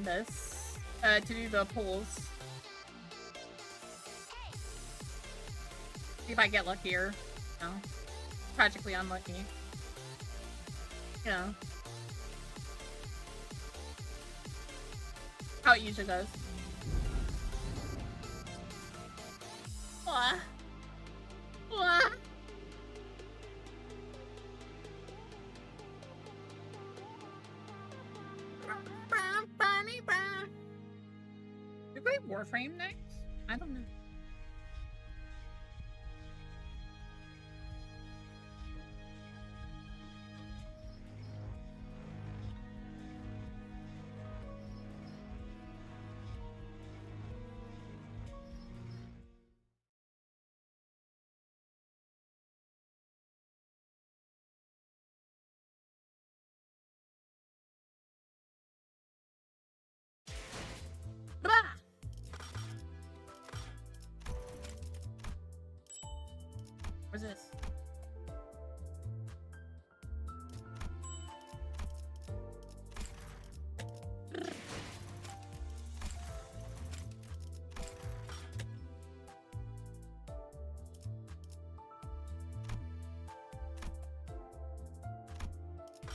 Limbus to do the pulls. See if I get luckier. No. Tragically unlucky. You know. How it usually goes. What? What? Did we play Warframe next? I don't know. What's this?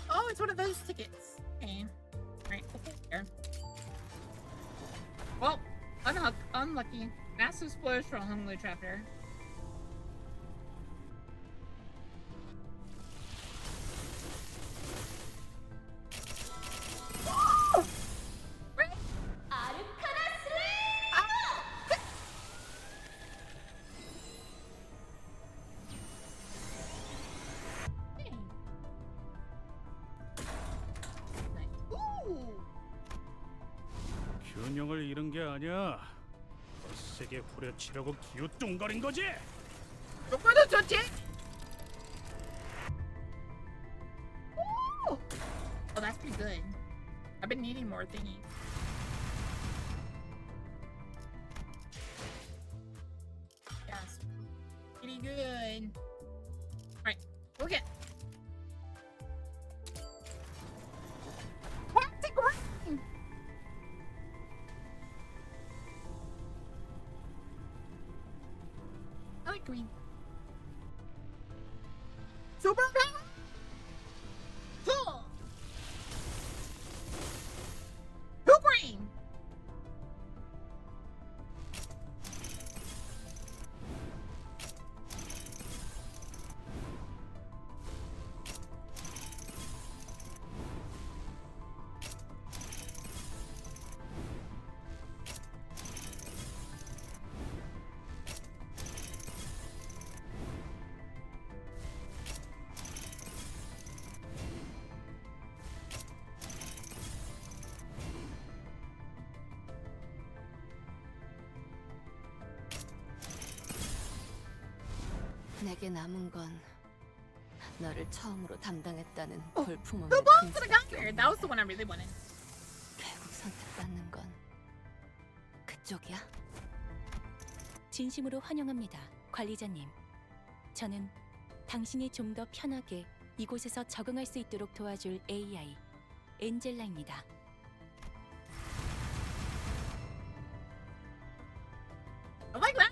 Oh, it's one of those tickets. Okay. Alright, okay, here. Well, unlucky. Massive splash from Hungry Chapter. 균형을 잃은 게 아니야. 더 세게 후려치려고 기우뚱거린 거지. 누구도 좋지? Oh, that's pretty good. I've been needing more thingies. Yes, pretty good. All right, look at. I like green. Super power. Cool. Who green? 내게 남은 건 너를 처음으로 담당했다는 볼품없는 Who belongs to the 금지밖에 Conqueror? That was the one I really wanted. 결국 선택받는 건 그쪽이야? 진심으로 환영합니다, 관리자님. 저는 당신이 좀 더 편하게 이곳에서 적응할 수 있도록 도와줄 AI, 엔젤라입니다. I like that.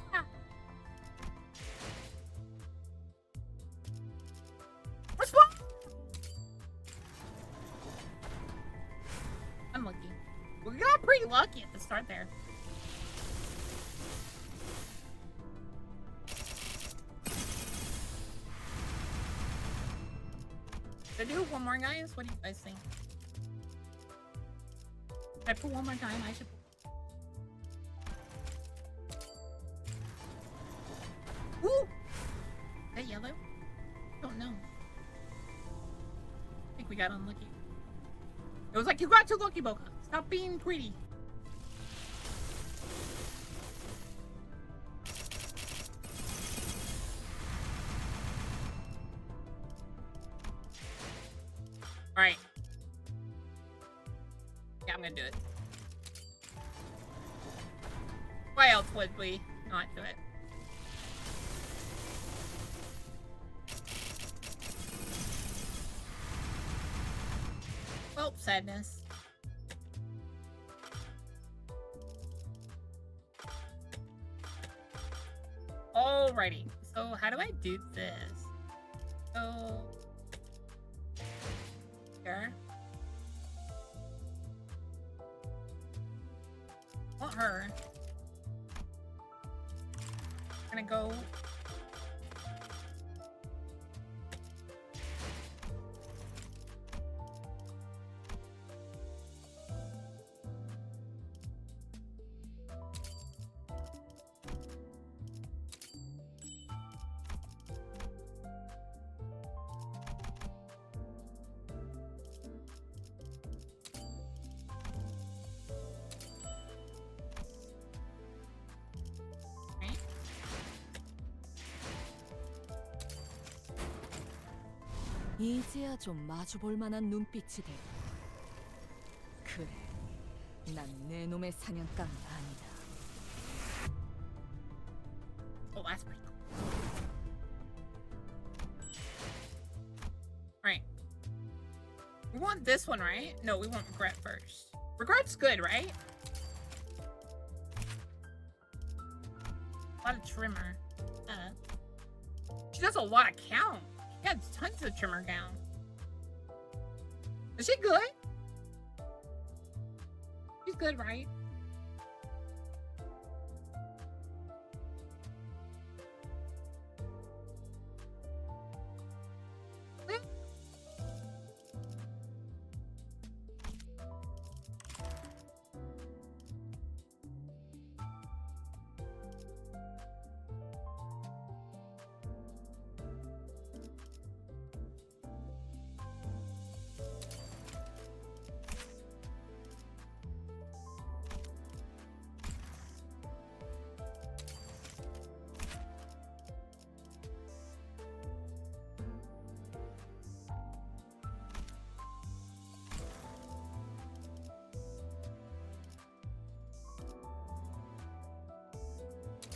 Unlucky. We got pretty lucky at the start there. Should I do it one more, guys? What do you guys think? Should I pull one more time? I should. Ooh! Is that yellow? Don't know. I think we got unlucky. It was like, you got too lucky, Boka. Stop being greedy. Alright. Yeah, I'm gonna do it. Why else would we not do it? Oh, sadness. Alrighty. So how do I do this? So here. Want her. I'm gonna go. 이제야 좀 마주볼 만한 눈빛이들. 그래, 난 내 놈의 사냥감이 아니다. Oh, that's pretty cool. Right. We want this one, right? No, we want regret first. Regret's good, right? A lot of trimmer. She does a lot of count. She has tons of trimmer count. Is she good? She's good, right?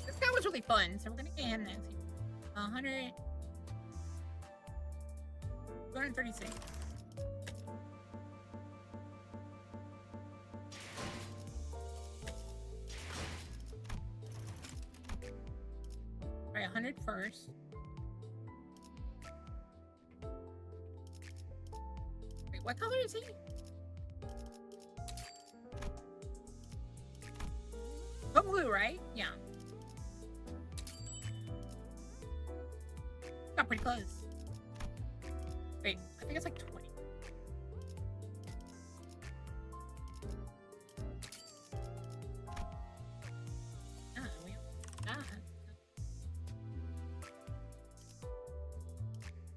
This guy was really fun, so we're gonna get him next. 100, 236. Alright, 100 first. Wait, what color is he? Oh, blue, right? Yeah. Got pretty close. Wait, I think it's like 20. Ah, ah.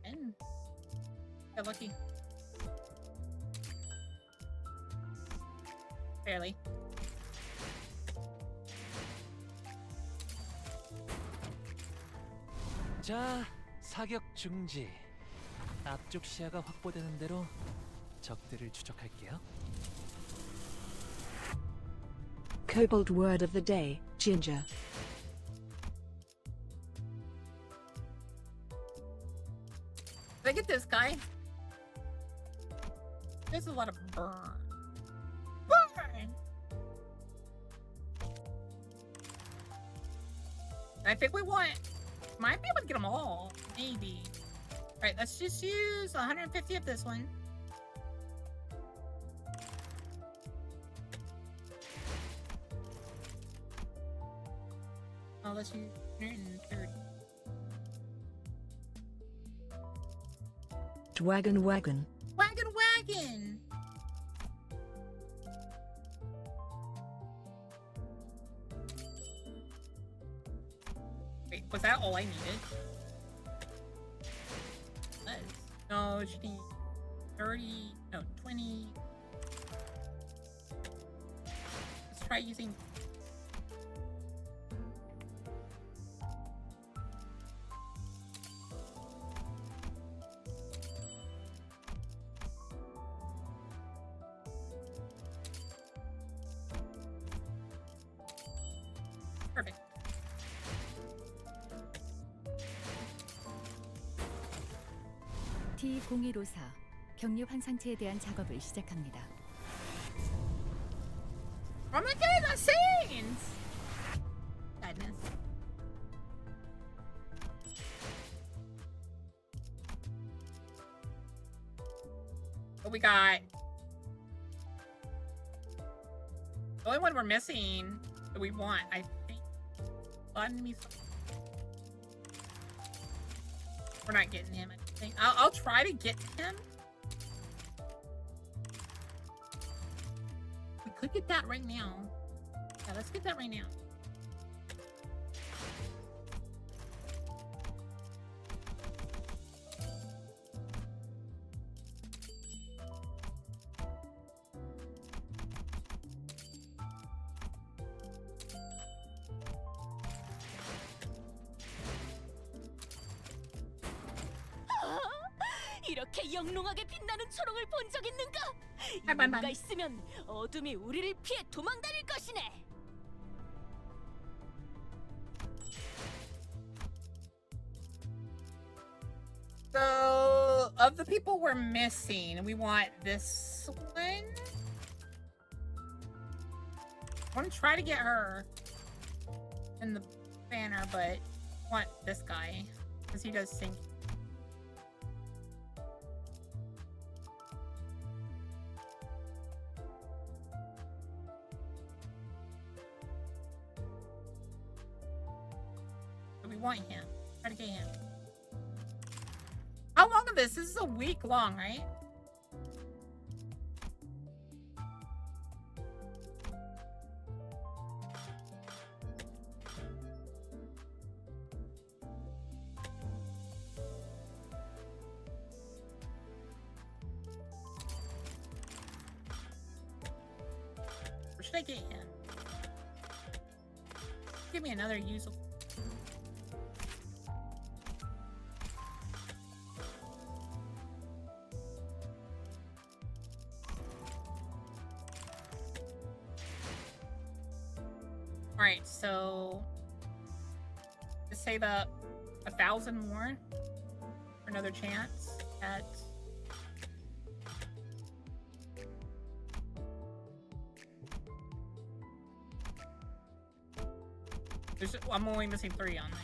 10. Got lucky. Barely. 자, 사격 중지. 앞쪽 시야가 확보되는 대로 적들을 추적할게요. Kobold word of the day, ginger. Did I get this guy? There's a lot of burn. Burn! I think we want... Might be able to get them all. Maybe. Alright, let's just use 150 of this one. Oh, let's use 130. Wagon wagon. Wagon wagon! Wait, was that all I needed? No, it should be 30, no, 20. Let's try using... Perfect. T0154 격리 환상체에 대한 작업을 시작합니다. Oh my god, the scenes! Goodness. But we got the only one we're missing that we want, I think. We're not getting him. I think I'll try to get him. We could get that right now. Yeah, let's get that right now. 이렇게 영롱하게 빛나는 초롱을 본 적 있는가? 만. 이유가 있으면 어둠이 우리를 피해 도망다닐 것이네. So, of the people we're missing, we want this one. I want to try to get her in the banner, but I want this guy because he does sink. So we want him. Try to get him. How long is this? This is a week long, right? Where should I get him? Give me another usable. Alright, so just save up 1,000 more for another chance at I'm only missing 3 on there.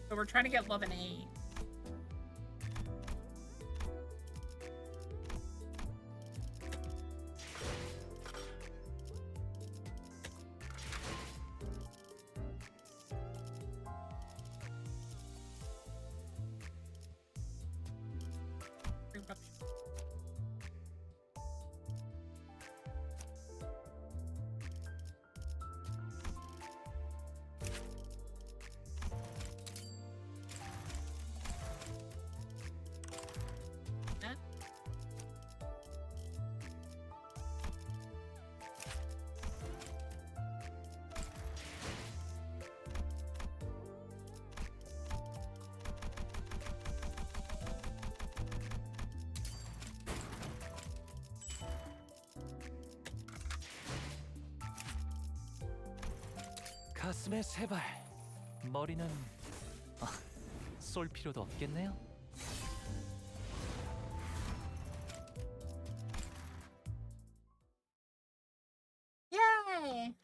So we're trying to get love and 8. 가슴에 세 발, 머리는 쏠 필요도 없겠네요. Yay!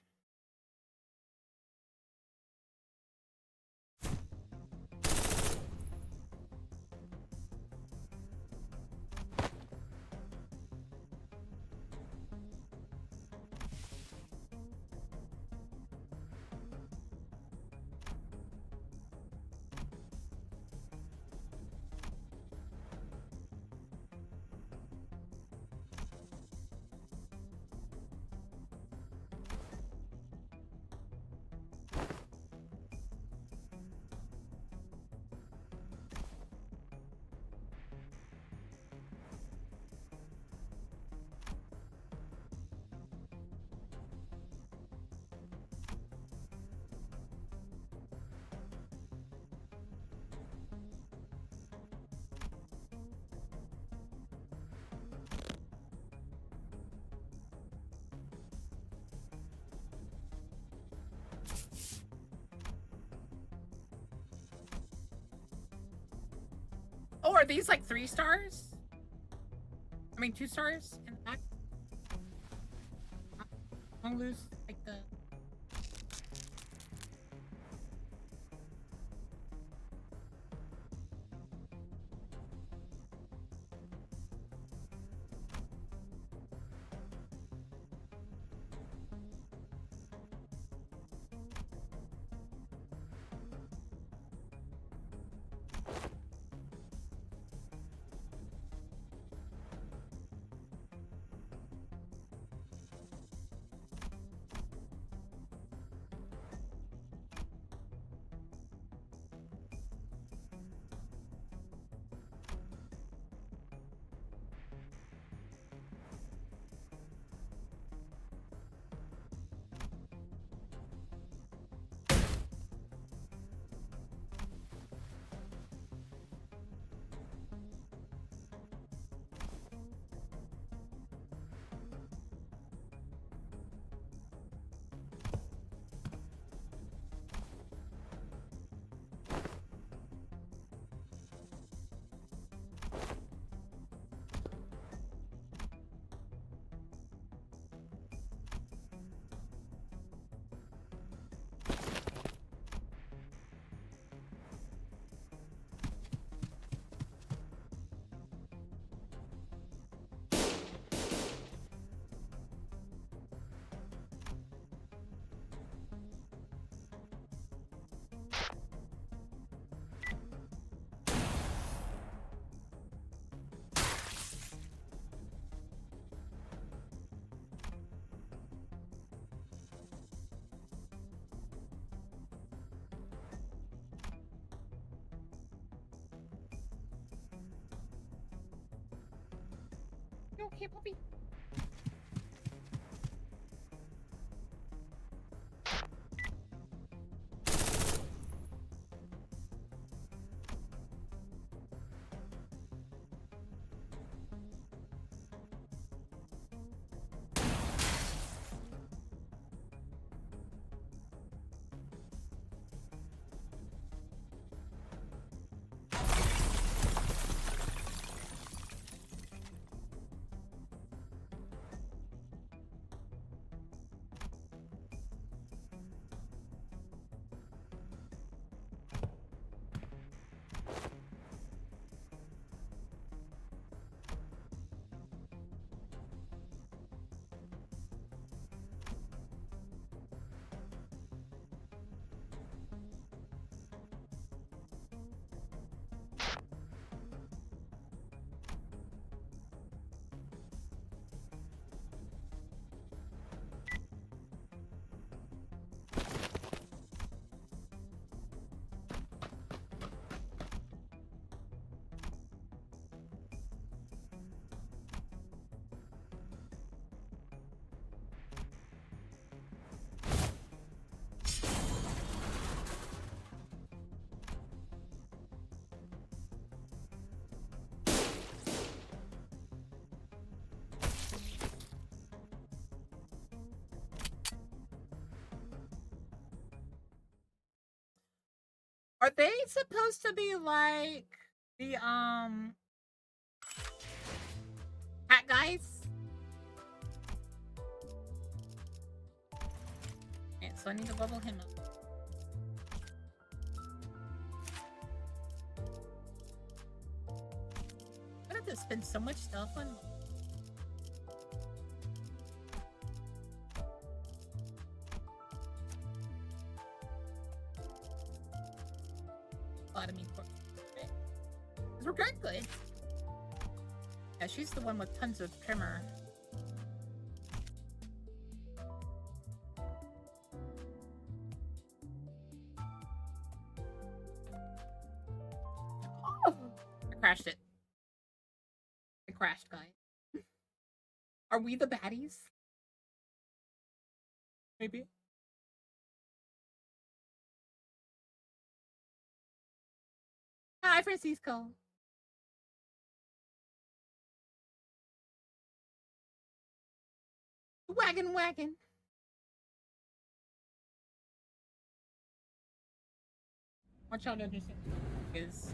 Oh, are these like 3 stars? I mean 2 stars in the back? Long lose like the okay, puppy? Are they supposed to be like the cat guys? Okay, so I need to level him up. I have to spend so much stuff on. We're good. Yeah, she's the one with tons of trimmer. Oh, I crashed it. I crashed, guys. Are we the baddies? Maybe. Hi, Francisco. Wagon. Watch out, understand. Is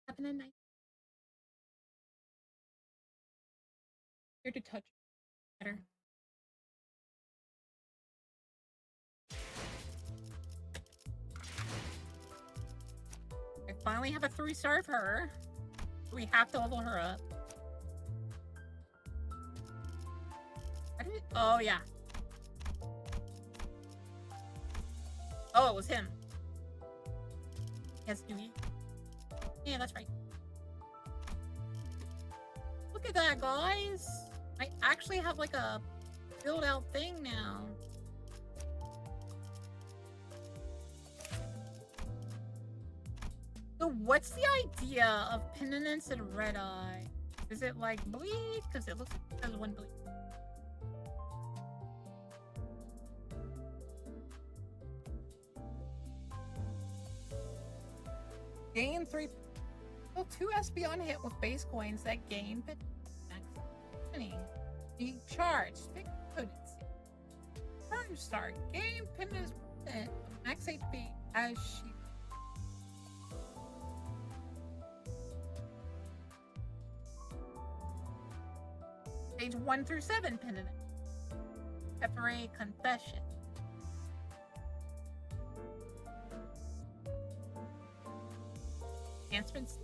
happening night. Here to touch better. I finally have a 3-star of her. We have to level her up. Oh, yeah. Oh, it was him. Yes, do we? Yeah, that's right. Look at that, guys. I actually have like a build out thing now. So what's the idea of Penitence and Red Eye? Is it like bleed? Because it looks like it has one bleed. Gain 3. Well, 2 SP on hit with base coins that gain money. Be charged. Big potency. Turn start. Gain penance max HP as she. Stage 1 through 7 pendant. FRA confession. Enhancements.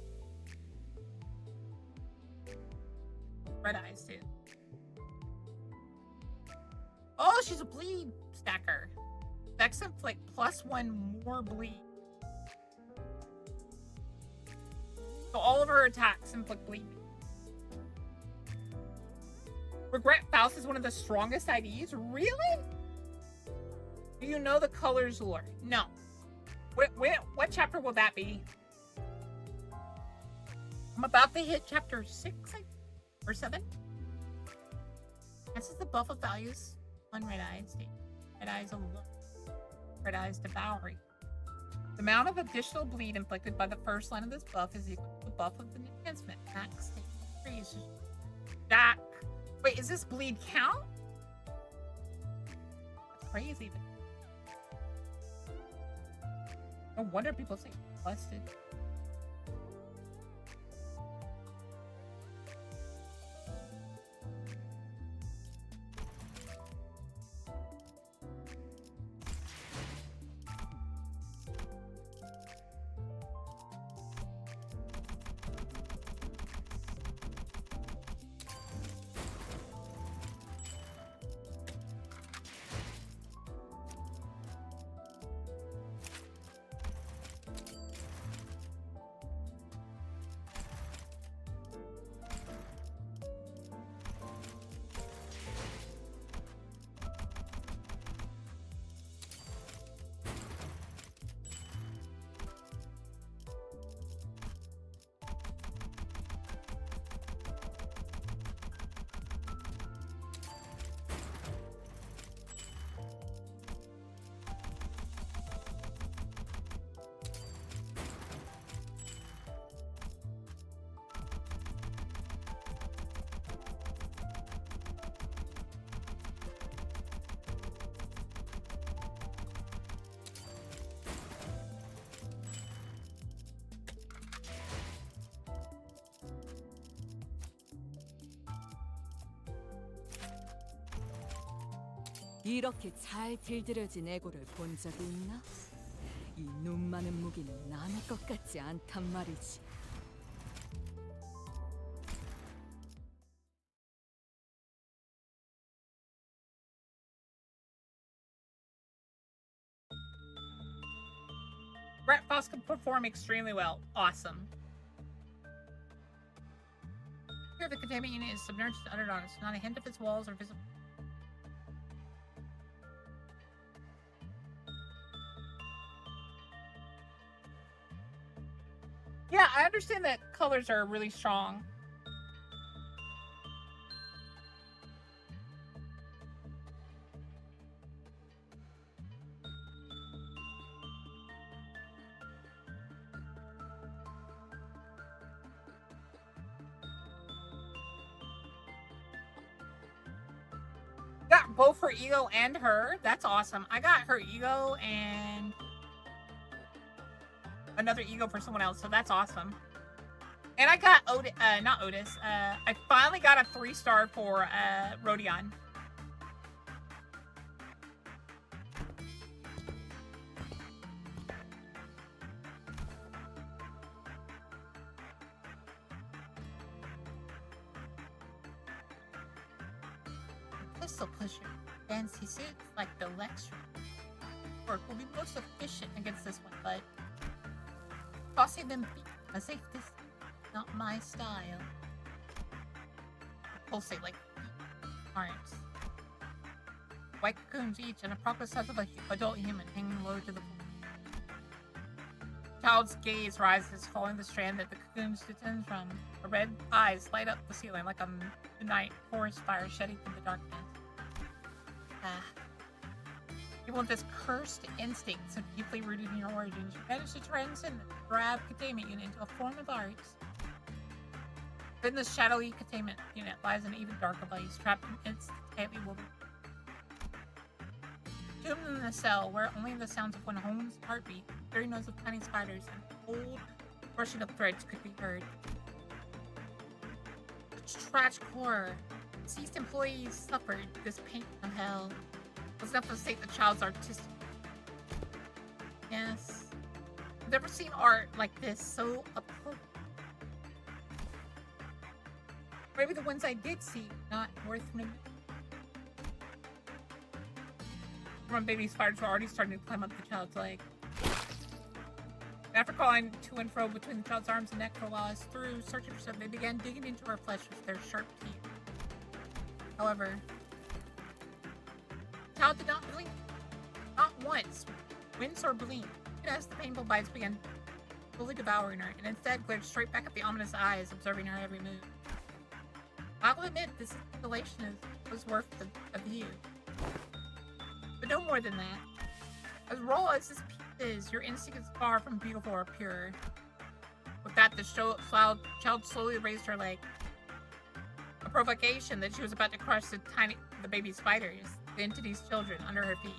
Red eyes too. Oh, she's a bleed stacker. Vex inflict +1 more bleed. So all of her attacks inflict bleed. Regret Faust is one of the strongest IDs? Really? Do you know the colors lore? No. What chapter will that be? I'm about to hit chapter 6 or 7. This is the buff of values on Red Eyes. Red Eyes alone. Red Eyes devouring. The amount of additional bleed inflicted by the first line of this buff is equal to the buff of the enhancement. Max state increase. That. Wait, is this bleed count? That's crazy. No wonder people say busted. 이렇게 잘 길들여진 애고를 본 적이 있나? 이 눈 많은 무기는 남의 것 같지 않단 말이지. Brett Foss can perform extremely well. Awesome. Here, the containment unit is submerged to underdogs. Not a hint of its walls are visible. Yeah, I understand that colors are really strong. Got both her ego and her. That's awesome. I got her ego and another ego for someone else, so that's awesome. And I got not Otis. I finally got a 3-star for Rodion. Pistol pusher, fancy suits like the lecture work will be most efficient against this one, but tossing them feet a safe distance, not my style. Pulsate like aren't. White cocoons each and a proper size of an adult human hanging low to the floor. Child's gaze rises, following the strand that the cocoons descend from. The red eyes light up the ceiling like a midnight forest fire shedding through the darkness. Even with this cursed instinct so deeply rooted in your origins, you managed to transcend the drab containment unit into a form of art. Within the shadowy containment unit lies an even darker place, trapped in its tightly woven. Doomed in the cell, where only the sounds of one home's heartbeat, the very noise of tiny spiders, and old brushing of threads could be heard. Such tragic horror. Deceased employees suffered this pain of hell. It was enough to state the child's artistic. Yes. I've never seen art like this so appropriate. Maybe the ones I did see, not worth noting. Run baby spiders were already starting to climb up the child's leg. After crawling to and fro between the child's arms and neck for a while, as through searching for something, they began digging into her flesh with their sharp teeth. However, the child did not blink. Not once. Wince or blink. as the painful bites began fully devouring her, and instead glared straight back at the ominous eyes, observing her every move. I'll admit this installation was worth the view. But no more than that. As raw as this piece is, your instinct is far from beautiful or pure. With that, the child slowly raised her leg. A provocation that she was about to crush the baby spiders, the entity's children, under her feet.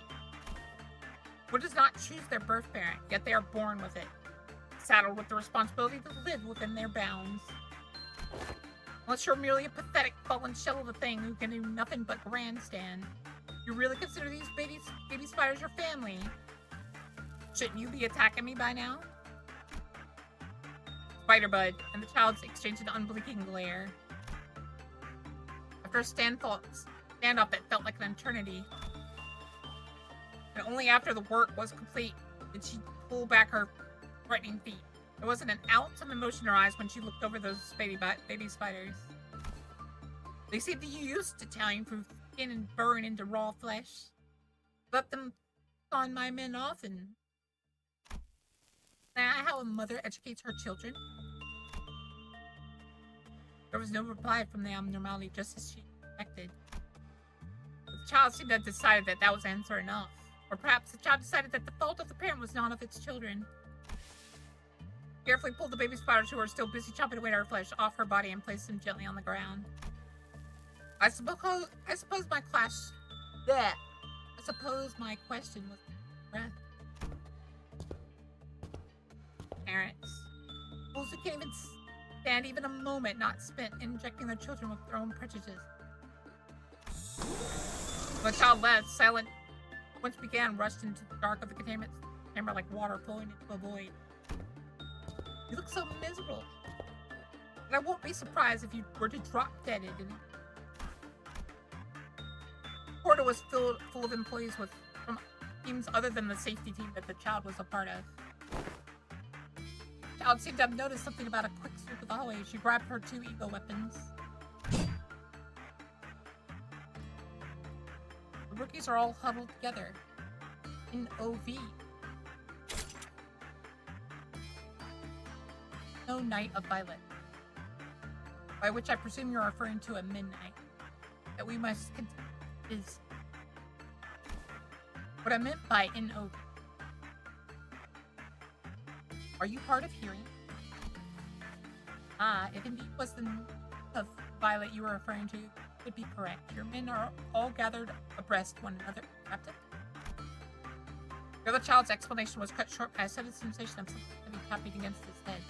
One does not choose their birth parent, yet they are born with it, saddled with the responsibility to live within their bounds. Unless you're merely a pathetic fallen shell of a thing who can do nothing but grandstand, you really consider these baby spiders your family? Shouldn't you be attacking me by now? Spider-Bud and the child exchanged an unblinking glare. After a standoff that felt like an eternity, and only after the work was complete did she pull back her threatening feet. There wasn't an ounce of emotion in her eyes when she looked over those baby spiders. They seemed used to tearing through skin and burrowing into raw flesh. Let them on my men often. Now, how a mother educates her children? There was no reply from the abnormality, just as she expected. The child seemed to have decided that was answer enough. Or perhaps the child decided that the fault of the parent was not of its children. Carefully pulled the baby spiders, who were still busy chopping away at her flesh, off her body and placed them gently on the ground. I suppose my question was breath. Parents. Fools who can't even stand even a moment not spent injecting their children with their own prejudices. When the child left, silent once began rushed into the dark of the containment chamber like water flowing into a void. You look so miserable. And I won't be surprised if you were to drop dead in it. The portal was full of employees from teams other than the safety team that the child was a part of. The child seemed to have noticed something about a quick sweep of the hallway. She grabbed her 2 ego weapons. The rookies are all huddled together in OV. No Night of Violet. By which I presume you're referring to a midnight. That we must is what I meant by NOV. Are you hard of hearing? If indeed was the Night of Violet you were referring to, it would be correct. Your men are all gathered abreast one another, Captain. The other child's explanation was cut short by a sudden sensation of something heavy tapping against his head.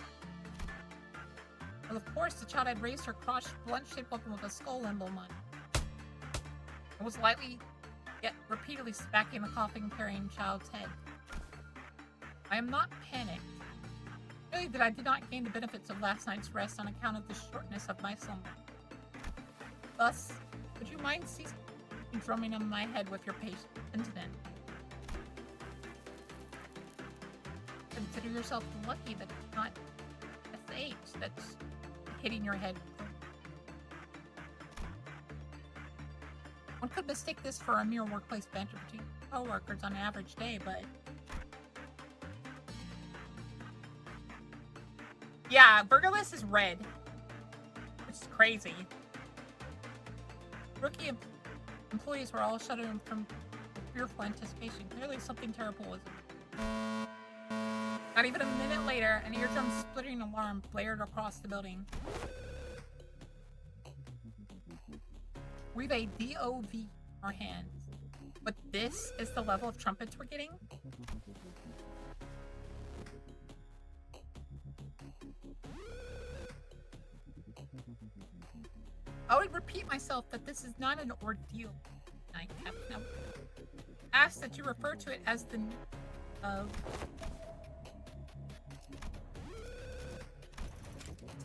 Well, of course, the child had raised her crotched, blunt-shaped weapon with a skull emblem on it. It was lightly, yet repeatedly smacking the coughing, carrying child's head. I am not panicked. Really that I did not gain the benefits of last night's rest on account of the shortness of my slumber. Thus, would you mind ceasing drumming on my head with your patient incident? Consider yourself lucky that it's not SH that's hitting your head. One could mistake this for a mere workplace banter between co-workers on an average day, but... Yeah, Burgerless is red. Which is crazy. Rookie employees were all shuddering from fearful anticipation. Clearly something terrible was... Not even a minute later, an eardrum splitting alarm blared across the building. We've a DOV in our hands. But this is the level of trumpets we're getting? I would repeat myself that this is not an ordeal. I ask that you refer to it as the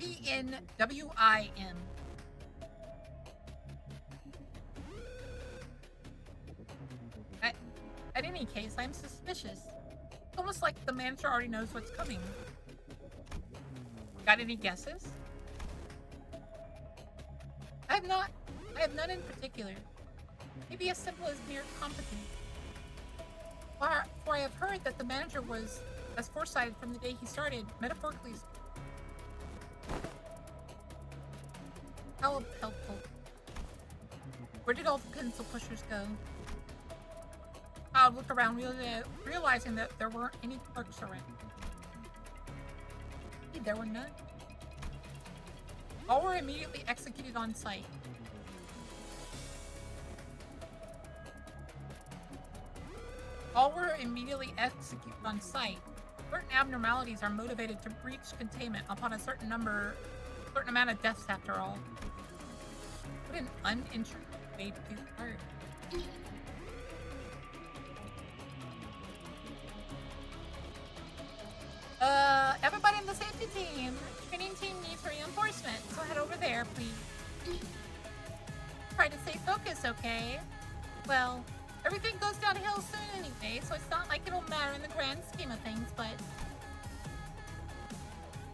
TNWIM. At any case, I'm suspicious. It's almost like the manager already knows what's coming. Got any guesses? I have none in particular. Maybe as simple as mere competence. For I have heard that the manager was as foresighted from the day he started, metaphorically. How helpful. Where did all the pencil pushers go? I'll look around, realizing that there weren't any clerks around. There were none. All were immediately executed on sight. Certain abnormalities are motivated to breach containment upon a certain amount of deaths after all. What an uninteresting way to start. Everybody in the safety team. Training team needs reinforcement, so head over there, please. Try to stay focused, okay? Well, everything goes downhill soon anyway, so it's not like it'll matter in the grand scheme of things, but...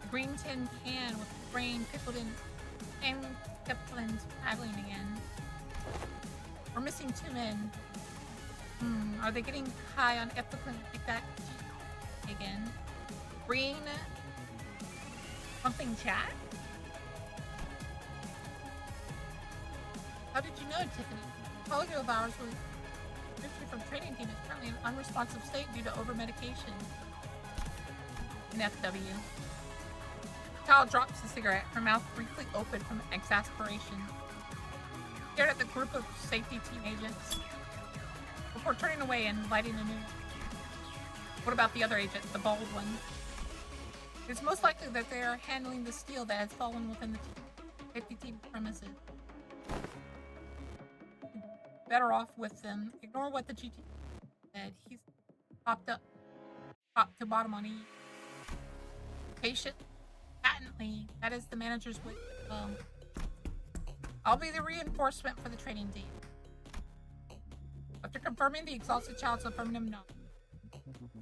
The green tin can with the brain pickled in and Keplin's paddling again. We're missing 2 men. Are they getting high on Epiclin like that again? Green something chat? How did you know, Tiffany? A colleague of ours was retrieved from training team is currently in an unresponsive state due to over-medication. An FW. Kyle drops the cigarette, her mouth briefly open from exasperation. Stared at the group of safety team agents before turning away and lighting a new. What about the other agent, the bald one? It's most likely that they are handling the steel that has fallen within the safety team premises. Better off with them. Ignore what the GT said. He's popped up top to bottom on E. Patient. Patently. That is the manager's way. I'll be the reinforcement for the training team. After confirming the exhausted child's affirmative no.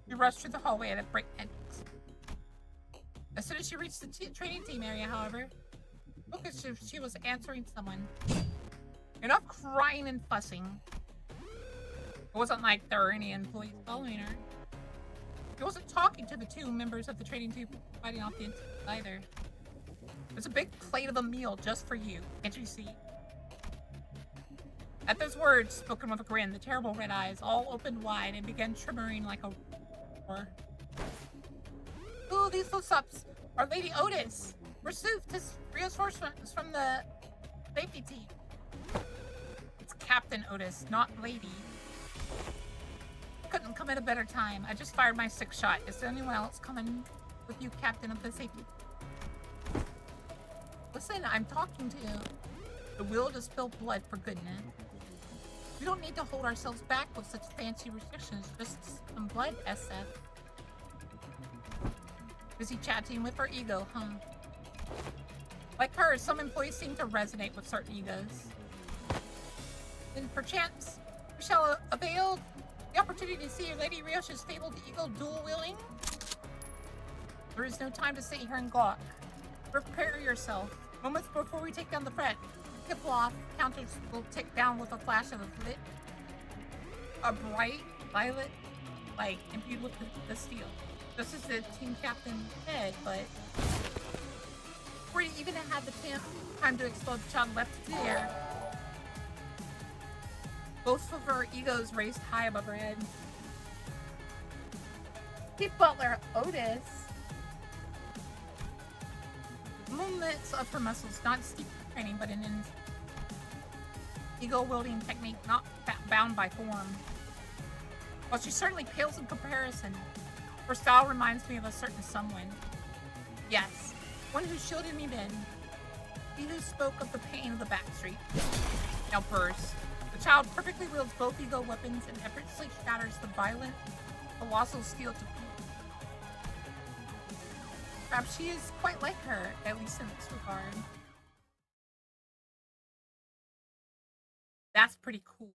She rushed through the hallway at a breakneck. As soon as she reached the training team area, however, look as if she was answering someone. Enough crying and fussing. It wasn't like there were any employees following her. She wasn't talking to the 2 members of the training team fighting off the inside either. There's a big plate of a meal just for you. Can't you see? At those words, spoken with a grin, the terrible red eyes all opened wide and began shimmering like a roar. Ooh, these close-ups are Lady Otis. Pursuit to reinforcements from the safety team. It's Captain Otis, not Lady. Couldn't come at a better time. I just fired my 6th shot. Is there anyone else coming with you, Captain of the safety? Listen, I'm talking to you. The will to spill blood, for goodness. We don't need to hold ourselves back with such fancy restrictions. Just some blood, SF. Busy chatting with her ego, huh? Like her, some employees seem to resonate with certain egos. Then perchance, we shall avail the opportunity to see Lady Riosh's fabled ego dual-wielding. There is no time to sit here and gawk. Prepare yourself. Moments before we take down the threat, Kiploff counters will tick down with a flash of a bright violet light imbued with the steel. This is the team captain head, but before you even had the time to explode, the child leapt into the air. Both of her egos raised high above her head. Chief Butler Otis. Movements of her muscles, not steep training, but an ego-wielding technique not bound by form. While she certainly pales in comparison, her style reminds me of a certain someone. Yes, one who shielded me then. He who spoke of the pain of the backstreet. Now burst. The child perfectly wields both ego weapons and effortlessly shatters the violent, colossal steel to pieces. Perhaps she is quite like her, at least in this regard. That's pretty cool.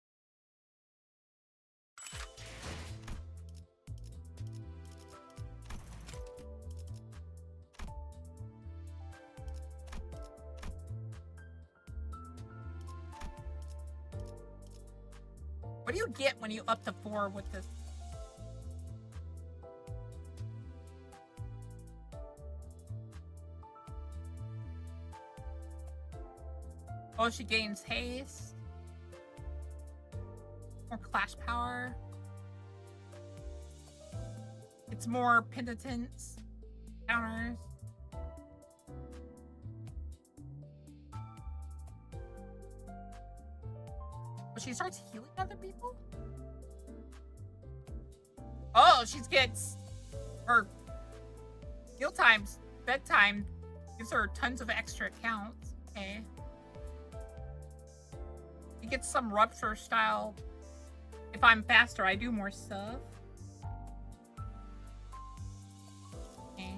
What do you get when you up to 4 with this? Oh, she gains haste. More clash power. It's more penitence counters. Oh, she starts healing other people? Oh, she gets her heal times, bedtime gives her tons of extra counts. Okay. She gets some rupture style. If I'm faster, I do more stuff. Okay.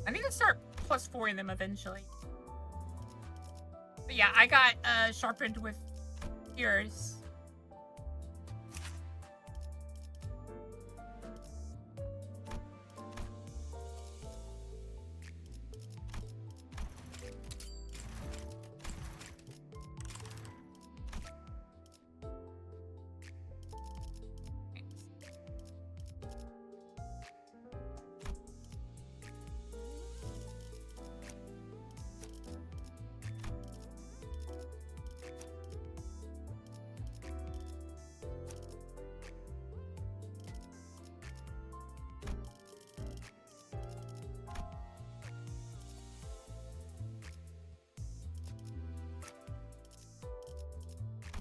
I need to start +4ing them eventually. But yeah, I got sharpened with yours.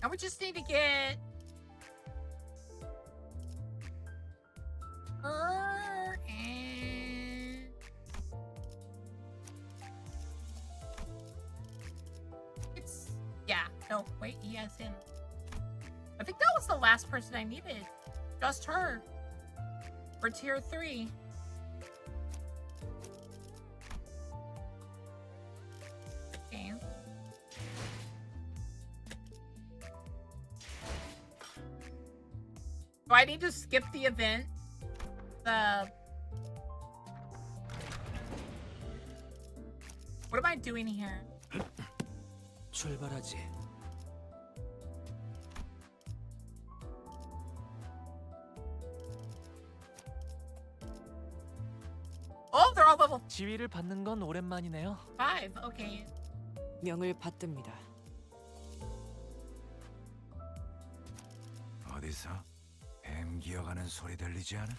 And we just need to get her and it's no, wait, he has him. I think that was the last person I needed. Just her. For tier 3. Okay. Do I need to skip the event? What am I doing here? 출발하지. Oh, they're all level 지위를 받는 건 오랜만이네요. 5. Okay. 명을 받듭니다. 어디서 뱀 기어가는 소리 들리지 않아?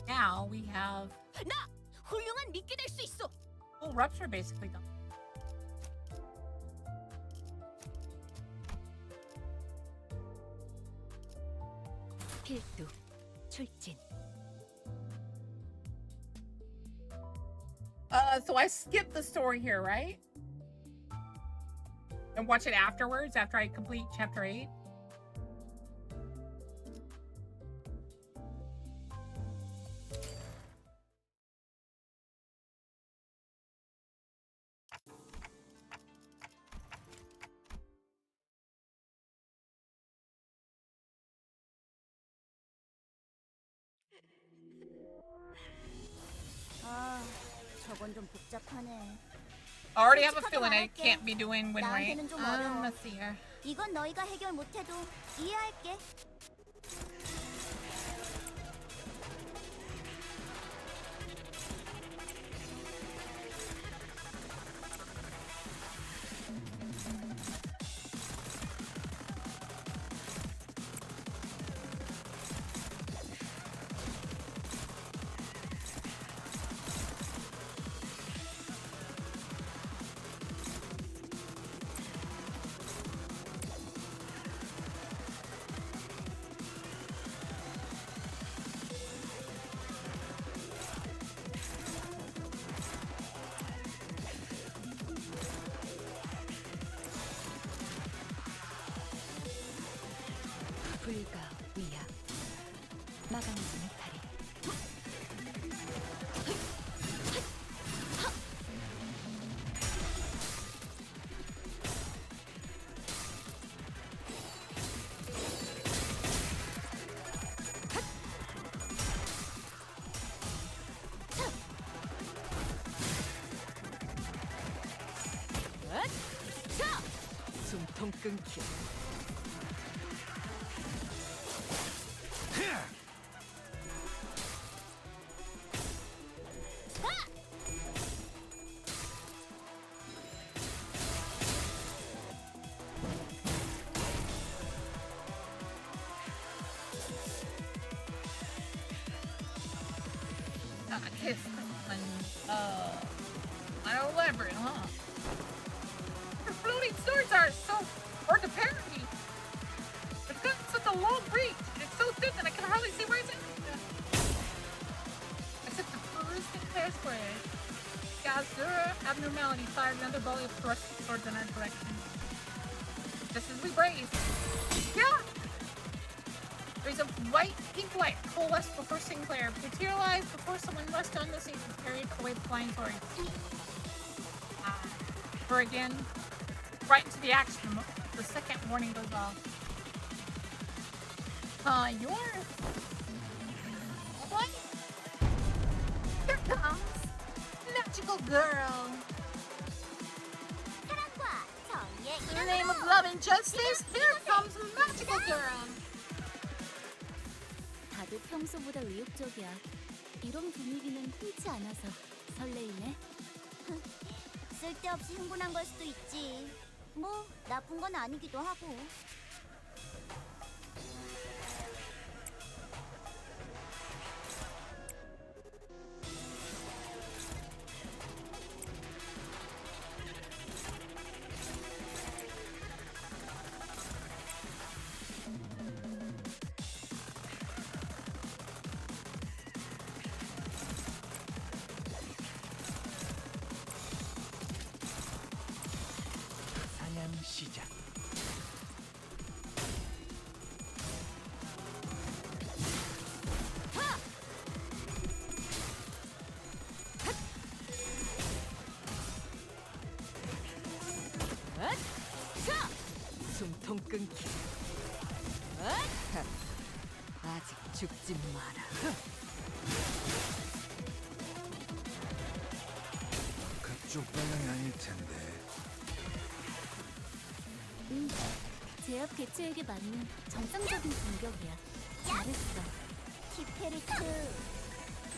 Now we have 나 훌륭한 미끼 될 수 있어. full rupture basically done. 필두 출진. So I skip the story here, right? And watch it afterwards after I complete chapter 8. 아, 저건 좀 복잡하네. I already have a feeling I can't be doing win rate. 나한테는 좀 어려워. Let's see here. 이건 너희가 해결 못해도 이해할게. 불가 위야. 마감해주는 다리. 자! 숨통 끊기. Kiss on elaborate, huh? Her floating swords are so hard to parry. It's got such a long reach, and it's so thick that I can hardly see where it's at. Except the first Sinclair square. Gazura abnormality fired another volley of thrusting swords in our direction. Just as we braced. Yeah! There's a white, pink light coalesced before Sinclair, materialized before someone rushed on the scene and carried away the flying sword. For again, right into the action, the second warning goes off. You're... What? Here comes Magical Girl. In the name of love and justice, here comes Magical Girl. 다들 평소보다 의욕적이야. 이런 분위기는 흔치 않아서 설레이네. 쓸데없이 흥분한 걸 수도 있지. 뭐 나쁜 건 아니기도 하고. 사냥 시작. 숨통 끊기. 아직 죽지 마라. 그쪽 방향이 아닐 텐데. 제압 개체에게 맞는 정상적인 공격이야. 잘했어. 키페리트.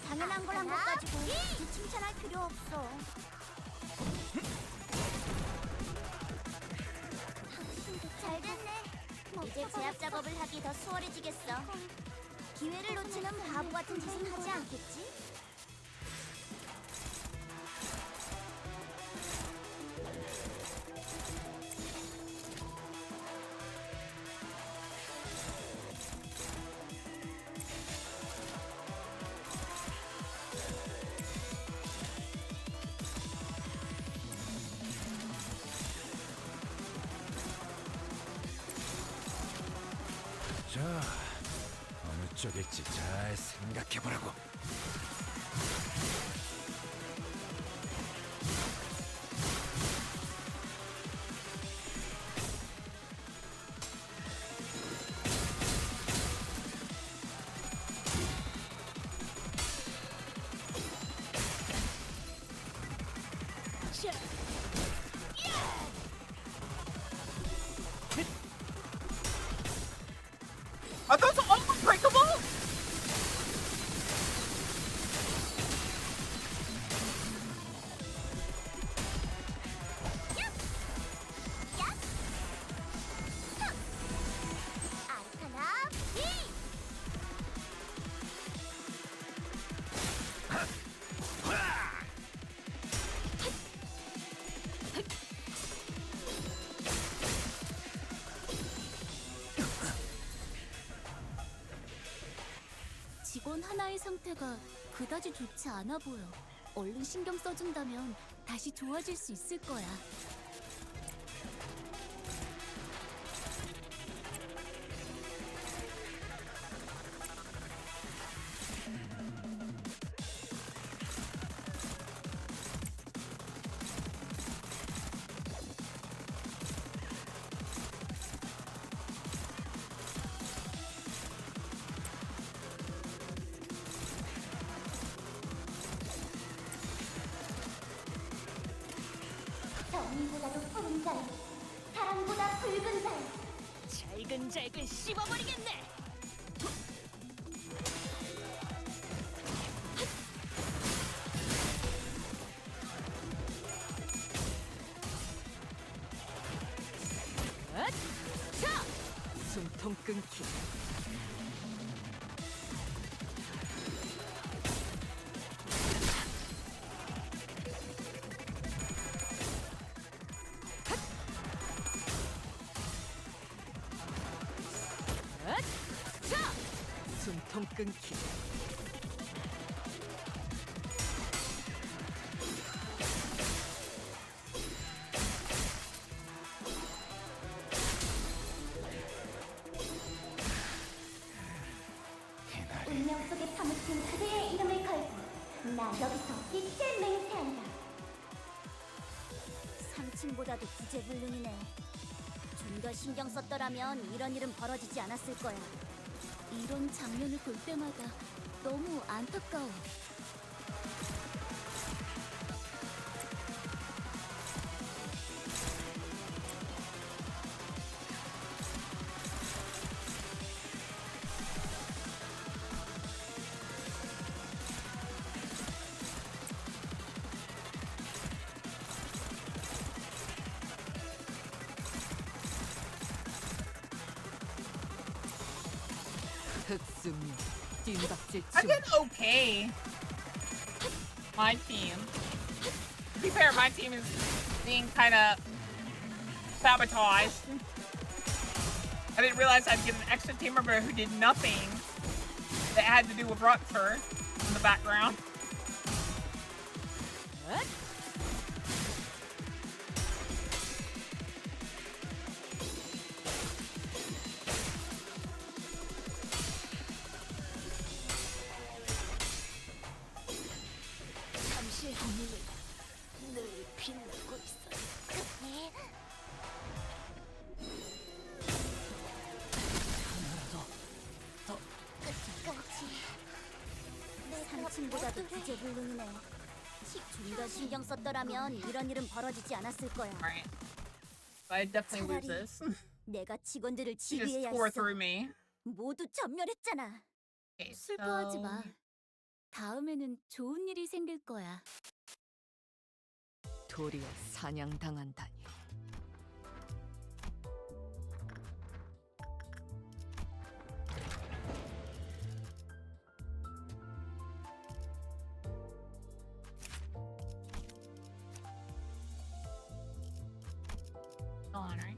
당연한 걸 한 것 가지고 굳이 칭찬할 필요 없어. 잘 됐네. 이제 제압 작업을 하기 더 수월해지겠어. 기회를 놓치는 바보 같은 짓은 하지 않겠지? 자, 어느 쪽일지 잘 생각해보라고. Are those all unbreakable? 직원 하나의 상태가 그다지 좋지 않아 보여. 얼른 신경 써준다면 다시 좋아질 수 있을 거야. 정의보다도 푸른 달. 사랑보다 붉은 달. 잘근잘근 씹어버리겠네. 숨통 끊기. 숨통 끊기. 운명 속에 파묻힌 그대의 이름을 걸고 나 여기서 빛을 맹세한다. 3층보다도 구제불능이네. 좀 더 신경 썼더라면 이런 일은 벌어지지 않았을 거야. 이런 장면을 볼 때마다 너무 안타까워. 흑수미 뒷박질 I 중. did okay. My team. To be fair, my team is being kind of sabotaged. I didn't realize I'd get an extra team member who did nothing that had to do with Rutger in the background. 잠시 하늘은 늘 빛나고 있어. 그래. 끝까지. 3층보다도 구제불능이네. 좀 더 신경 썼더라면 이런 일은 벌어지지 않았을 거야. Alright. But I definitely lose this. 내가 직원들을 She just 지휘해야 tore 했어. through me. 모두 전멸했잖아. Okay, 슬퍼하지 so- 마. 다음에는 좋은 일이 생길 거야. 도리어 사냥당한다니. On, right?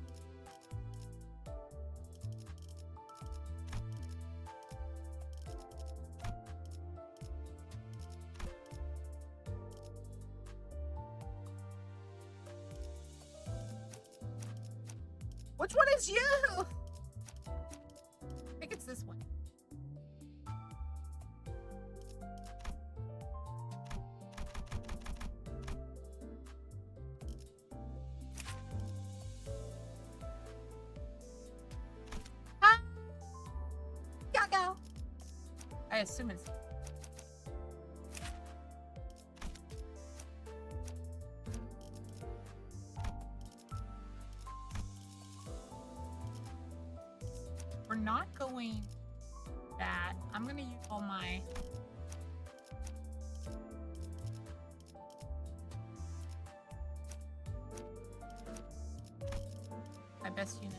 Which one is you? I think it's this one. Ah! Go. I assume it's. We're not going that. I'm gonna use all my. My best unit.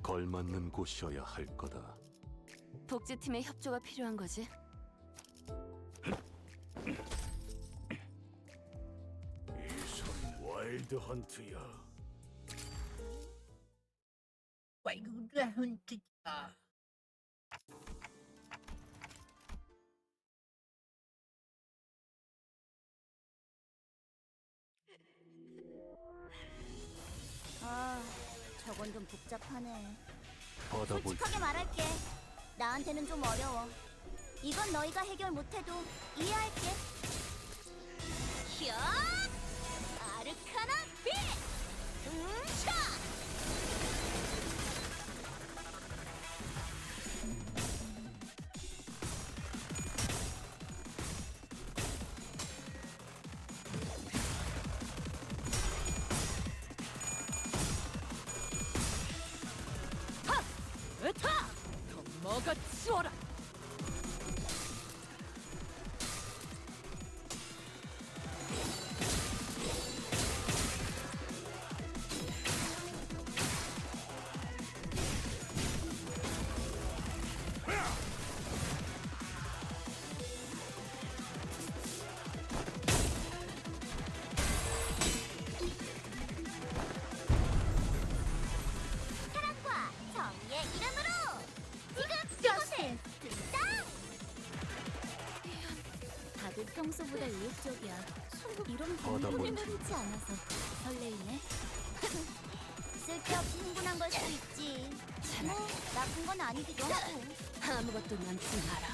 걸맞는 곳이어야 할 거다. 복제팀의 협조가 필요한 거지. 이선 와일드 헌트야. 와이구가 hun트다. 아, 저건 좀 복잡하네. 받아볼 솔직하게 말할게. 나한테는 좀 어려워. 이건 너희가 해결 못해도 이해할게. 현! 아르카나 빛! 차! 치워라. 사랑과 정의의 이름으로 지금 이곳에 등장! 다들 평소보다 의욕적이야. 이런 받아보지. 분위기 흔치 않아서 설레이네. 쓸데없이 흥분한 걸 수도 있지. 뭐 나쁜 건 아니기도 하고. 아무것도 남지 마라.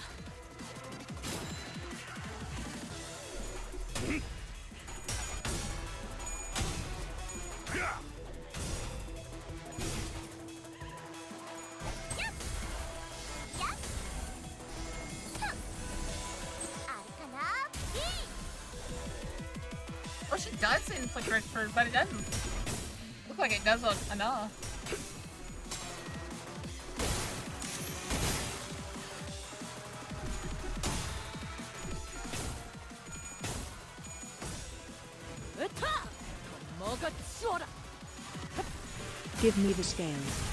아르카나 비! Oh, she does inflict Richard, but it doesn't look like it does enough. 으타! 먹어 치워라. Give me the scales.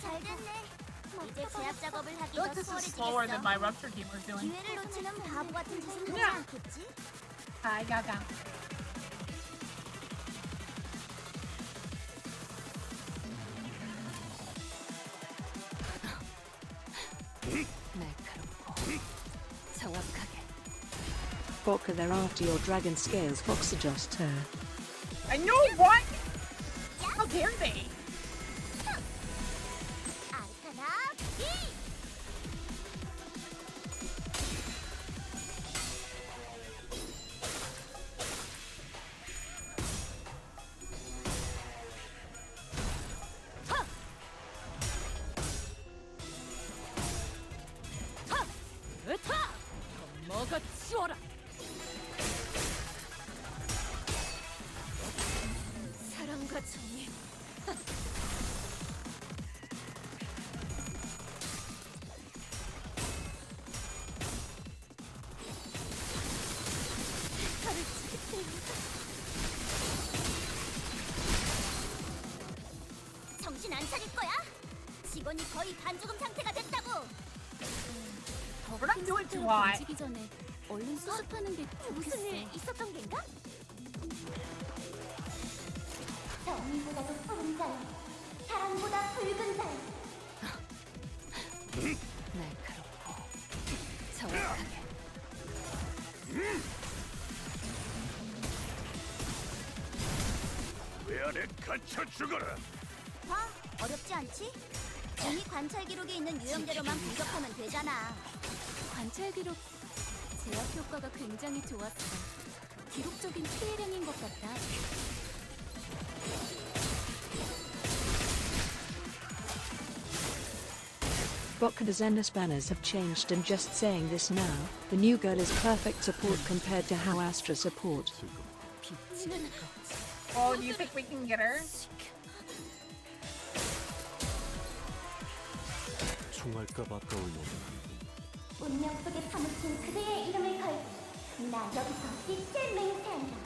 잘 됐네. 이제 제압 작업을 하기 I feel 더 like this is slower than 수월해지겠어. my Rupture team was doing. 기회를 놓치는 바보 같은 짓은 하지 야. 않겠지? Hi, Gaga. 날카롭고 정확하게. Boka, they're after your dragon scales. Fox adjust her. I know what? How dare they? 아르카나 비! 으타! 먹어 치워라. 사랑과 정의. 저를 지키세요. 정신 안 차릴 거야? 직원이 거의 반죽음 상태가 됐다고. We're not doing too hot. 던지기 전에 얼른 수습하는 게 무슨 일 있었던 겐가? 정의보다도 푸른 자유, 사랑보다 붉은 자유. 날카롭고 정확하게. 내 안에 갇혀 죽어라. 봐, 어렵지 않지? 이미 관찰 기록에 있는 유형대로만 분석하면 되잖아. 관찰 기록 제압 효과가 굉장히 좋았어. 기록적인 피해량인 것 같다. Boka's endless banners have changed, and just saying this now, the new girl is perfect support compared to how Astra support. 빛을 Oh, do you think we can get her? 총알값 아까울 놈. 운명 속에 파묻힌 그대의 이름을 걸고 나 여기서 빛을 맹세한다.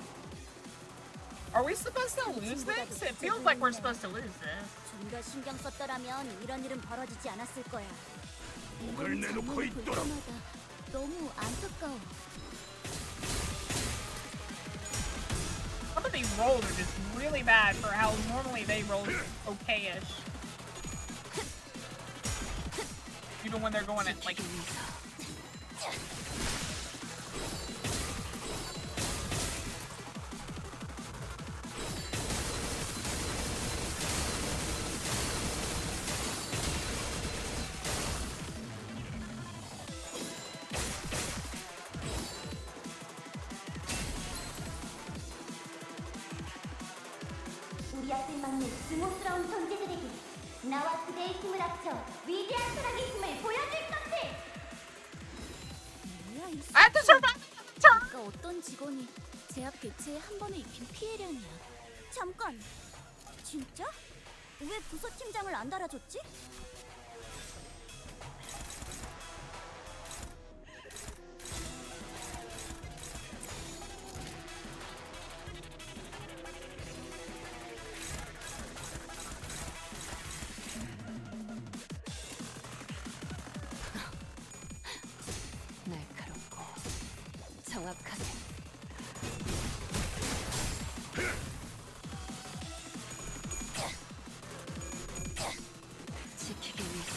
Are we supposed to lose this? It feels like we're supposed to lose this. 좀 더 신경 썼더라면 이런 일은 벌어지지 않았을 거야. 목을 내놓고 장면을 볼 있도록. 때마다 너무 안타까워. Some of these rolls are just really bad for how normally they roll okay-ish. Even when they're going at like 우리 앞을 막는 증오스러운 존재들에게 나와 그대의 힘을 합쳐 위대한 사랑의 힘을 보여줄 것을. 뭐야 이 I have to survive the turn. 아까 어떤 직원이 제압 개체에 한 번에 입힌 피해량이야. 잠깐. 진짜? 왜 부서팀장을 안 달아줬지? 날카롭고 정확하게 지키기 위해서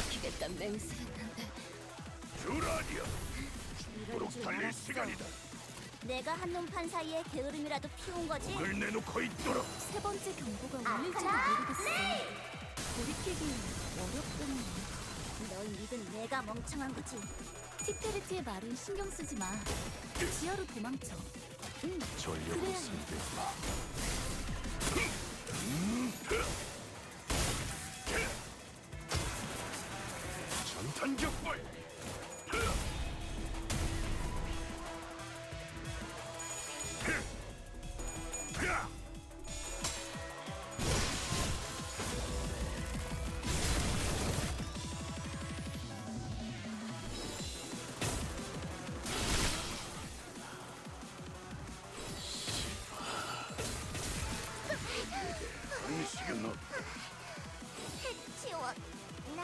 지키겠단 맹세했는데 듀라니아, 이럴 줄 달릴 알았어. 시간이다. 내가 한눈 판 사이에 게으름이라도 피운 거지? 을 내놓고 있도록. 세 번째 경보가 울릴지도 모르겠어. 돌이키기 어렵겠네. 널 믿은 내가 멍청한 거지. 티페르티의 말은 신경 쓰지 마. 지하로 도망쳐. 응, 전력을 그래야 해. 쓰겠다. 전탄격발. 음식은 없다. 치워. 나.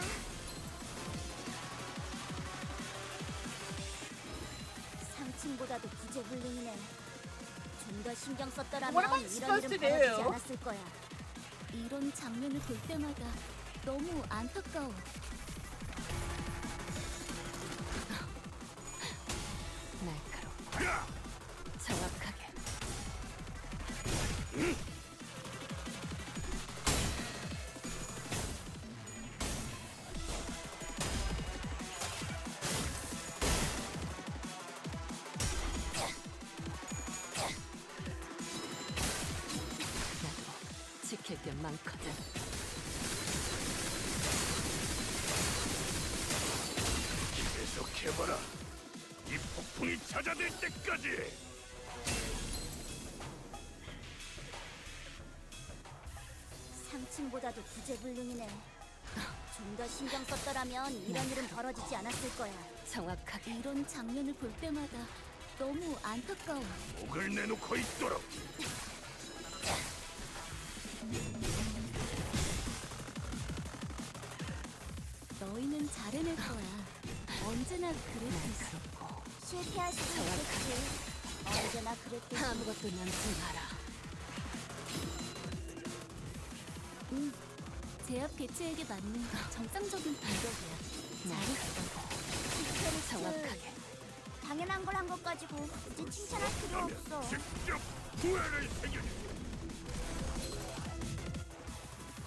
상층보다도 구제불능이네. 좀 더 신경 썼더라면 What am I 이런 supposed 일은 to 벌어지지 do? 않았을 거야. 이런 장면을 볼 때마다 너무 안타까워. 날카롭고 정확하게 나도 지킬 게 많거든. 계속해봐라. 이 폭풍이 잦아들 때까지. 상층보다도 구제불능이네. 좀 더 신경 썼더라면 이런 일은 벌어지지 않았을 거야. 정확하게 이런 장면을 볼 때마다 너무 안타까워. 목을 내놓고 있도록. 너희는 잘해낼 거야. 언제나 그랬듯이. 날카롭고 실패할 수도 있겠지. 언제나 그랬듯이. 아무것도 남지 마라. 응, 제압 개체에게 맞는 정상적인 공격이야. 잘했어. 정확하게 당연한 걸 한 것 가지고 굳이 칭찬할 필요 없어. 직접 후회를 새겨줄.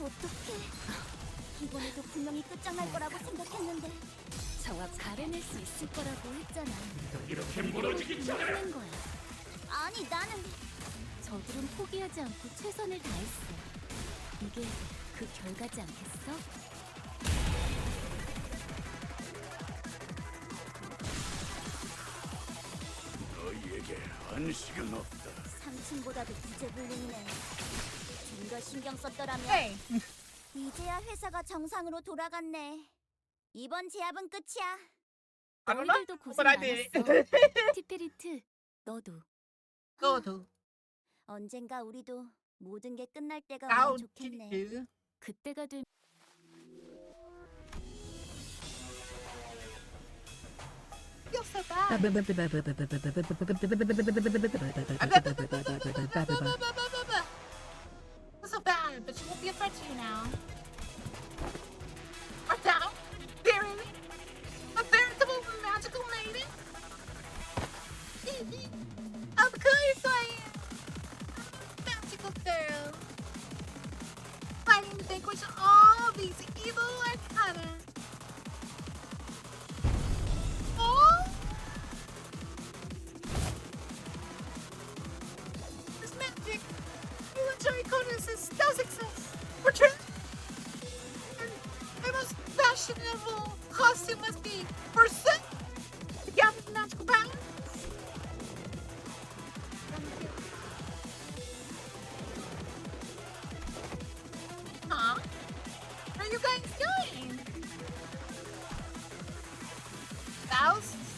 어떡해. 이번에도 분명히 끝장날 거라고 생각했는데 잘해낼 수 있을 거라고 했잖아. 이렇게 무너지기 전에. 해낸 거야. 아니 나는 저들은 포기하지 않고 최선을 다했어. 이게 그 결과지 않겠어? 너희에게 안식은 없다. 3층보다도 구제불능이네. 좀 더 신경 썼더라면 Hey, 이제야 회사가 정상으로 돌아갔네. 이번 제압은 끝이야. I don't know, 너희들도 고생 but I did 많았어. it. 티페리트, 너도. 너도. 언젠가 우리도 모든 게 끝날 때가 How 오면 did 좋겠네. you? 그때가 되면 You're so bad. You're so bad, but she won't be a threat to you now. Art thou, verily, a veritable magical maiden? Of course I am. Magical girl. Fighting to vanquish all these evil and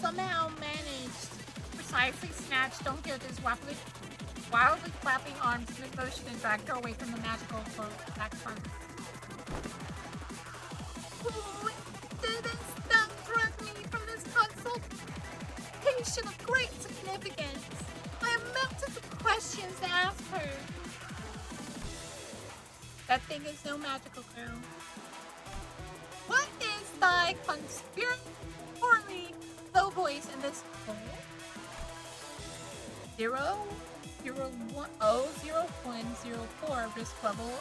somehow managed to precisely snatch Don't Quixote's wildly flapping arms in motion and dragged her away from the magical back part. Oh, didn't stop drag me from this consultation of great significance. I have mountains of questions to ask her. That thing is no magical girl. What is thy conspiratorially low voice in this hole? 00104 risk level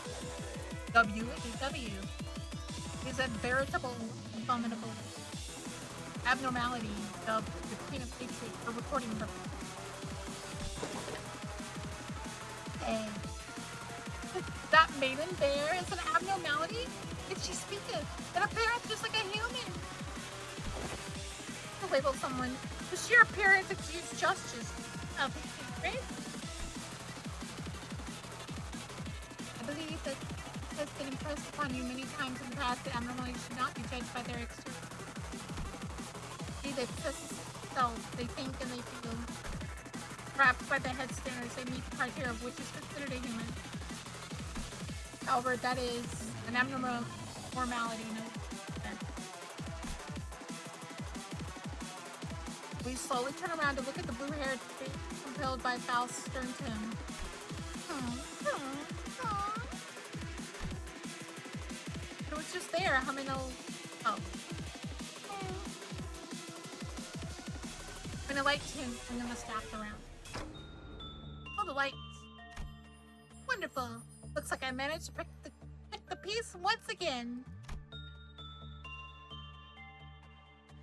WAW is a veritable abominable abnormality of the Queen of Hatred for recording purposes. And that maiden bear is an abnormality? Did she speak of? It appears just like a human. To label someone, the sheer appearance exudes justice. Right? I believe that it has been impressed upon you many times in the past that abnormalities should not be judged by their external. See, they possess themselves, they think and they feel. Perhaps by the head standards, they meet the criteria of which is considered a human. However, that is an abnormal formality. No. We slowly turn around to look at the blue-haired face compelled by foul stern tone. It was just there, humming oh. When a light tune, I'm gonna staff around. Oh, the lights. Wonderful. Looks like I managed to pick the piece once again.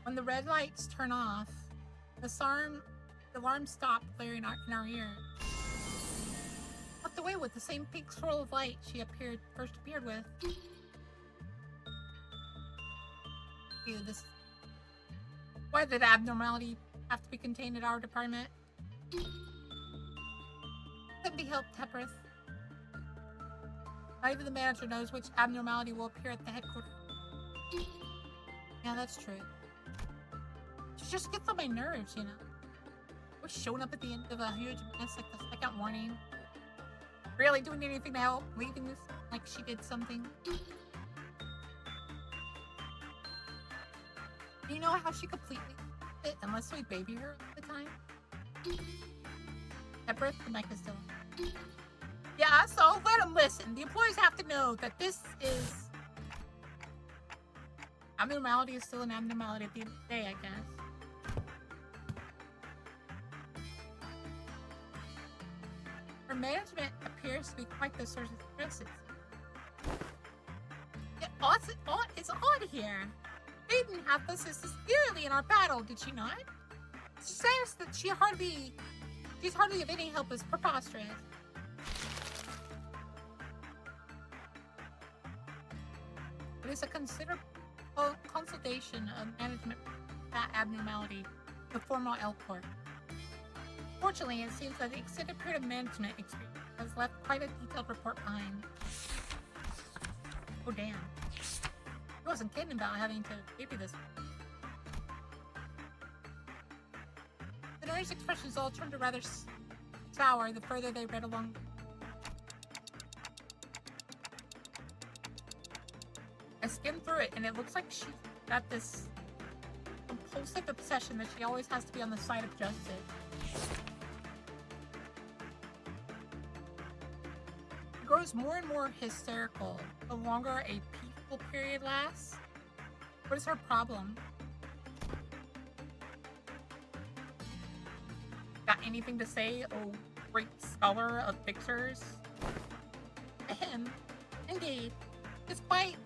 When the red lights turn off, the alarm stopped blaring in our ear. Walked away with the same pink swirl of light she first appeared with. Ew, this. Why did abnormality have to be contained at our department? Couldn't be helped, Teppereth. Not even the manager knows which abnormality will appear at the headquarters. Yeah, that's true. She just gets on my nerves, you know. We're showing up at the end of a huge mess like the second warning. Really doing anything to help, leaving this like she did something. Do you know how she completely fit unless we baby her all the time? At birth, the mic is still on. Yeah, so let them listen. The employees have to know that this is... Abnormality is still an abnormality at the end of the day, I guess. Her management appears to be quite the source of stress. It's odd here. Maiden half assisted severely in our battle, did she not? She says that she's hardly of any help is preposterous. It is a considerable consultation of management that abnormality, the formal L Corp. Fortunately, it seems that the extended period of management experience has left quite a detailed report behind. Oh damn. He wasn't kidding about having to baby this. The nurse's expressions all turned to rather sour the further they read along. I skimmed through it and it looks like she got this compulsive obsession that she always has to be on the side of justice. She grows more and more hysterical the longer a peaceful period lasts. What is her problem? Got anything to say, oh great scholar of pictures? Ahem. Indeed. It's quite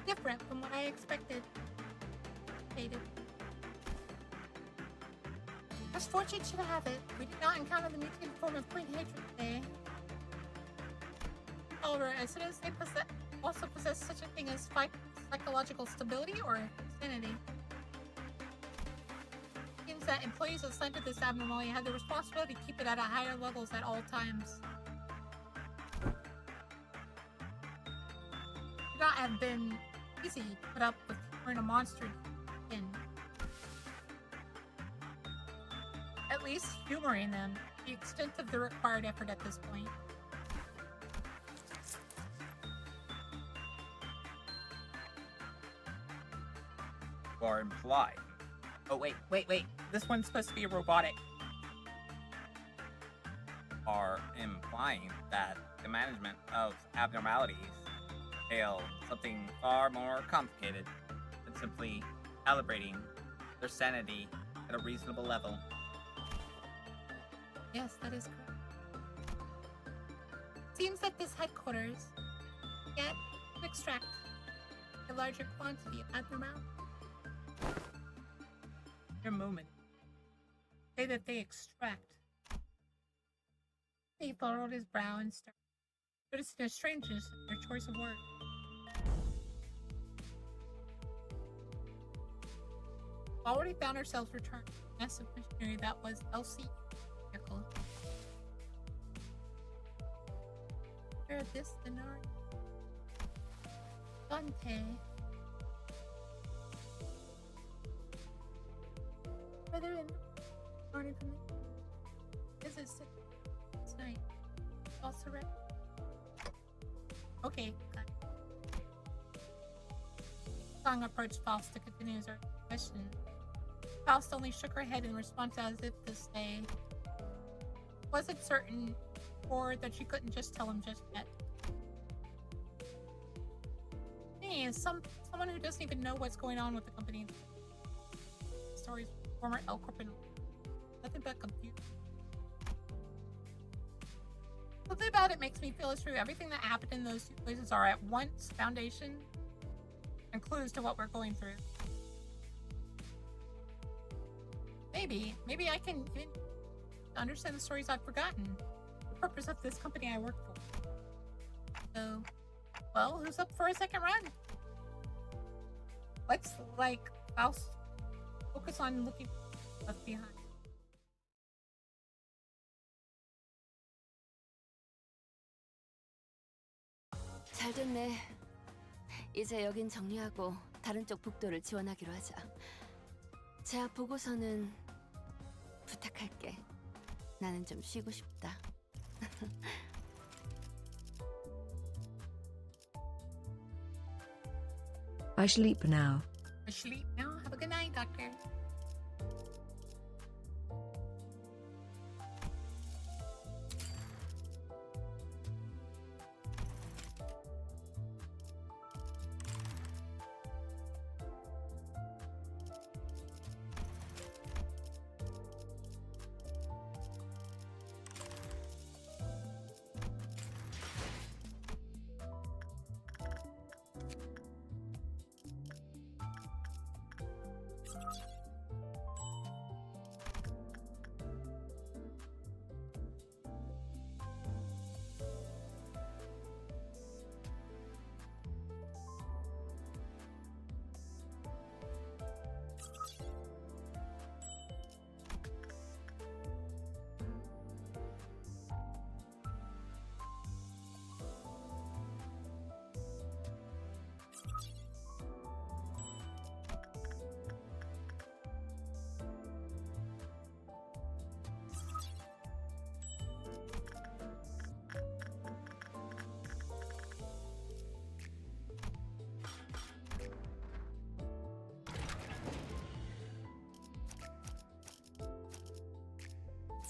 different from what I expected. Hated. As fortune should have it, we did not encounter the mutant form of Queen Hatred today. However, as soon as they also possess such a thing as psychological stability or sanity, it means that employees assigned to this abnormality have the responsibility to keep it at a higher levels at all times. It would not have been easy to put up with wearing a monster skin. least humoring them to the extent of the required effort at this point. Or imply. Oh, wait. This one's supposed to be robotic. Are implying that the management of abnormalities entail something far more complicated than simply calibrating their sanity at a reasonable level. Yes, that is correct. Seems that this headquarters yet extract a larger quantity of abnormality. For a moment. Say that they extract. He furrowed his brow and started noticing a strangeness in their choice of word. Already found ourselves returned to the massive machinery that was LC vehicle. Where this Denari Dante. Whether in morning from the is it night. Also ready. Okay, got it. Song approached Faust to continue his question. Faust only shook her head in response as if to say wasn't certain or that she couldn't just tell him just yet. Hey, as someone who doesn't even know what's going on with the company. Stories former L Corp and nothing but confusion. Something about it makes me feel it's true. Everything that happened in those two places are at once foundation and clues to what we're going through. Maybe I can even understand the stories I've forgotten. The purpose of this company I work for. So, well, who's up for a second run? Let's, Faust, focus on looking left behind. 잘 됐네. 이제 여긴 정리하고 다른 쪽 북도를 지원하기로 하자. 제압 보고서는 부탁할게. 나는 좀 쉬고 싶다. I sleep now. Sleep now. Have a good night, Doctor.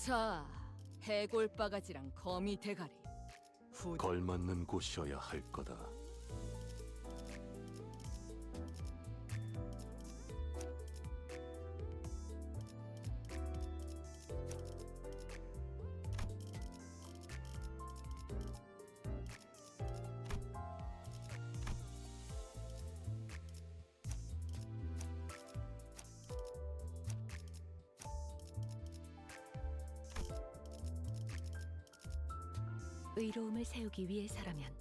자, 해골 바가지랑 거미 대가리. 걸맞는 곳이어야 할 거다. 의로움을 세우기 위해서라면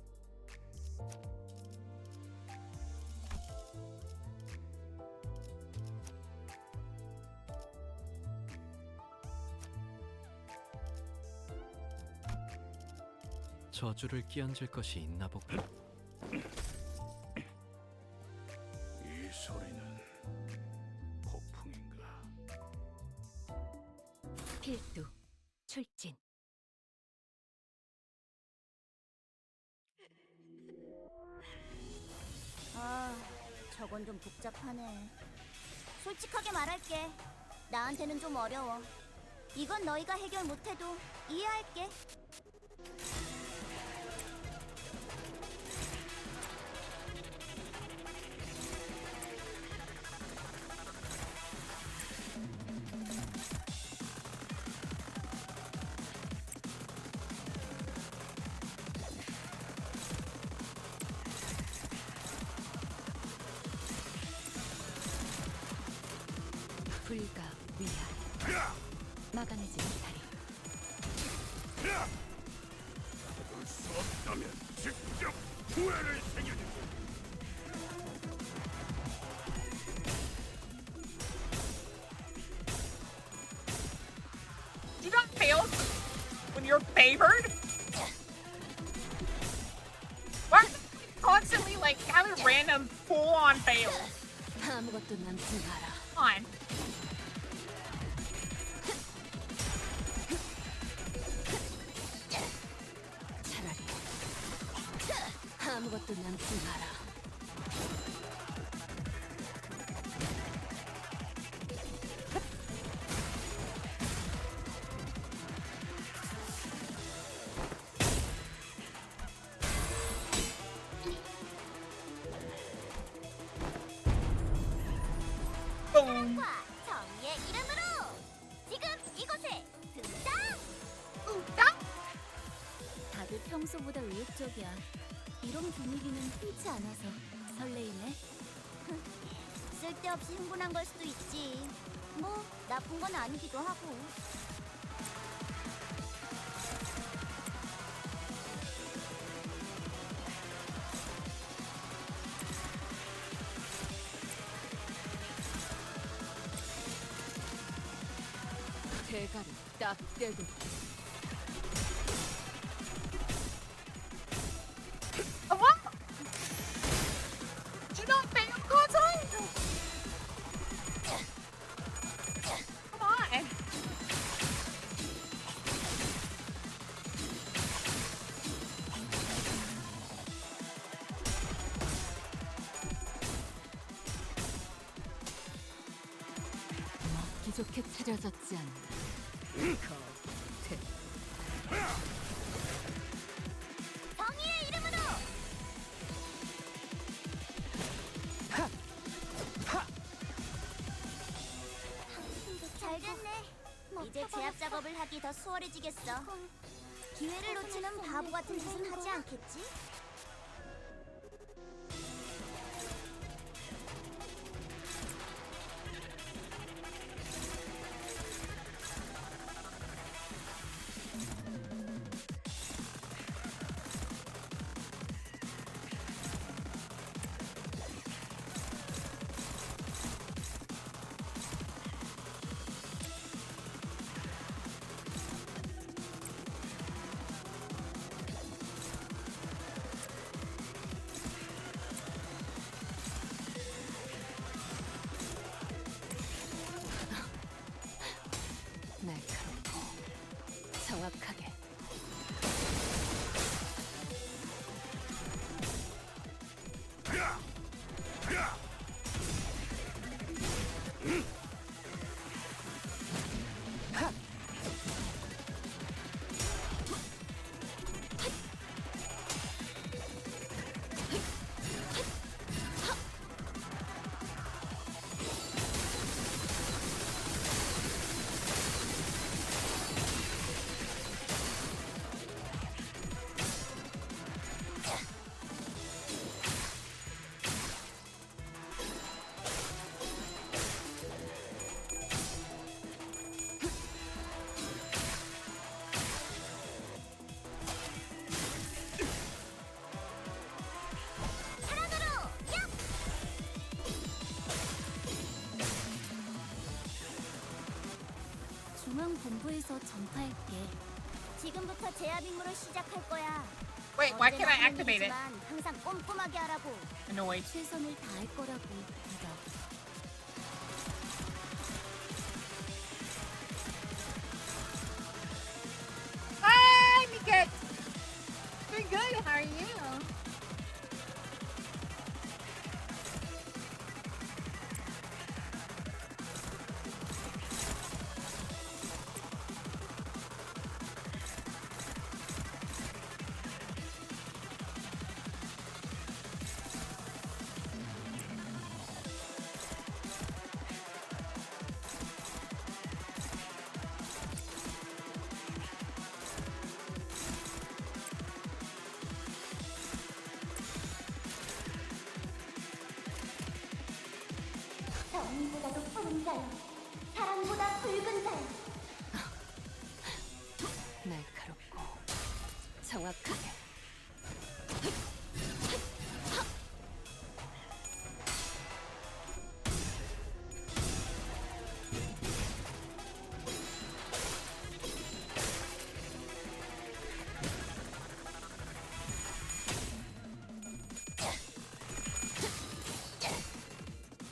저주를 끼얹을 것이 있나 보군. 이 소리는 폭풍인가? 필두 출진. 아, 저건 좀 복잡하네. 솔직하게 말할게. 나한테는 좀 어려워. 이건 너희가 해결 못해도 이해할게. 불가 위하. 막아내지 못하리. 막을 수 없다면 직접 후회를 새겨주지. Do you not fail when you're favored? Why are they constantly like having random full-on fails? 아무것도 남지 마라. On. 차라리 아무것도 남지 마라. Boom. 과 정의의 이름으로 지금 이곳에 등장! 다들 평소보다 의욕적이야. 이런 분위기는 흔치 않아서 설레이네. 쓸데없이 흥분한 걸 수도 있지. 뭐 나쁜 건 아니기도 하고. 대가리 딱 떼고. What? Do not fail, Kotai? Come on. 먹기 좋게 차려졌지 않나. 거태. 정의의 이름으로! 잘 됐네. 이제 제압 작업을 하기 더 수월해지겠어. 기회를 놓치는 바보 같은 짓은 하지 않겠지? 날카롭고 정확하게. 중앙 본부에서 전파할게. 지금부터 제압 임무를 시작할 거야. Wait, why can't I activate it? 일이지만 항상 꼼꼼하게 하라고. Annoyed. 최선을 다할 거라고 믿어. 정의보다도 푸른 자여, 사랑보다 붉은 자여. 날카롭고 정확하게.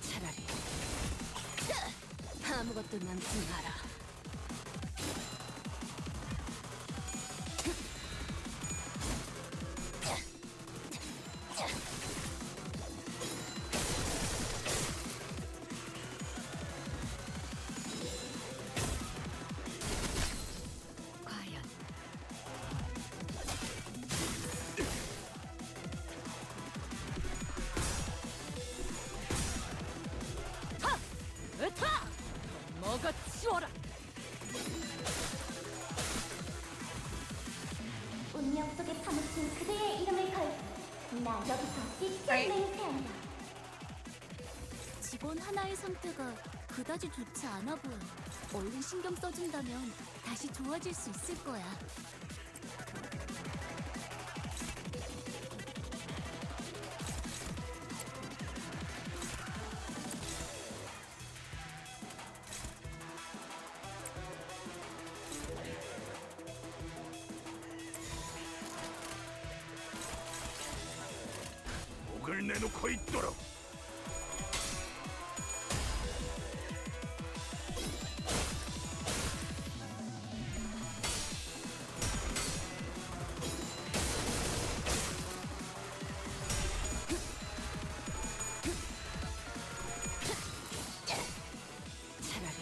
차라리 아무것도 남지 마라. 과연 하! 으타! 먹어치워라! 운명 속에 파묻힌 그대의 이름을 걸고 나 여기서 시스템을 맹세한다. 직원 하나의 상태가 그다지 좋지 않아 보여. 얼른 신경 써준다면 다시 좋아질 수 있을 거야. 목을 내놓고 있도록. 차라리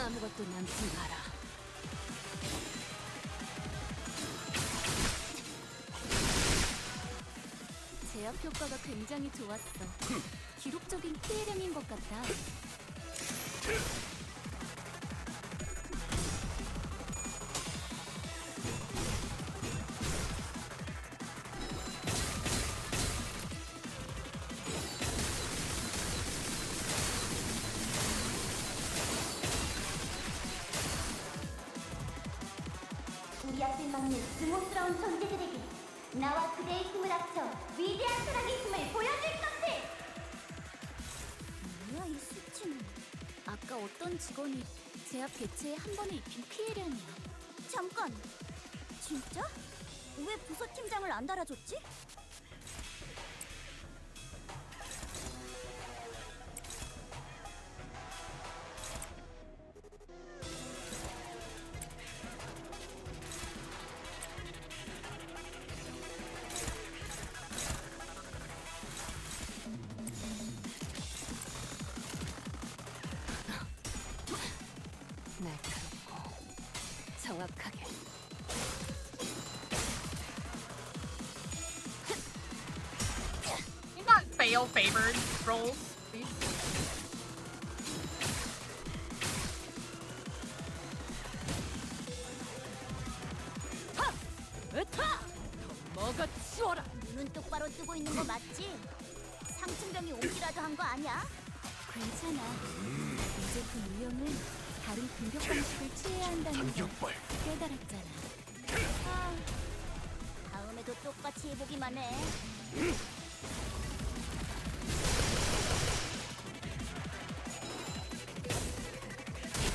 아무것도 남지 마라. 제압 효과가 굉장히 좋았어. 기록적인 피해량인 것 같아. 우리 앞을 막는 증오스러운 존재들에게 나와 그대의 힘을 합쳐 위대한 사랑의 힘을 보여줄 것을! 뭐야 이 수치는. 아까 어떤 직원이 제압 개체에 한 번에 입힌 피해량이야. 잠깐! 진짜? 왜 부서팀장을 안 달아줬지? 날카롭고 정확하게. You not fail favored rolls. Please. 으타! 먹어치워라! 눈은 똑바로 뜨고 있는 거 맞지? 상층병이 오기라도 한 거 아니야? 괜찮아. 이제 그 유형은 다른 공격 방식을 취해야 한다는 걸 깨달았잖아. 아, 다음에도 똑같이 해보기만 해.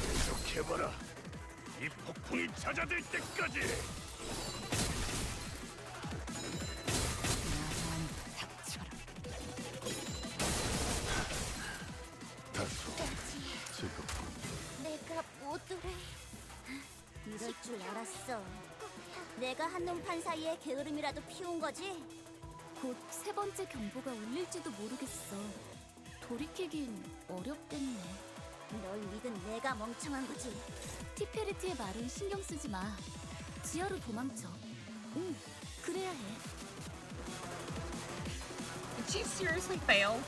계속해봐라. 이 폭풍이 잦아들 때까지. 나만 닥쳐라. 다소 즐겁군. 내가 모두를 이럴 줄 알았어. 내가 한눈 판 사이에 게으름이라도 피운 거지? 곧 세 번째 경보가 울릴지도 모르겠어. 돌이키긴 어렵겠네. 널 믿은 내가 멍청한 거지. 티페르티의 말은 신경 쓰지 마. 지하로 도망쳐. 응, 그래야 해. Did she seriously fail?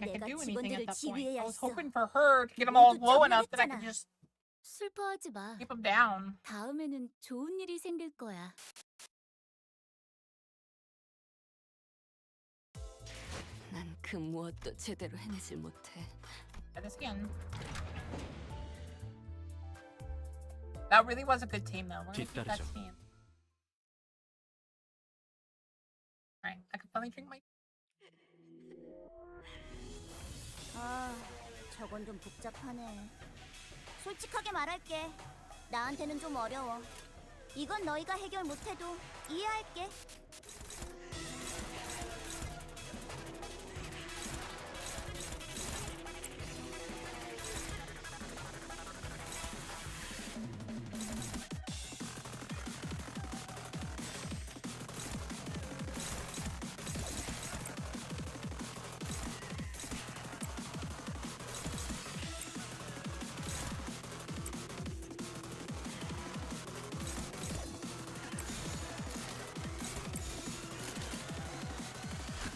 I could 내가 do anything at 직원들을 that point. I 지휘해야 was 했어. hoping for her to get them all 모두 low enough that I could 정리했잖아. just 슬퍼하지 마. keep them down. 다음에는 좋은 일이 생길 거야. 난 그 무엇도 제대로 해내질 못해. Try this again. That really was a good team, though. We're gonna keep that 뒤따르죠. team. Alright, I can finally drink my. 아, 저건 좀 복잡하네. 솔직하게 말할게. 나한테는 좀 어려워. 이건 너희가 해결 못해도 이해할게.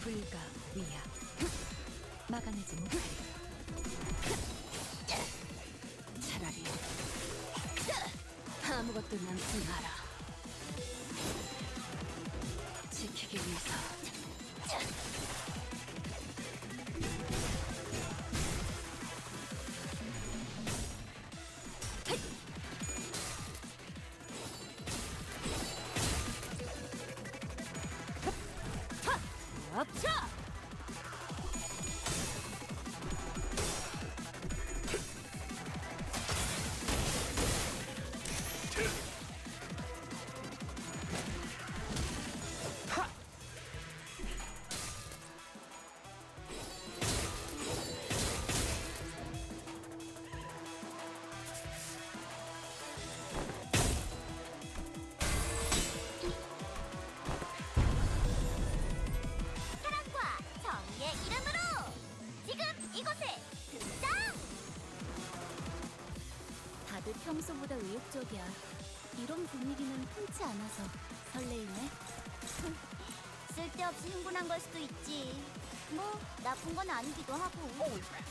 불가위야. 막아내지 못해. 차라리 아무것도 남지 마라. 지키기 위해서. 사랑과 정의의 이름으로 지금 이곳에 등장! 다들 평소보다 의욕적이야. 이런 분위기는 흔치 않아서 설레이네. 쓸데없이 흥분한 걸 수도 있지. 뭐 나쁜 건 아니기도 하고. Holy crap.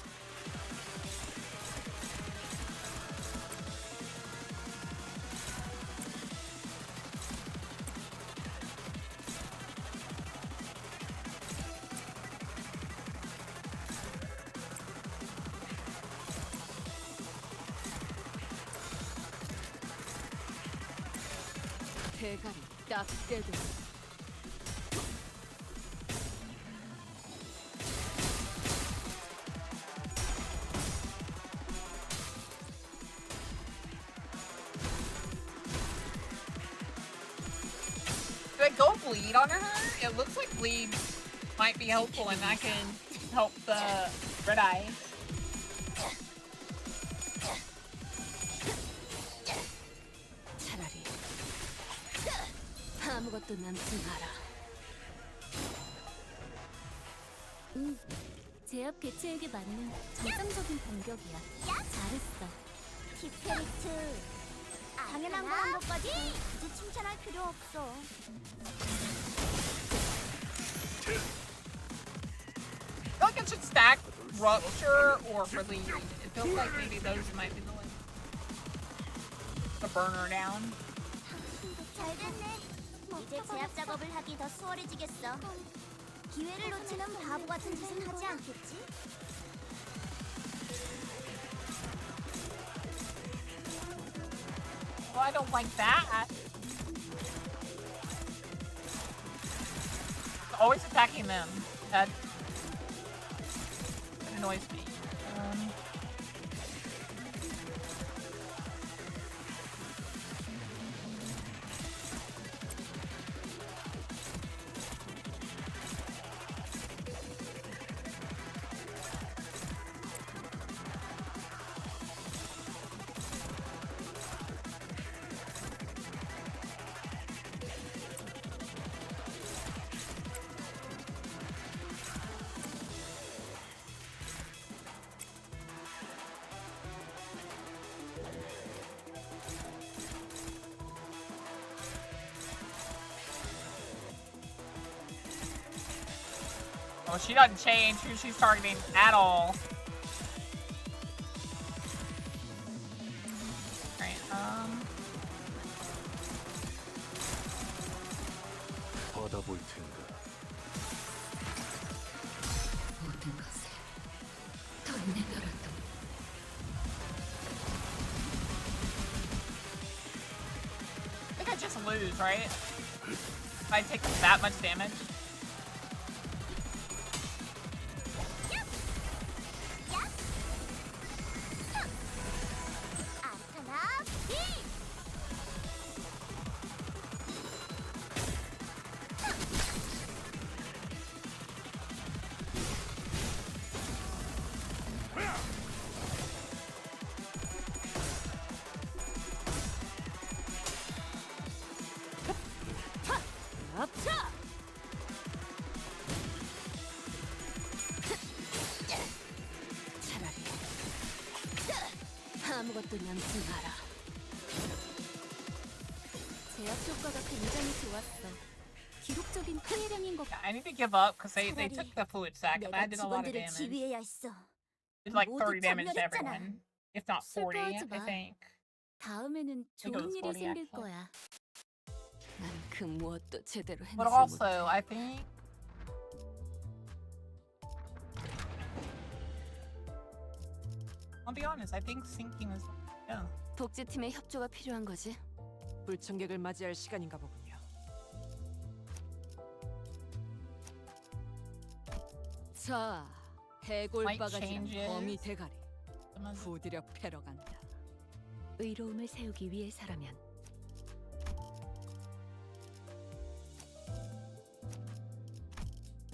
대가리 딱 떼도. Do I go bleed on her? It looks like bleed might be helpful and I can help the red eye. 차라리 아무것도 남지 마라. 제압 개체에게 맞는 정상적인 공격이야. 잘했어. 티페리트. 당연한 거 한 것까지 굳이 칭찬할 필요 없어. I feel like it should stack Rupture or Relieve. It feels like maybe those might be the ones to burn her down. 잘 됐네. 이제 제압 작업을 하기 더 수월해지겠어. 기회를 놓치는 바보 같은 짓은 하지 않겠지? Well, I don't like that. Always attacking them. That annoys me. Well, she doesn't change who she's targeting at all. Alright, 받아볼 텐가. 모든 것을 더 내더라도 I think I just lose, right? If I take that much damage. 아무것도 남지 마라. 제압 효과가 굉장히 좋았어. 기록적인 피해량인 것 Yeah, I need to give up because they took the fluid sack and 내가 I did a lot of 직원들을 damage. 지휘해야 했어. Did like 모두 30 damage to 전멸했잖아. everyone. If not 40, I 슬퍼하지 마. think. 다음에는 think it 좋은 was 일이 40 생길 actually. 거야. 난 그 무엇도 제대로 해내지 But 못해. also, I think I'll be honest, I think sinking is yeah. 독재팀의 협조가 필요한 거지. 불청객을 맞이할 시간인가 보군요. 자, 해골바가지랑 changes. 거미 대가리 Some of 후드려 패러 간다. 의로움을 세우기 위해서라면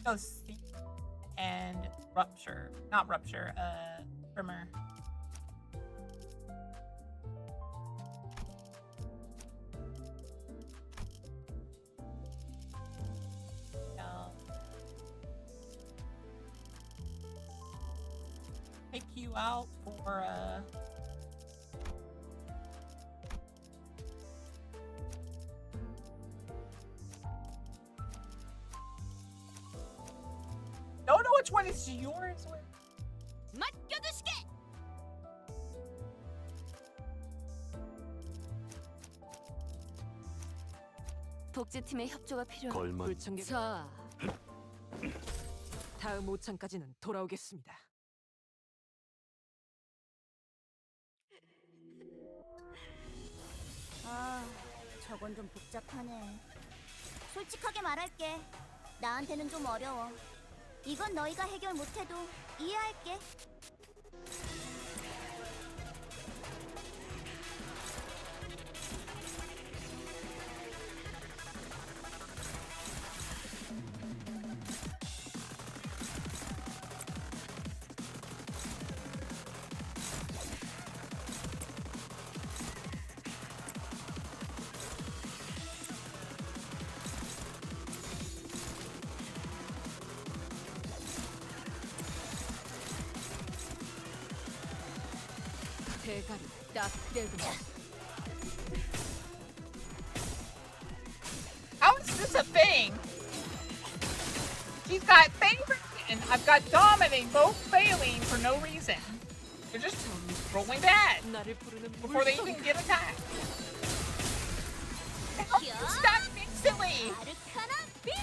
those and rupture, not rupture, trimmer. Take you out for don't know which one is yours. 맡겨두시게. 독재팀의 협조가 필요한 걸만. 불청객. 자, 다음 5창까지는 돌아오겠습니다. 아, 저건 좀 복잡하네. 솔직하게 말할게. 나한테는 좀 어려워. 이건 너희가 해결 못해도 이해할게. 대가리 딱 그래도 How is this a thing? She's got favorite and I've got dominating, both failing for no reason. They're just rolling bad 나를 부르는 before they even get attacked. How do you stop instantly? 아르카나 빛!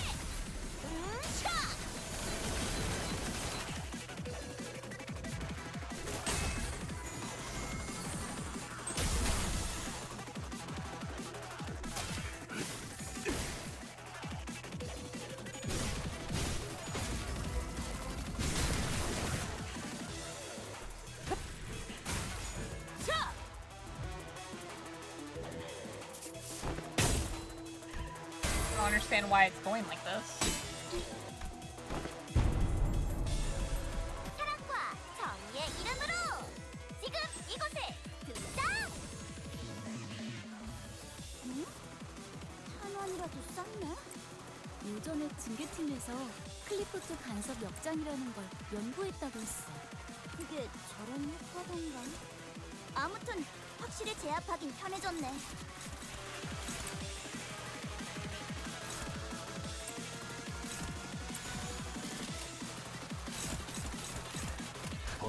차! I don't understand why it's going like this. 사랑과 정의의 이름으로 지금 이곳에 등장! 응? 탄환이라도 쌌네? 예전에 징계팀에서 클리포트 간섭 역장이라는 걸 연구했다고 했어. 그게 저런 효과던가? 아무튼 확실히 제압하긴 편해졌네.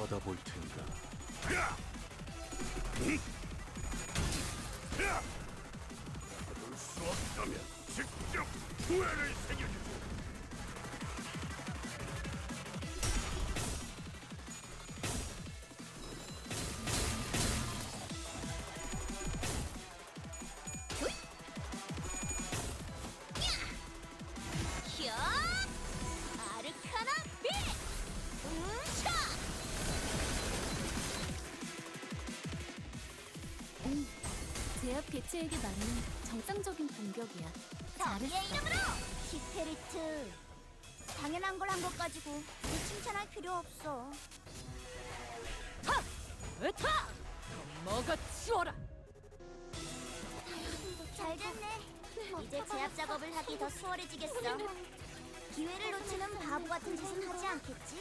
받아볼 텐가. 받을 수 없다면 직접 후회를 새겨주지. 휴! 아르카나 빛! 차! 제압 개체에게 맞는 정상적인 공격이야. 자리의 이름으로! 히페리트. 당연한 걸 한 것 가지고 칭찬할 필요 없어. 으타! 먹어 치워라. 잘 됐네. 이제 제압 작업을 하기 더 수월해지겠어. 기회를 놓치는 바보 같은 짓은 하지 않겠지?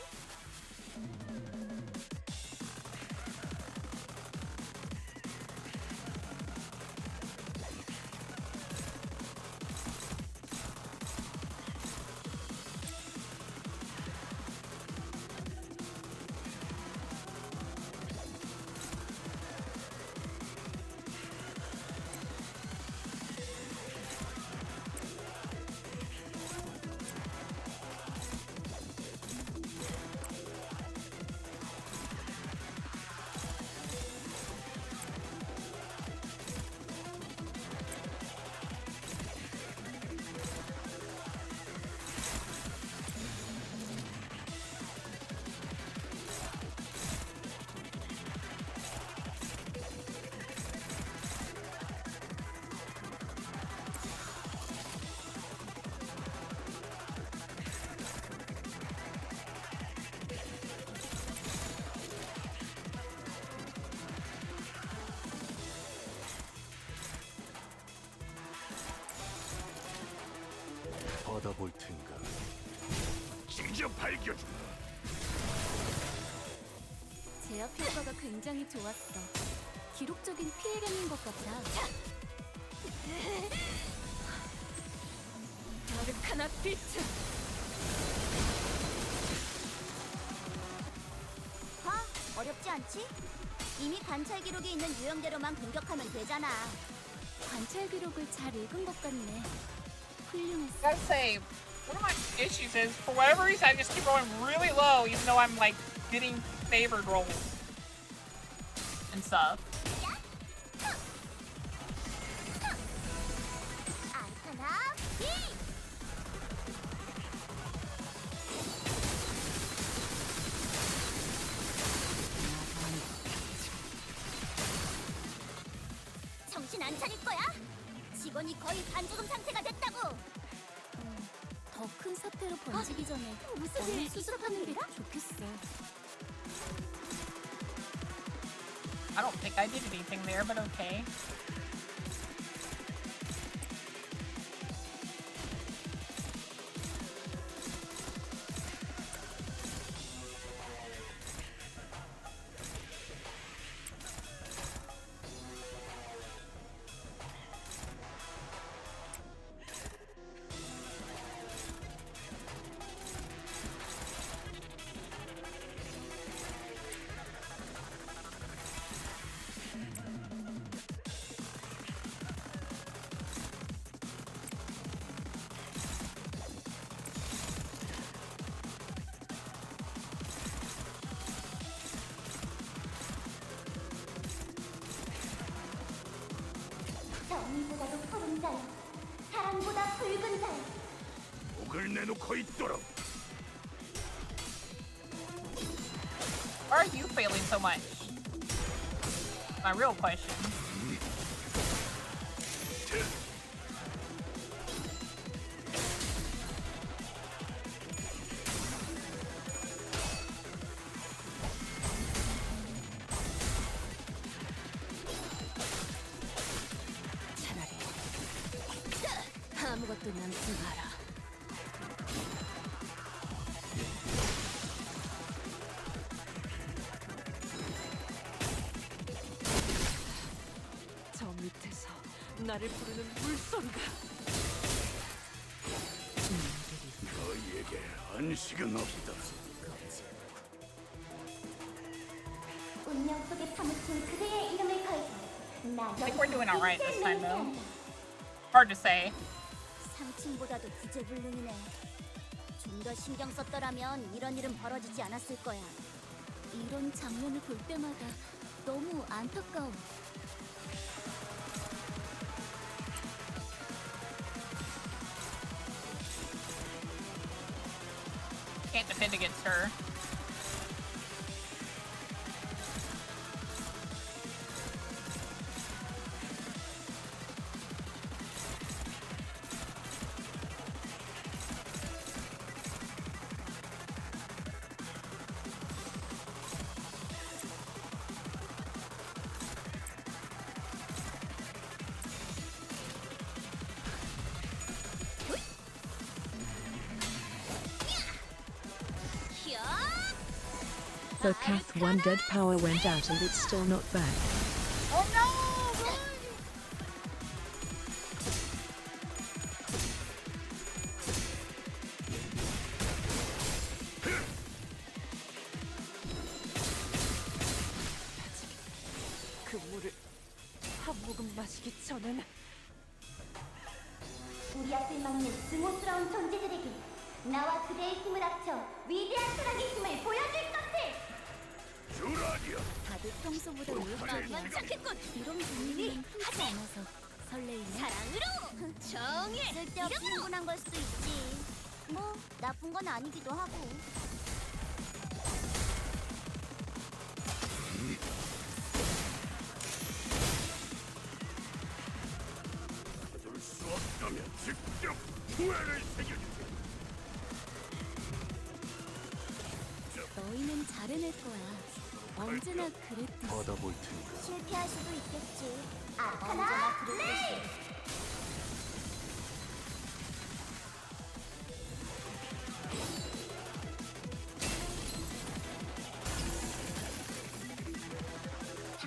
받아볼 텐가. 직접 밝혀주마. 제압 효과가 굉장히 좋았어. 기록적인 피해량인 것 같아. 아르카나 빛. 봐, 어렵지 않지? 이미 관찰 기록이 있는 유형대로만 공격하면 되잖아. 관찰 기록을 잘 읽은 것 같네. 훌륭했어. Gotta say, one of my issues is, for whatever reason, I just keep rolling really low, even though I'm like getting favored rolls and stuff. 아르카나 빛! 정신 안 차릴 거야? 직원이 거의 반죽음 상태가 됐다고! 더 큰 사태로 번지기 전에 얼른 수습하는 게 좋겠어. I don't think I did anything there, but okay. 정의보다도 푸른 달, 사랑보다 붉은 달. 목을 내놓고 있도록. Why are you failing so much? My real question. 아무것도 남지 마라. 저 밑에서 나를 부르는 물소리가. 너희에게 안식은 없다. 운명 속에 파묻힌 그대의 이름을 걸고 나 I think we're doing alright this 이제 time though. 맹세한다. Hard to say. 상층보다도 구제불능이네. 좀 더 신경 썼더라면 이런 일은 벌어지지 않았을 거야. 이런 장면을 볼 때마다 너무 안타까워. Can't defend against her. Bokath, one dead power went out and it's still not back. Oh no! Run! 그 물을 한 모금 마시기 전에는 우리 앞을 막는 증오스러운 존재들에게 나와 그대의 힘을 합쳐 위대한 철학의 힘을 보여줄 것을! 다들 평소보다 유혹적이야. 이런 분위기 하지 않아서 설레이네. 사랑으로 정해. 쓸데없이 흥분한 걸 수도 있지. 뭐 나쁜 건 아니기도 하고. 수 없다면 직접 후회를 새겨주지. 너희는 잘해낼 거야. 언제나 그랬듯이. 받아볼 테니까. 실패할 수도 있겠지. 언제나 그랬듯이.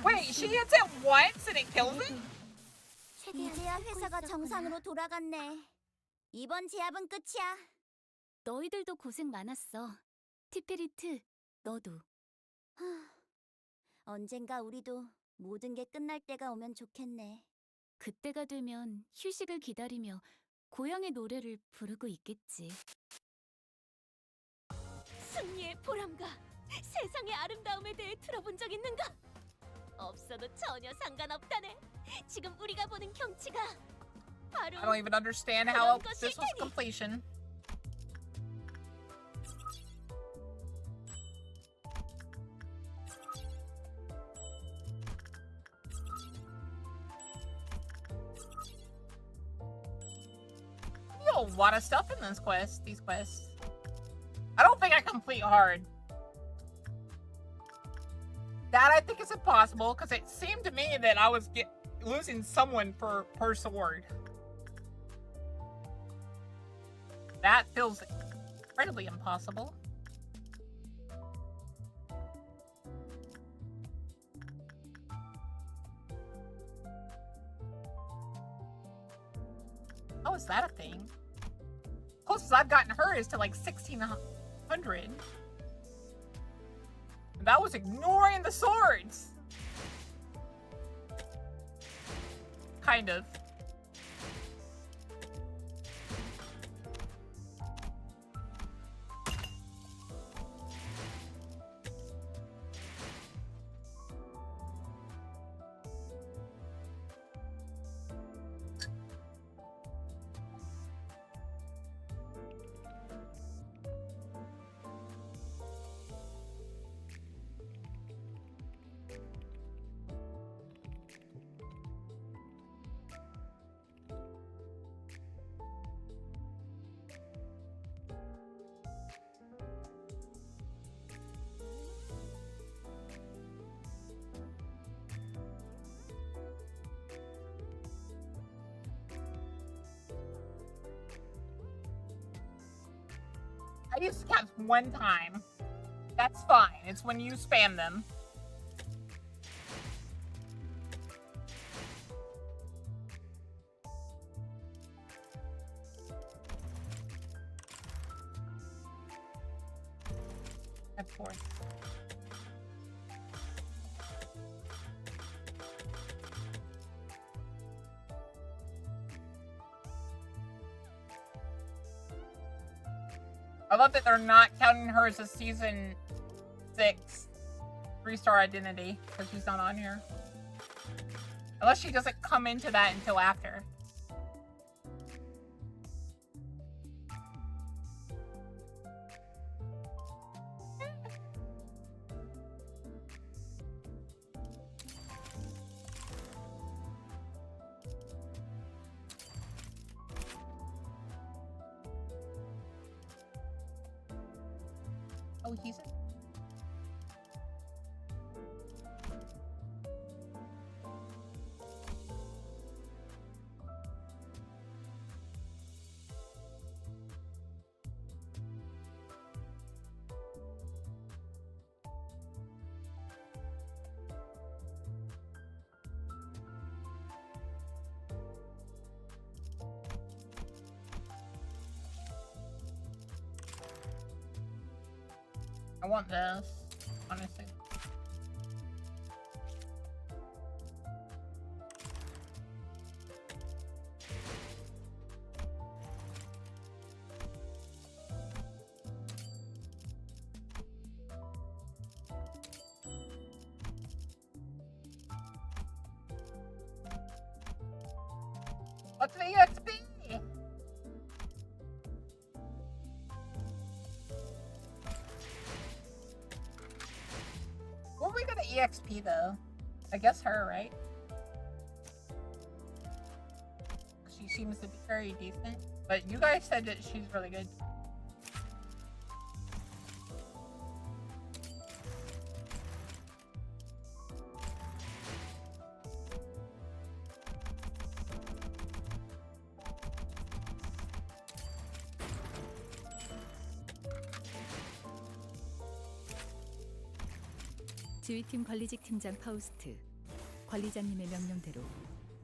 Wait, she hits it once and it kills it? 이제야 회사가 정상으로 돌아갔네. 이번 제압은 끝이야. 너희들도 고생 많았어. 티페리트, 너도. 언젠가 우리도 모든 게 끝날 때가 오면 좋겠네. 그때가 되면 휴식을 기다리며 고향의 노래를 부르고 있겠지. 승리의 보람과 세상의 아름다움에 대해 들어본 적 있는가? 없어도 전혀 상관없다네. 지금 우리가 보는 경치가 바로 I don't even understand how this was completion. A lot of stuff in this quest. These quests. I don't think I complete hard. That I think is impossible because it seemed to me that I was losing someone per sword. That feels incredibly impossible. How is that a thing? Closest I've gotten her is to like 1600. That was ignoring the swords. Kind of. I used caps one time. That's fine. It's when you spam them. Of course. I love that they're not counting her as a season 6 3-star identity because she's not on here. Unless she doesn't come into that until after. Oh, he's in. I want this, honestly. What's the EXP? Where are we gonna EXP though? I guess her, right? She seems to be very decent. But you guys said that she's really good. 지휘팀 관리직 팀장 파우스트, 관리자님의 명령대로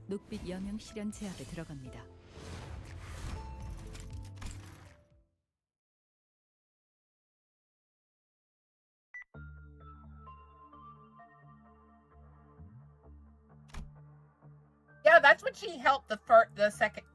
녹빛 영영 실현 제압에 들어갑니다. Yeah, that's when she helped the second.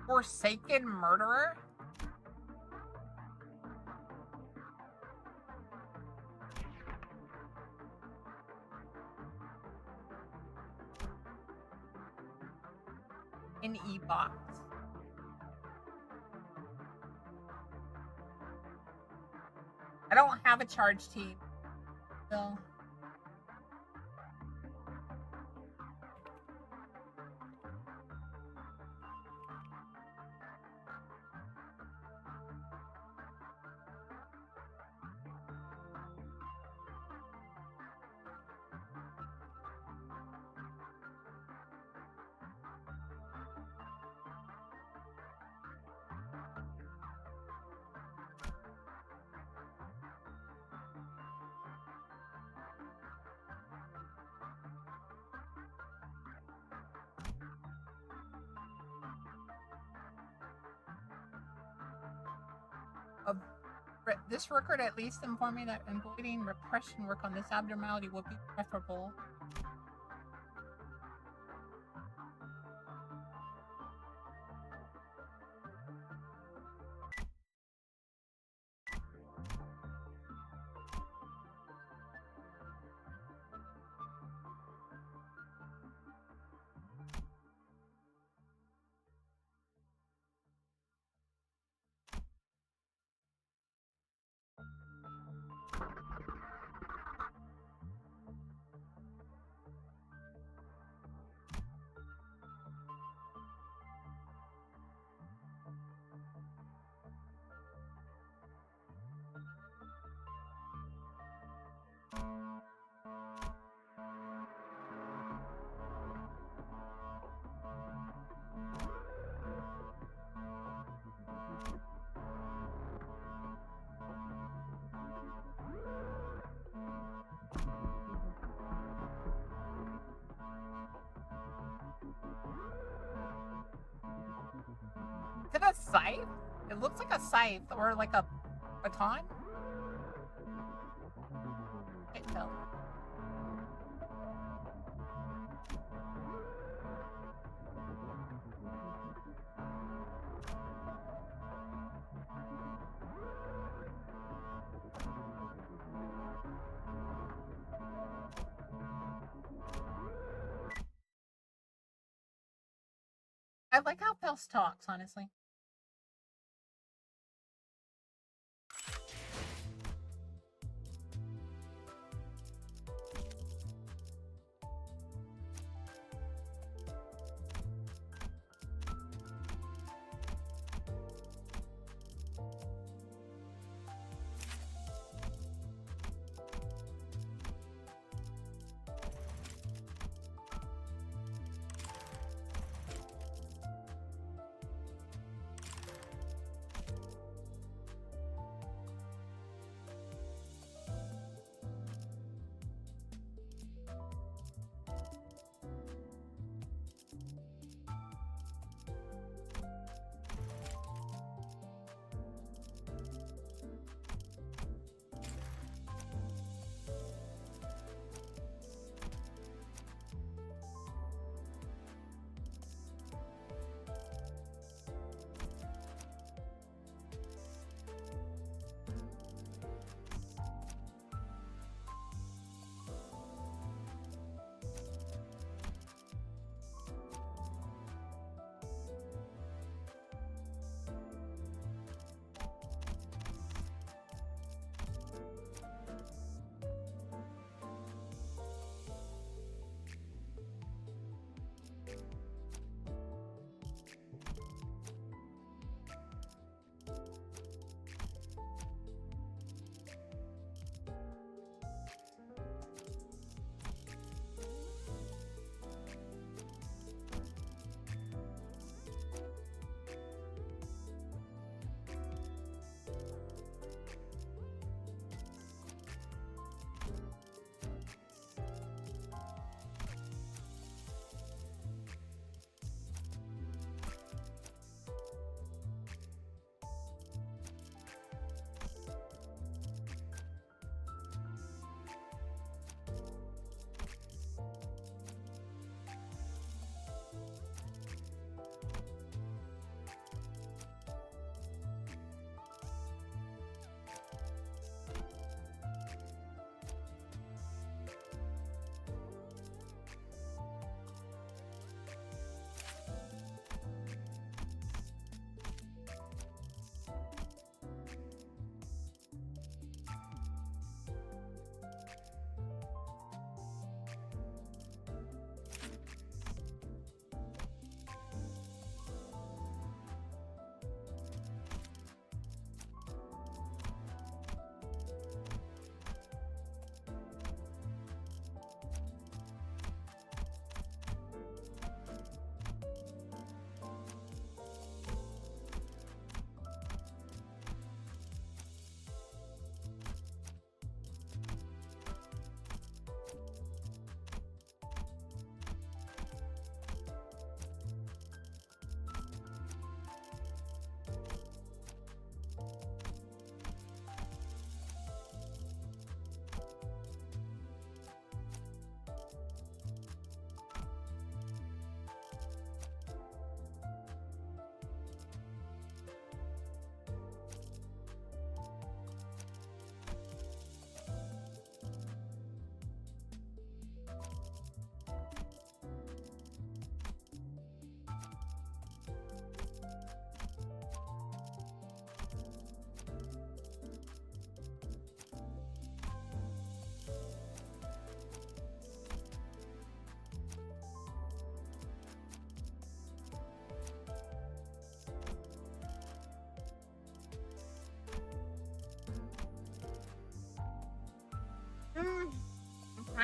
Forsaken murderer? An e-box. I don't have a charge team. So. This record at least informed me that avoiding repression work on this abnormality would be preferable. Is it a scythe? It looks like a scythe or like a baton. I can't tell. I like how Pels talks, honestly.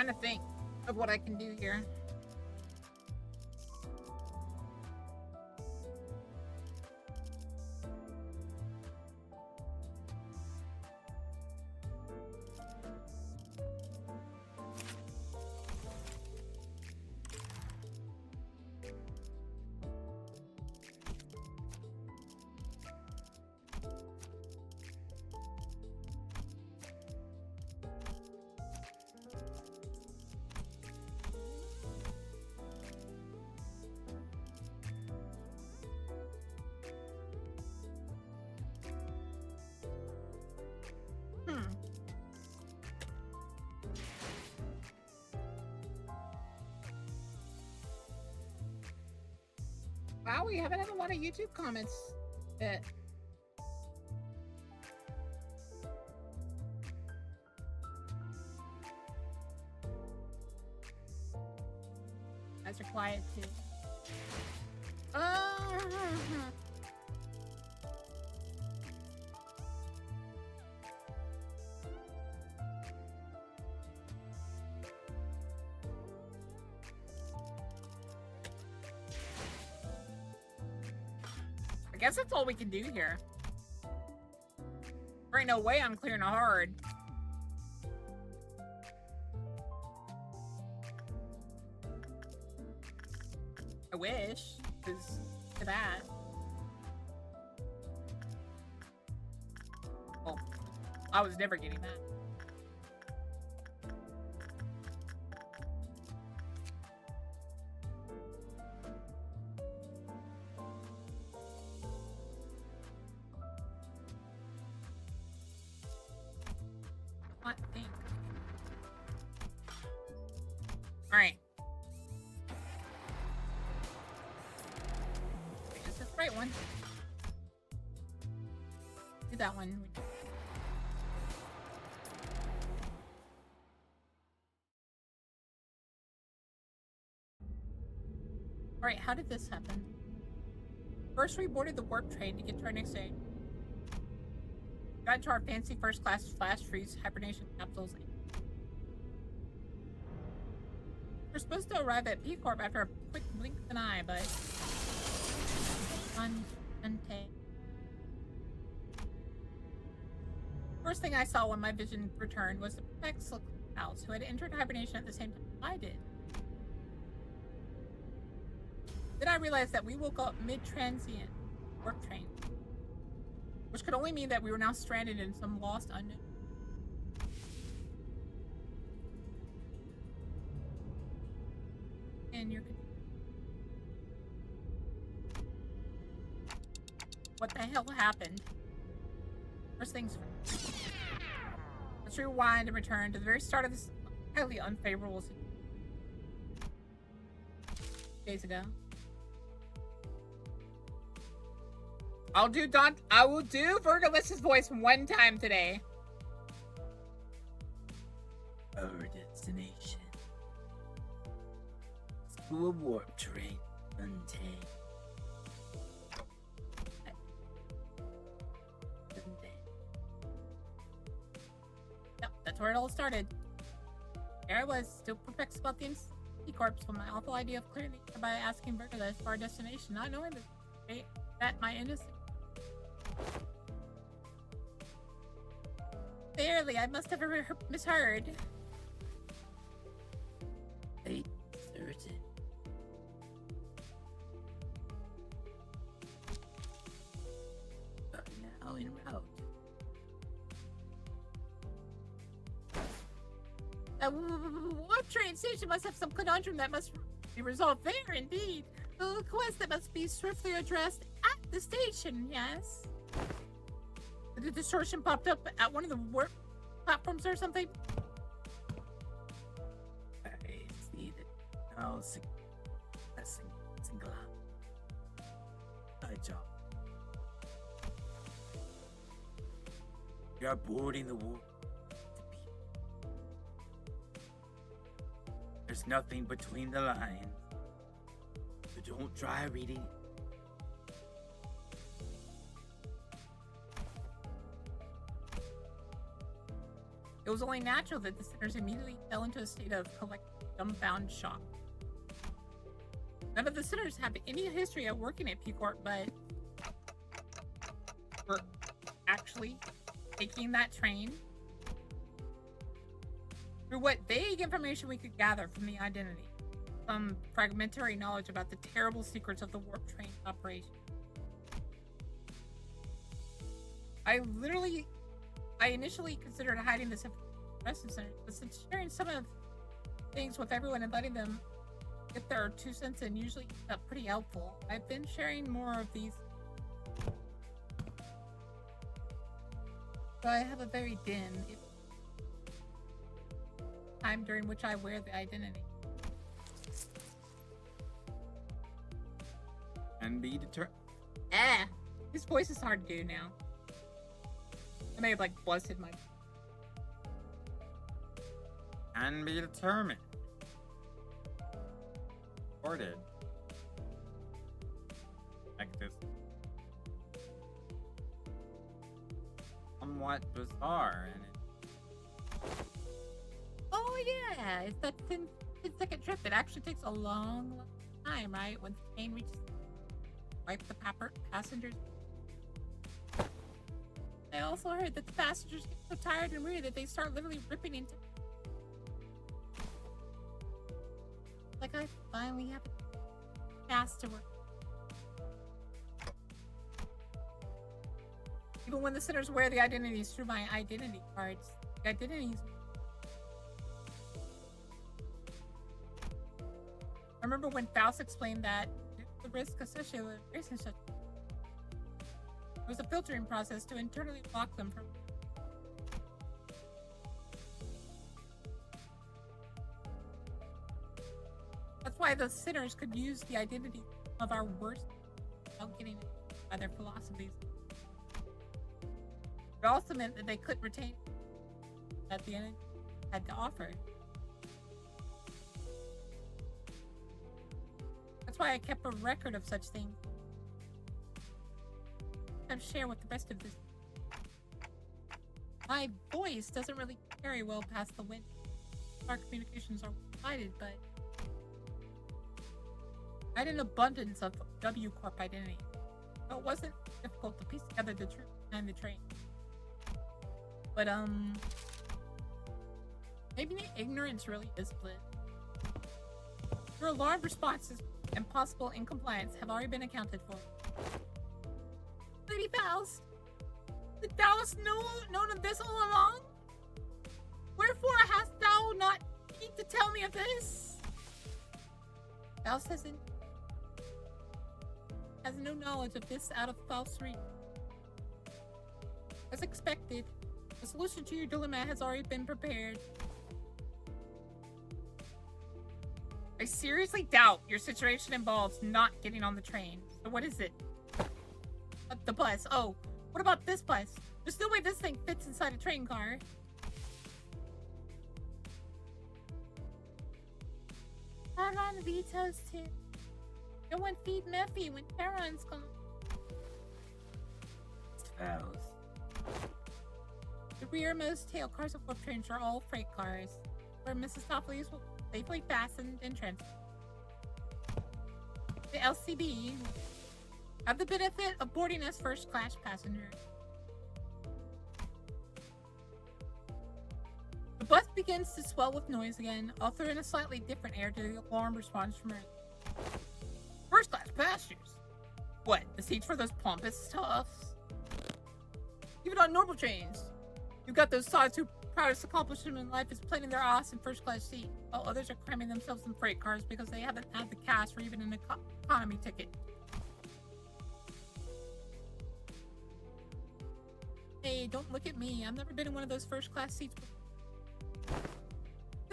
Trying to think of what I can do here. Wow, we haven't had a lot of YouTube comments yet. Guys are quiet too. I guess that's all we can do here. There ain't no way I'm clearing a hard. I wish, because to that. Oh, I was never getting that. What thing? All right. Is this the right one? Do that one. All right, how did this happen? First, we boarded the warp train to get to our next day. Got into our fancy first class flash freeze hibernation capsules. We're supposed to arrive at P Corp after a quick blink of an eye, but first thing I saw when my vision returned was the Pex House, who had entered hibernation at the same time I did. Then I realized that we woke up mid-transient warp train, which could only mean that we were now stranded in some lost unknown. And you're... What the hell happened? First things first. Let's rewind and return to the very start of this highly unfavorable situation. Days ago. I will do Virgilus' voice one time today. Our destination. School warp train untamed. Yep, that's where it all started. There I was, still perplexed about the Corps when my awful idea of clearing the air by asking Virgilus for our destination, not knowing that my innocence. Barely, I must have misheard. Fate certain. But now en route. Warp train station must have some conundrum that must be resolved there, indeed. A quest that must be swiftly addressed at the station, yes. The distortion popped up at one of the warp platforms or something. I see that now single job. You are boarding the warp. There's nothing between the lines. So don't try reading. It was only natural that the sinners immediately fell into a state of collective dumbfound shock. None of the sinners have any history of working at P-Corp, but were actually taking that train. Through what vague information we could gather from the identity, some fragmentary knowledge about the terrible secrets of the warp train operation. I initially considered hiding this from the rest of the sinners, but since sharing some of things with everyone and letting them get their 2 cents in usually ends up pretty helpful, I've been sharing more of these. So I have a very dim time during which I wear the identity. And be determined. His voice is hard to do now. I may have like busted my. And be determined. Recorded. Like this. Somewhat bizarre, and Oh yeah, it's that 10-second trip. It actually takes a long time, right? When the train reaches, wipe the passengers. I also heard that the passengers get so tired and weary that they start literally ripping into. Like I finally have a task to work. Even when the sinners wear the identities through my identity cards, the identities. I remember when Faust explained that the risk associated with racing such. It was a filtering process to internally block them from. That's why the sinners could use the identity of our worst without getting it by their philosophies. It also meant that they couldn't retain that the enemy had to offer. That's why I kept a record of such things. I'm share with the rest of this. My voice doesn't really carry well past the wind. Our communications are divided, but I had an abundance of W Corp identity, so it wasn't difficult to piece together the truth behind the train. But maybe ignorance really is bliss. Your alarm responses and possible incompliance have already been accounted for. Lady Faust, did thou known of this all along? Wherefore hast thou not heed to tell me of this? Faust has no knowledge of this out of Faust's reach. As expected, the solution to your dilemma has already been prepared. I seriously doubt your situation involves not getting on the train. So what is it? The bus. Oh, what about this bus? There's no way this thing fits inside a train car. Charon vetoes too. No one feed Mephi when Charon's gone. The rearmost tail cars of warp trains are all freight cars, where Mrs. Toffley's will safely fastened and transferred. The LCB have the benefit of boarding as first-class passengers. The bus begins to swell with noise again, although in a slightly different air to the alarm response from earlier. First-class passengers? What, the seats for those pompous toughs? Even on normal trains, you've got those sods whose proudest accomplishment in life is planting their ass in first-class seat, while others are cramming themselves in freight cars because they haven't had the cash for even an economy ticket. Hey, don't look at me. I've never been in one of those first-class seats before.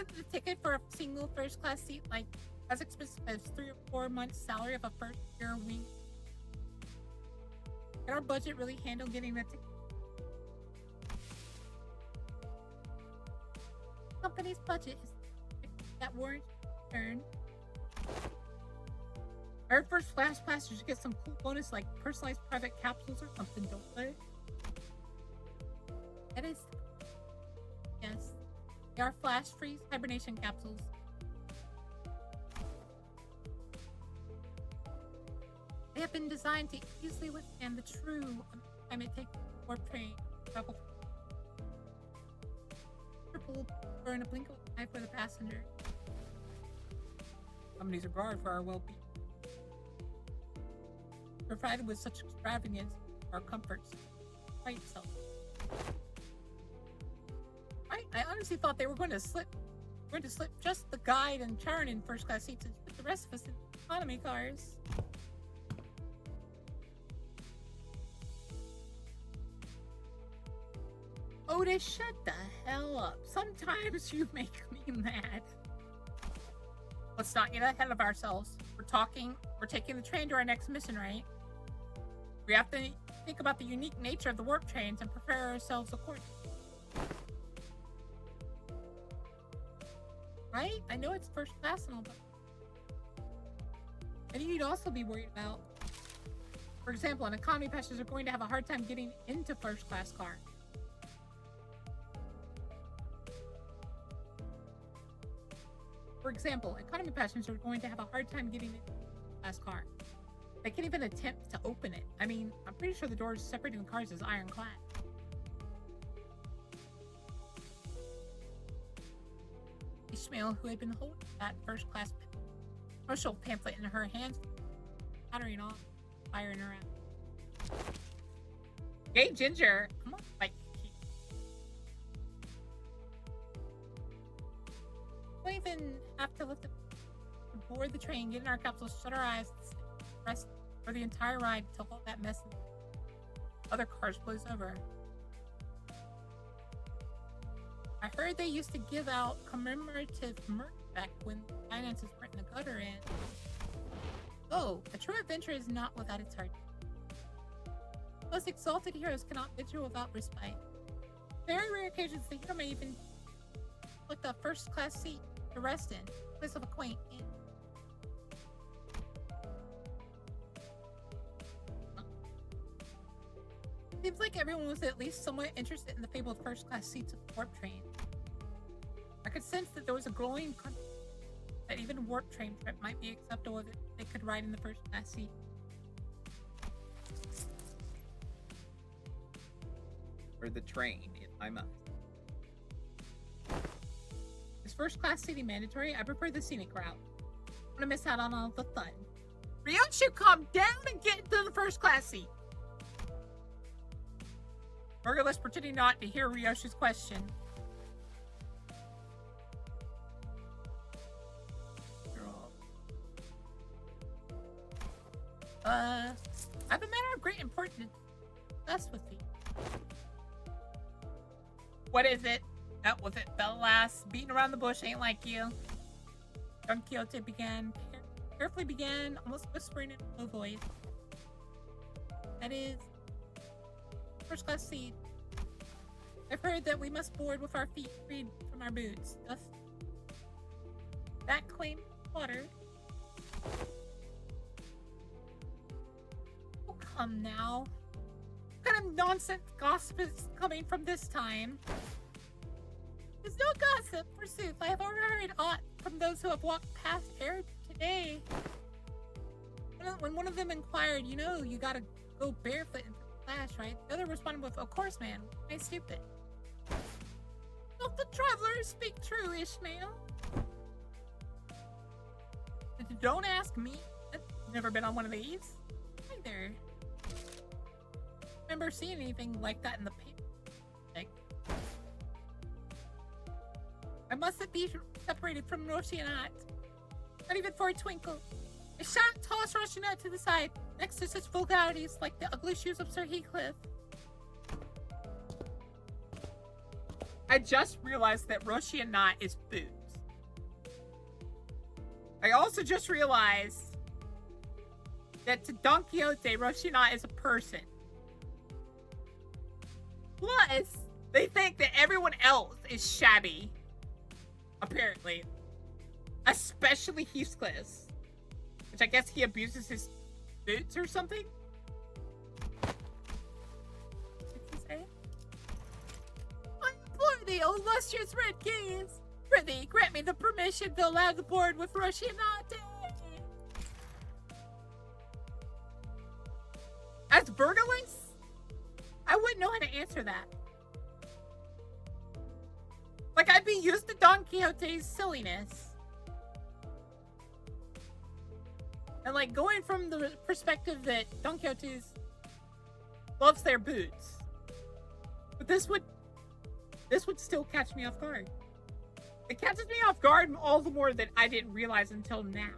Isn't the ticket for a single first-class seat like as expensive as 3 or 4 months' salary of a first-year wing? Can our budget really handle getting a ticket? The company's budget is that warrant earn. Our first-class passengers get some cool bonus like personalized private capsules or something, don't they? That is, yes. They are flash freeze hibernation capsules. They have been designed to easily withstand the true time it takes for train travel. Triple burn a blink of an eye for the passenger. Companies are guard for our well-being. Provided with such extravagance, our comforts, quite itself. I honestly thought they were going to slip just the guide and Charon in first class seats and put the rest of us in economy cars. Otis, shut the hell up. Sometimes you make me mad. Let's not get ahead of ourselves. We're taking the train to our next mission, right? We have to think about the unique nature of the warp trains and prepare ourselves accordingly. Right? I know it's first class and all, but I think you'd also be worried about, for example, an economy passengers are going to have a hard time getting into first class car. For example, economy passengers are going to have a hard time getting into first class car. They can't even attempt to open it. I mean, I'm pretty sure the doors separating the cars is ironclad. Ishmael, who had been holding that first-class commercial pamphlet in her hands, pattering off, firing her out. Hey, Ginger! Come on, like, we don't even have to lift board the train, get in our capsules, shut our eyes, rest for the entire ride until all that mess in other cars blows over. I heard they used to give out commemorative merch back when finances weren't in the gutter and... Oh, a true adventure is not without its hard. Most exalted heroes cannot venture without respite. Very rare occasions, the hero may even select a first-class seat to rest in place of a quaint inn. Seems like everyone was at least somewhat interested in the fabled first-class seats of the warp train. I could sense that there was a growing confidence that even a warp train trip might be acceptable if they could ride in the first-class seat. For the train, if I must. Is first-class seating mandatory? I prefer the scenic route. I want to miss out on all the fun. Ryoshu, calm down and get into the first-class seat. Burgerless pretending not to hear Ryoshi's question. I have a matter of great importance to discuss with you. What is it? That was it, Bellas. Beating around the bush ain't like you. Don Quixote carefully began, almost whispering in a low voice. That is, first class seat. I've heard that we must board with our feet freed from our boots. Thus, that claim water. Oh, come now. What kind of nonsense gossip is coming from this time? There's no gossip, forsooth. I have overheard aught from those who have walked past here today. When one of them inquired, you know, you gotta go barefoot in Flash, right? The other responded with, of course, man. I stupid. Don't the travelers speak true, Ishmael? Don't ask me. I've never been on one of these. Either. Remember seeing anything like that in the paper? Like, I mustn't be separated from Roshinat. Not even for a twinkle. I shan't toss Roshinat to the side next to such vulgarities like the ugly shoes of Sir Heathcliff. I just realized that Roshinat is boots. I also just realized that to Don Quixote, Roshinat is a person. Plus, they think that everyone else is shabby. Apparently. Especially Heathcliff. Which I guess he abuses his boots or something? What did he say? I implore the illustrious Red Keys! Prithee, grant me the permission to allow the board with Roshinate! As burgerless? I wouldn't know how to answer that. Like, I'd be used to Don Quixote's silliness. And, like, going from the perspective that Don Quixote loves their boots. But this would still catch me off guard. It catches me off guard all the more that I didn't realize until now.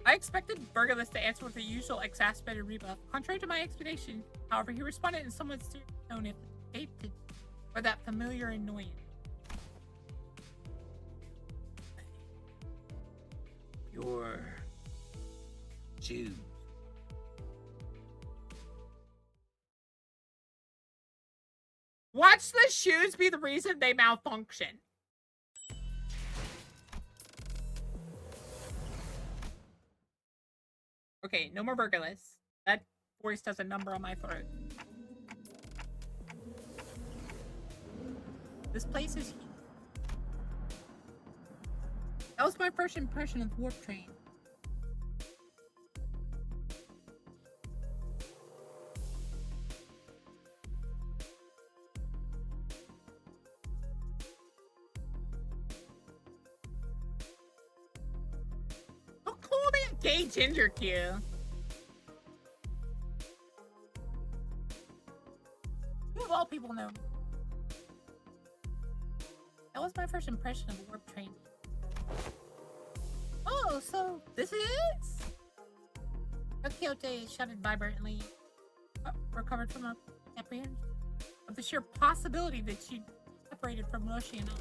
I expected Burgerless to answer with the usual exasperated rebuff. Contrary to my expectation, however, he responded in somewhat serious tone if hated for that familiar annoyance. Your shoes. Watch the shoes be the reason they malfunction. Okay, no more Burgerless. That voice does a number on my throat. This place is huge. That was my first impression of the warp train. Don't call me a gay ginger Q. You of all people know. That was my first impression of the warp train. Oh, so this is? Don Quixote shouted vibrantly, recovered from a apprehension of the sheer possibility that she'd separated from Roshi and all.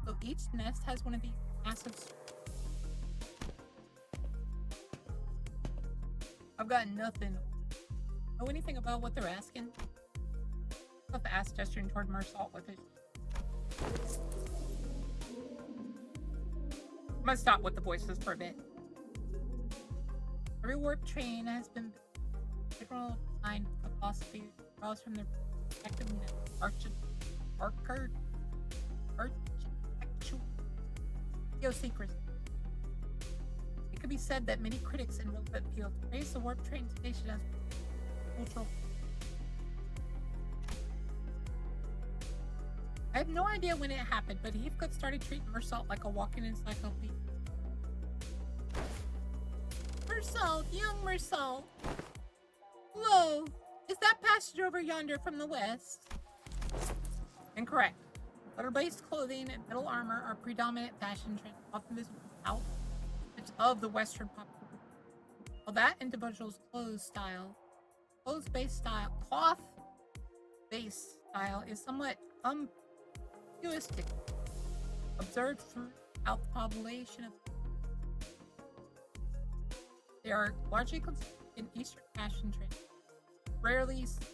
So each nest has one of these massive. I've got nothing. Know anything about what they're asking? With the ass gesturing toward Mersault with it. I'm gonna stop with the voices for a bit. Every warp train has been different line of philosophy draws from their perspective and architectural idiosyncrasy. It could be said that many critics in relevant fields praise the warp train station as cultural. I have no idea when it happened, but Heathcliff started treating Mersault like a walking encyclopedia. Mersault, young Mersault. Lo, is that passenger over yonder from the west? Incorrect. Leather-based clothing and metal armor are predominant fashion trends, often visible out of the Western population. While that individual's clothes-based style is somewhat unrealistic, observed throughout the population of. They are largely consumed in Eastern fashion trends, rarely Eastern.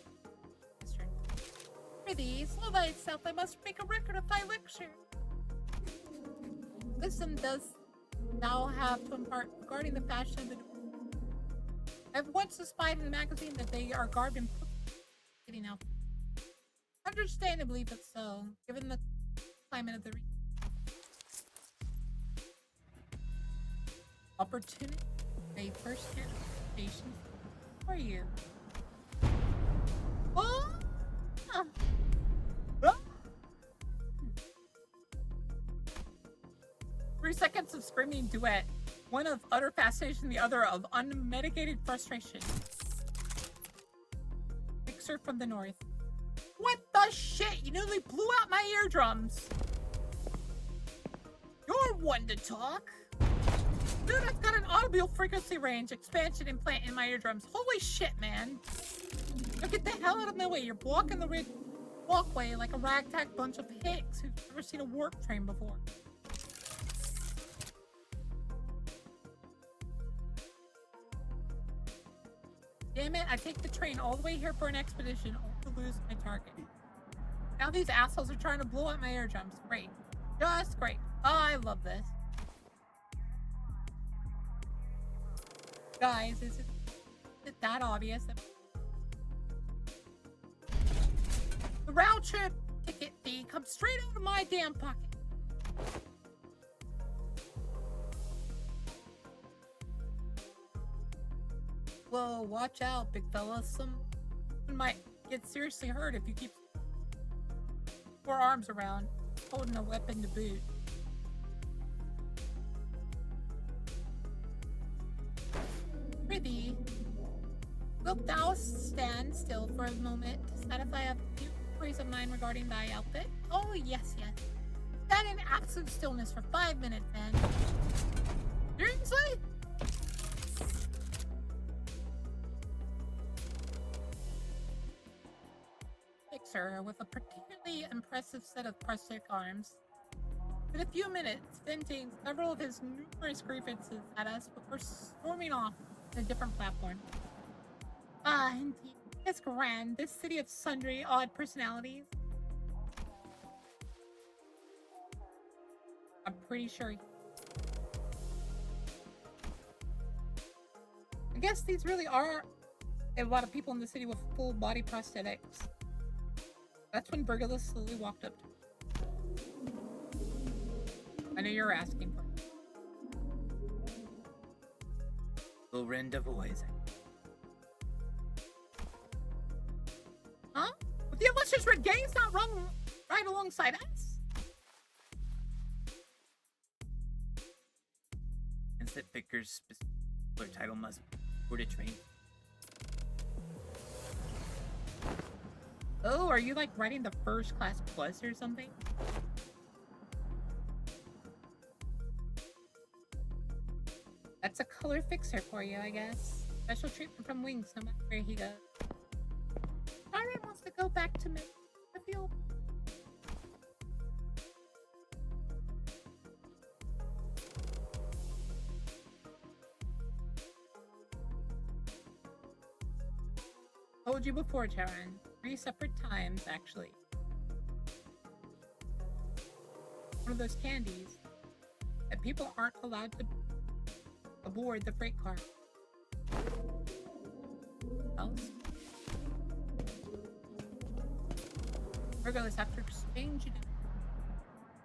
Prithee, slow thyself, I must make a record of thy lecture. Wisdom does thou have to impart regarding the fashion of the. I have once espied in the magazine that they are garbed in getting out. Understandably, but so, given the climate of the region. Opportunity, they first-hand stations for you. Oh! Ah. Ah. 3 seconds of screaming duet. One of utter fascination, the other of unmitigated frustration. Mixer from the north. What the shit? You nearly blew out my eardrums. You're one to talk. Dude, I've got an audible frequency range expansion implant in my eardrums. Holy shit, man. Now get the hell out of my way. You're blocking the walkway like a ragtag bunch of hicks who've never seen a warp train before. Damn it, I take the train all the way here for an expedition only to lose my target. Now these assholes are trying to blow out my eardrums. Great. Just great. I love this. Guys, is it that obvious? The round trip ticket fee comes straight out of my damn pocket. Whoa, watch out, big fella. Someone might get seriously hurt if you keep 4 arms around, holding a weapon to boot. Prithee, wilt thou stand still for a moment to satisfy a few queries of mine regarding thy outfit? Oh, yes, yes. Stand in absolute stillness for 5 minutes, then. Seriously? Fixer with a particularly impressive set of prosthetic arms. In a few minutes, venting several of his numerous grievances at us before storming off to a different platform. Ah, indeed. It's grand, this city of sundry odd personalities. I'm pretty sure. I guess these really are a lot of people in the city with full body prosthetics. That's when Burgula slowly walked up to me. I know you're asking for it. Lorinda Voice. Huh? But the illustrious Red Gang's not wrong right alongside us. Instant Vickers' particular title must be Border Train. Oh, are you like riding the first class plus or something? That's a color fixer for you, I guess. Special treatment from Wings no matter where he goes. Tyron wants to go back to me. I feel... Told you before, Tyron. 3 separate times, actually. One of those candies that people aren't allowed to aboard the freight car. Else? Regardless, after strange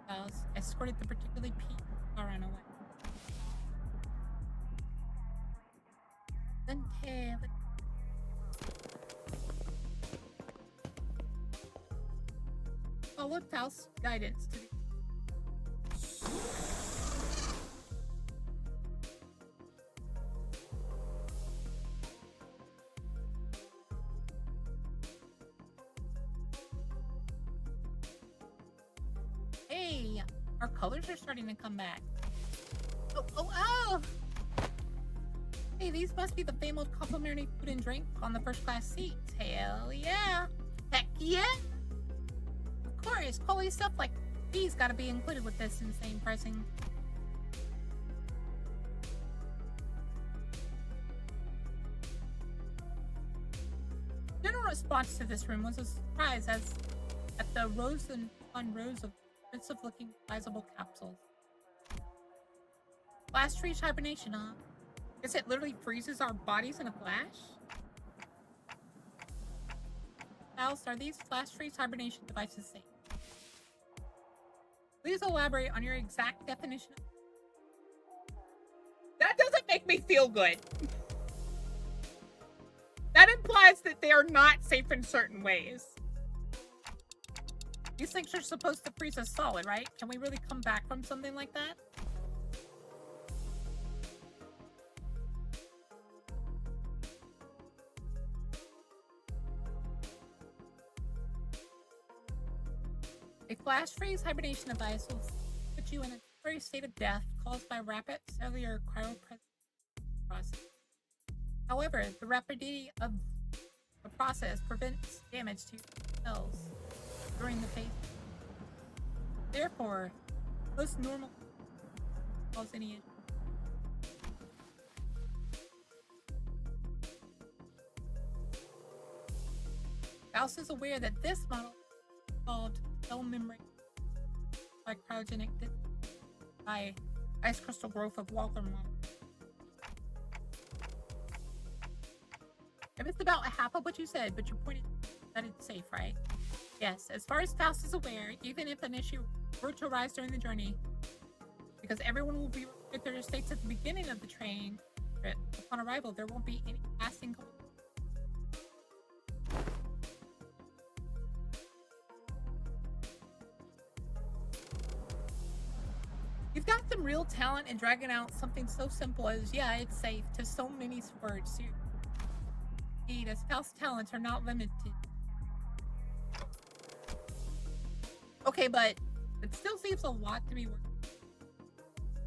else, escorted the particularly peak car on away. Then tail. Followed Faust's guidance to the Hey, our colors are starting to come back. Oh! Hey, these must be the famous complimentary food and drink on the first class seats. Hell yeah! Heck yeah! Of course, quality stuff like these gotta be included with this insane pricing. General response to this room was a surprise as at the rows and rows of expensive-looking sizable capsules. Flash freeze hibernation, huh? Guess it literally freezes our bodies in a flash? Faust, are these flash freeze hibernation devices safe? Please elaborate on your exact definition. That doesn't make me feel good. That implies that they are not safe in certain ways. These things are supposed to freeze us solid, right? Can we really come back from something like that? A flash freeze hibernation device will put you in a temporary state of death caused by rapid cellular cryopreservation process. However, the rapidity of the process prevents damage to cells during the phase. Therefore, most normal cause any issue. Faust is aware that this model is called cell membrane by cryogenic by ice crystal growth of Walthermont. I missed about half of what you said, but you pointed that it's safe, right? Yes, as far as Faust is aware, even if an issue were to arise during the journey, because everyone will be at their estates at the beginning of the train trip, upon arrival, there won't be any passing. You've got some real talent in dragging out something so simple as, yeah, it's safe, to so many words. Indeed, as Faust's talents are not limited. Okay, but it still seems a lot to be working.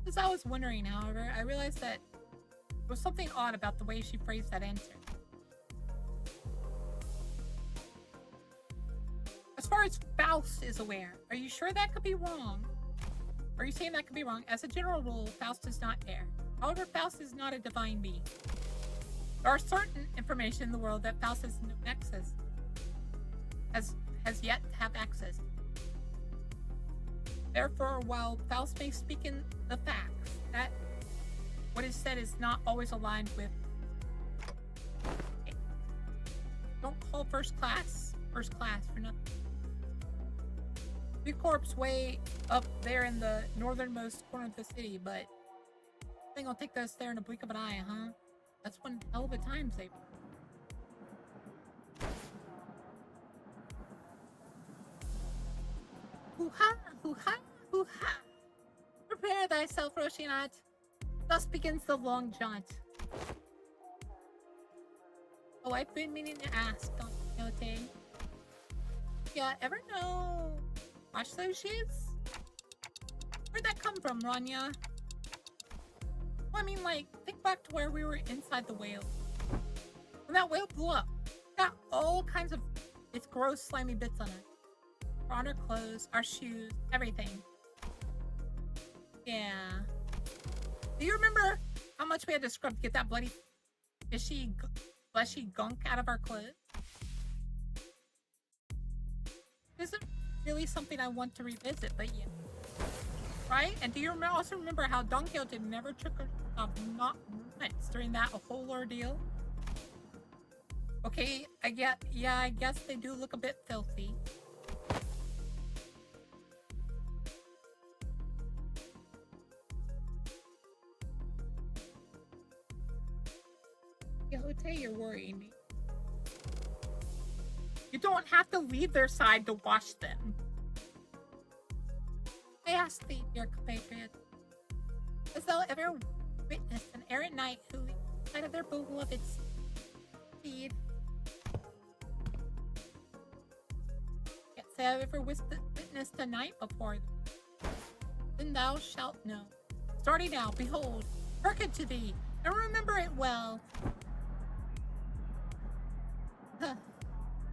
As I was wondering, however, I realized that there was something odd about the way she phrased that answer. As far as Faust is aware, are you sure that could be wrong? Are you saying that could be wrong? As a general rule, Faust does not care. However, Faust is not a divine being. There are certain information in the world that Faust has no access, has yet to have access. Therefore, while Faust may speak in the facts, that what is said is not always aligned with. Don't call first class for nothing. The corpse way up there in the northernmost corner of the city, but I think I'll take us there in a blink of an eye, huh? That's one hell of a time saver. Hoo-ha! Hoo-ha! Hoo-ha! Prepare thyself, Roshinat. Thus begins the long jaunt. Oh, I've been meaning to ask, Don Quixote. Yeah, ever know wash those sheets? Where'd that come from, Rania? Well, I mean, like, think back to where we were inside the whale. When that whale blew up, got all kinds of its gross, slimy bits on it. On our clothes, our shoes, everything. Yeah. Do you remember how much we had to scrub to get that bloody, fishy, fleshy gunk out of our clothes? This isn't really something I want to revisit, but yeah. Right? And do you also remember how Don Quixote never took her off, not once, during that whole ordeal? Okay, I guess they do look a bit filthy. Quixote, you're worrying me. You don't have to leave their side to wash them. I ask thee, dear compatriot, as thou ever witnessed an errant knight who leaves the side of their beloved's steed. Yet say I've ever witnessed a knight before them. Then thou shalt know. Starting now, behold, hearken to thee, and remember it well. Huh.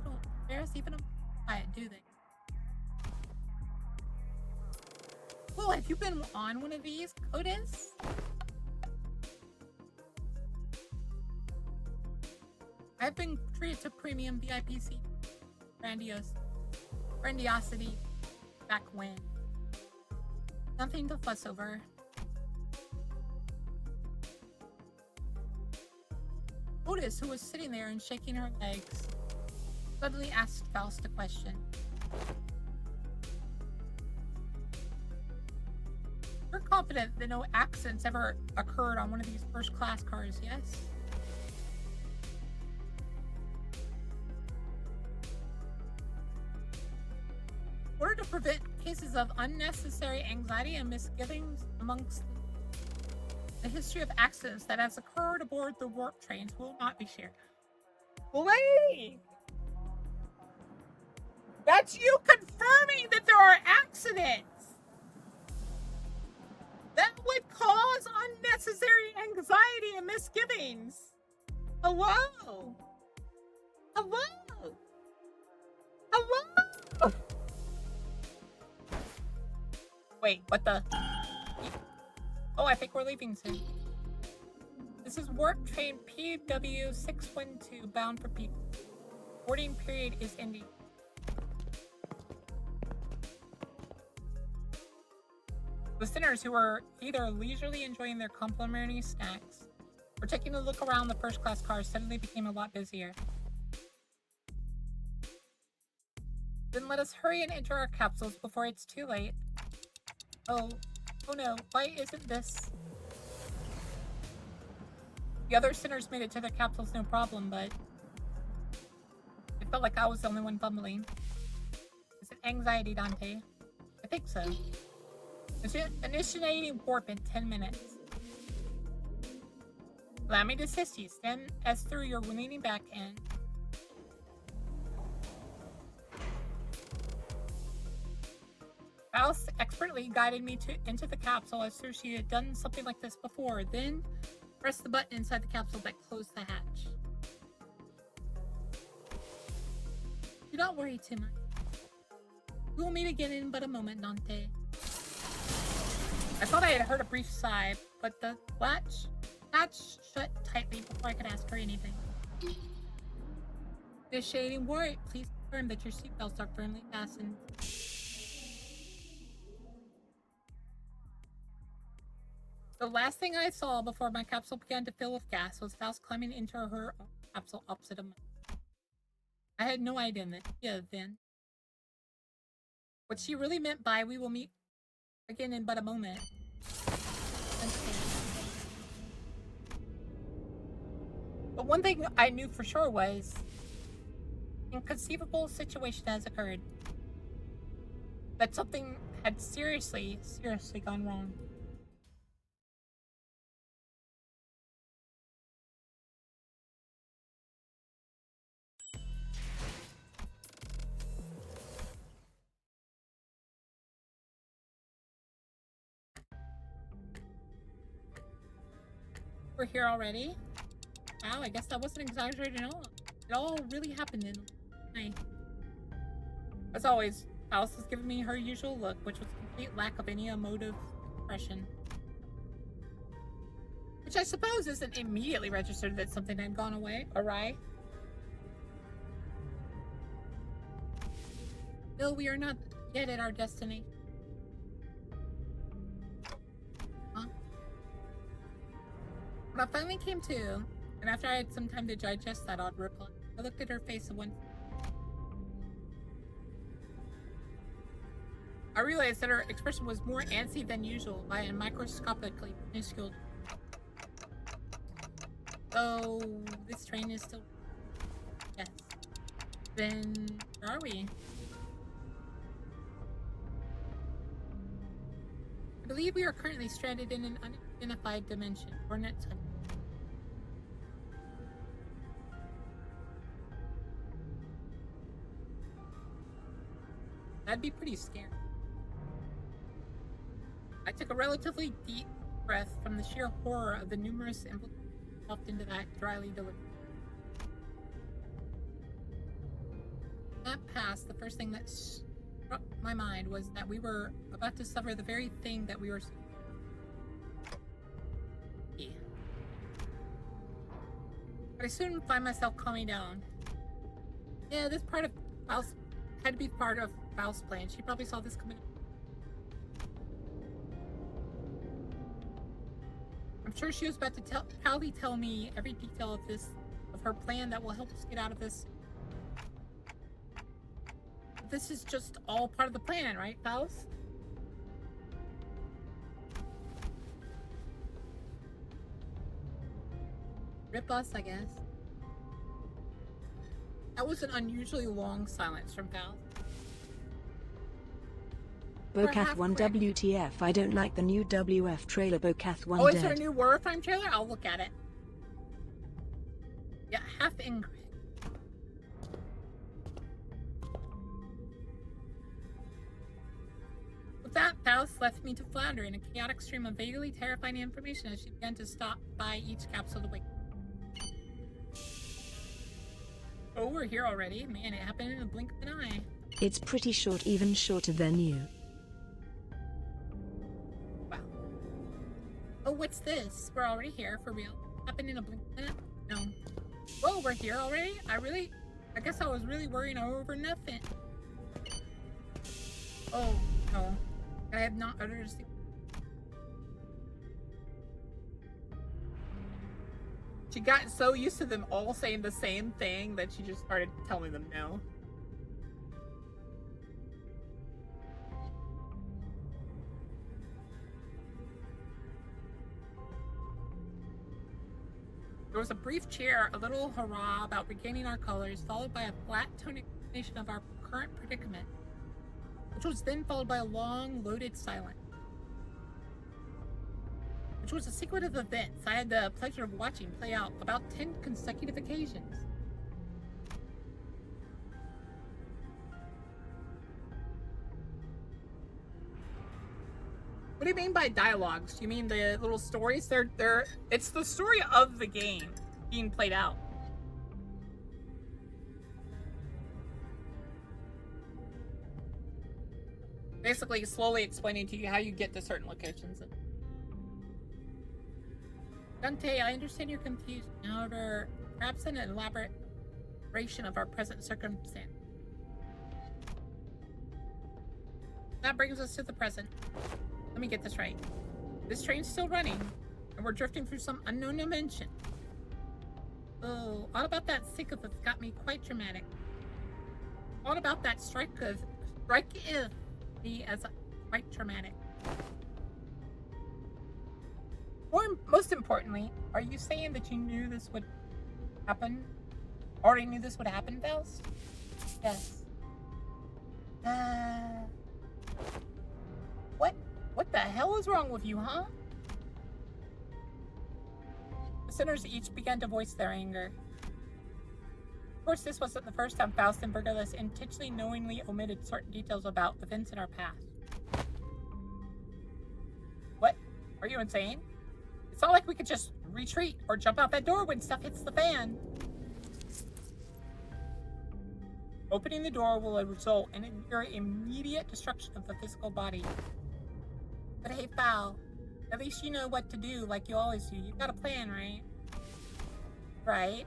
Don't embarrass even a quiet, do they? Well, have you been on one of these, Codis? I've been treated to premium VIP seat. Grandiosity back when. Nothing to fuss over. Otis, who was sitting there and shaking her legs, suddenly asked Faust a question. You're confident that no accidents ever occurred on one of these first-class cars, yes? In order to prevent cases of unnecessary anxiety and misgivings amongst the history of accidents that has occurred aboard the warp trains will not be shared. Wait! That's you confirming that there are accidents! That would cause unnecessary anxiety and misgivings. Hello? Hello? Hello? Wait, what the? Oh, I think we're leaving soon. This is warp train PW612 bound for people. Boarding period is ending. The sinners, who were either leisurely enjoying their complimentary snacks or taking a look around the first-class cars, suddenly became a lot busier. Then let us hurry and enter our capsules before it's too late. Oh no, why isn't this? The other sinners made it to their capsules no problem, but it felt like I was the only one fumbling. Is it anxiety, Dante? I think so. Initiating warp in 10 minutes. Allow me to assist you. Stand as through your leaning back end. Alice expertly guided me into the capsule as though she had done something like this before. Then press the button inside the capsule that closed the hatch. Do not worry too much. We will meet again in but a moment, Dante. I thought I had heard a brief sigh, but the latch shut tightly before I could ask her anything. Initiating warp, please confirm that your seatbelts are firmly fastened. The last thing I saw before my capsule began to fill with gas was Faust climbing into her capsule opposite of mine. I had no idea then what she really meant by "we will meet again in but a moment." But one thing I knew for sure was an inconceivable situation has occurred. That something had seriously gone wrong. We're here already? Wow, I guess that wasn't exaggerated at all. It all really happened in a night. As always, Alice has given me her usual look, which was a complete lack of any emotive expression. Which I suppose isn't immediately registered that something had gone awry. Still, we are not yet at our destination. When I finally came to, and after I had some time to digest that odd reply, I looked at her face and went. I realized that her expression was more antsy than usual by a microscopically minuscule. So, this train is still. Yes. Then, where are we? I believe we are currently stranded in an unidentified dimension, or net tunnel. That'd be pretty scary. I took a relatively deep breath from the sheer horror of the numerous implications stuffed into that dryly delivered. That passed, the first thing that struck my mind was that we were about to suffer the very thing that we were. Yeah. But I soon find myself calming down. Yeah, this part of Faust had to be part of Faust's plan. She probably saw this coming. I'm sure she was about to proudly tell me every detail of her plan that will help us get out of this. This is just all part of the plan, right, Faust? Rip us, I guess. That was an unusually long silence from Faust. Bokath 1 WTF, I don't like the new WF trailer. Bokath 1 Oh, dead. is there a new Warframe trailer? I'll look at it. Yeah, half Ingrid. With that, Faust left me to flounder in a chaotic stream of vaguely terrifying information as she began to stop by each capsule to wait. Oh, we're here already? Man, it happened in a blink of an eye. It's pretty short, even shorter than you. Wow. Oh, what's this? We're already here, for real. Happened in a blink of an eye? No. Whoa, we're here already? I guess I was really worrying over nothing. Oh, no. I have not uttered a She got so used to them all saying the same thing that she just started telling them no. There was a brief cheer, a little hurrah about regaining our colors, followed by a flat tone explanation of our current predicament, which was then followed by a long, loaded silence, which was a sequence of events I had the pleasure of watching play out about 10 consecutive occasions. What do you mean by dialogues? Do you mean the little stories? It's the story of the game being played out. Basically, slowly explaining to you how you get to certain locations. Dante, I understand you're confused. However, perhaps an elaboration of our present circumstance. That brings us to the present. Let me get this right. This train's still running, and we're drifting through some unknown dimension. Oh, all about that sycophant got me quite dramatic. All about that strike-if me as quite traumatic. Most importantly, are you saying that you knew this would happen? Already knew this would happen, Faust? Yes. What the hell is wrong with you, huh? The sinners each began to voice their anger. Of course, this wasn't the first time Faust and Bergillus intentionally knowingly omitted certain details about events in our past. What? Are you insane? It's not like we could just retreat or jump out that door when stuff hits the fan. Opening the door will result in your immediate destruction of the physical body. But hey, Fowl, at least you know what to do like you always do. You got a plan, right? Right?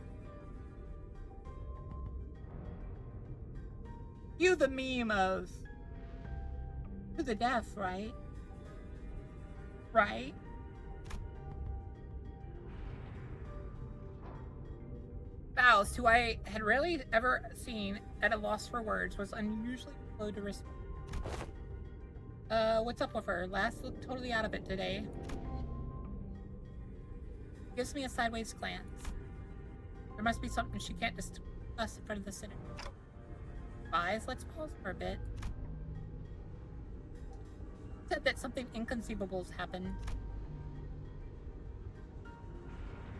You the meme of to the death, right? Right? Faust, who I had rarely ever seen at a loss for words, was unusually slow to respond. What's up with her? Last looked totally out of it today. Gives me a sideways glance. There must be something she can't discuss in front of the sinner. Guys, let's pause for a bit. Said that something inconceivable's happened.